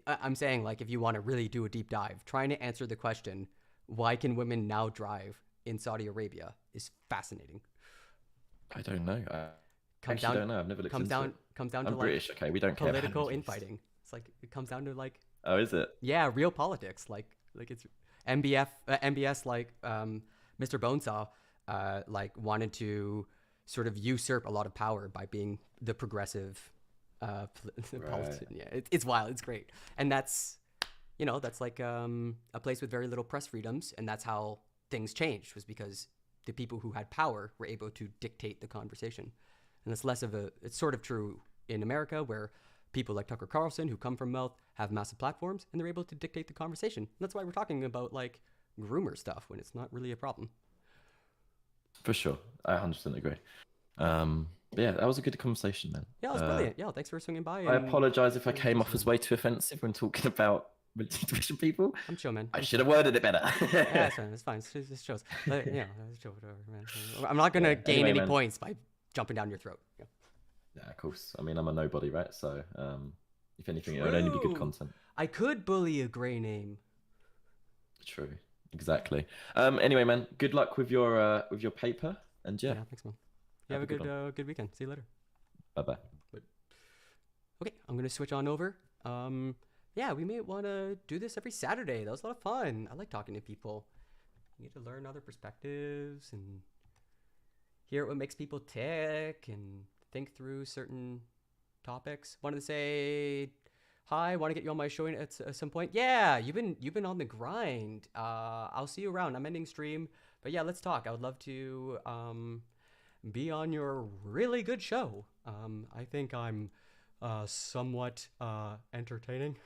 I'm saying, like, if you want to really do a deep dive, trying to answer the question, why can women now drive in Saudi Arabia, is fascinating. I don't know. I Comes actually down- don't know. I've never looked comes into down it. comes down to I'm like British. Okay, we don't care about political languages. infighting. It's like it comes down to like Oh, is it? yeah, real politics. Like it's MBS like Mr. Bonesaw like wanted to sort of usurp a lot of power by being the progressive politician. Yeah, it's wild. It's great, and that's that's like a place with very little press freedoms, and that's how things changed, was because the people who had power were able to dictate the conversation. And it's less of it's sort of true in America, where people like Tucker Carlson, who come from mouth, have massive platforms, and they're able to dictate the conversation. And that's why we're talking about like groomer stuff when it's not really a problem. For sure. I 100% agree. But yeah, that was a good conversation, man. Yeah, it was brilliant. Yeah, thanks for swinging by. I and- apologize if I came off as way too offensive when talking about religious people. I'm chill, man. I should have worded it better. Yeah, it's fine. It's fine. It just shows. But, yeah, it's chill, whatever, man. I'm not gonna gain Anyway, any man. points by jumping down your throat. Yeah. Yeah, of course. I mean, I'm a nobody, right? So, if anything, it would only be good True. content. I could bully a grey name. True. Exactly. Anyway, man, good luck with your paper, and yeah, Thanks, man. You have a good weekend. See you later. bye bye. Okay, I'm gonna switch on over. Yeah, we may want to do this every Saturday. That was a lot of fun. I like talking to people. You get to learn other perspectives and hear what makes people tick and think through certain topics. Wanted to say hi. Want to get you on my show at some point. Yeah, you've been on the grind. I'll see you around. I'm ending stream, but yeah, let's talk. I would love to be on your really good show. I think I'm somewhat entertaining.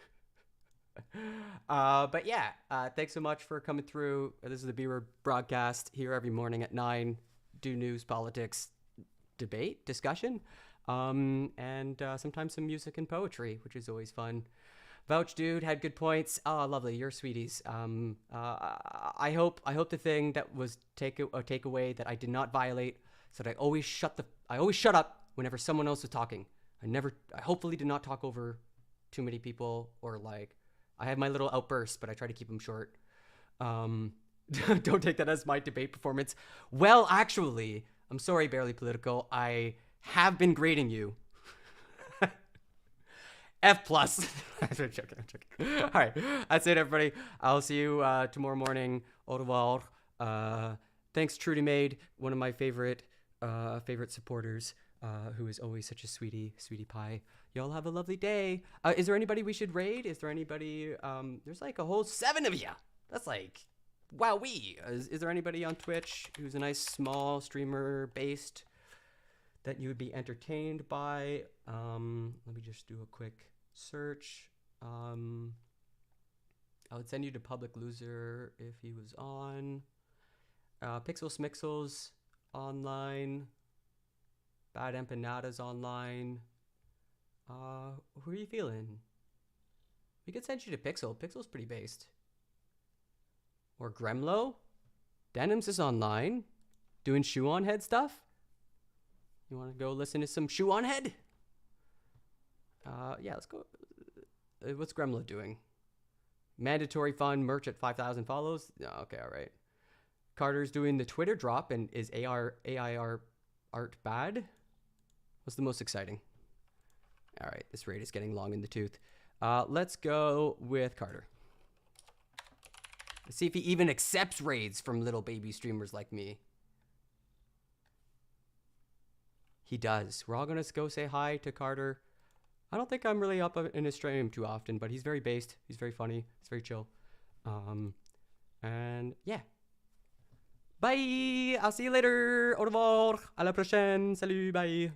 But yeah, thanks so much for coming through. This is the B-Word broadcast here every morning at 9. Do news, politics, debate, discussion, and sometimes some music and poetry, which is always fun. Vouch dude had good points. Oh, lovely. You're sweeties. I hope the thing that was takeaway that I did not violate, so that I always shut up whenever someone else was talking. I hopefully did not talk over too many people, or like I have my little outbursts, but I try to keep them short. Don't take that as my debate performance. Well, actually, I'm sorry, Barely Political. I have been grading you. F+. I'm joking. All right, that's it, everybody. I'll see you tomorrow morning. Au revoir. Thanks, Trudy Maid, one of my favorite supporters, who is always such a sweetie pie. Y'all have a lovely day. Is there anybody we should raid? Is there anybody? There's like a whole 7 of you. That's like, wowee. Is there anybody on Twitch who's a nice small streamer based that you would be entertained by? Let me just do a quick search. I would send you to Public Loser if he was on. Pixel Smixels online. Bad Empanadas online. Who are you feeling? We could send you to Pixel. Pixel's pretty based. Or Gremlo. Denims is online. Doing Shoe on Head stuff. You want to go listen to some Shoe on Head? Yeah, let's go. What's Gremlo doing? Mandatory fun merch at 5,000 follows. Oh, okay, all right. Carter's doing the Twitter drop, and is AIR art bad? What's the most exciting? All right, this raid is getting long in the tooth. Let's go with Carter. Let's see if he even accepts raids from little baby streamers like me. He does. We're all going to go say hi to Carter. I don't think I'm really up in his stream too often, but he's very based. He's very funny. He's very chill. And yeah. Bye! I'll see you later. Au revoir. À la prochaine. Salut. Bye.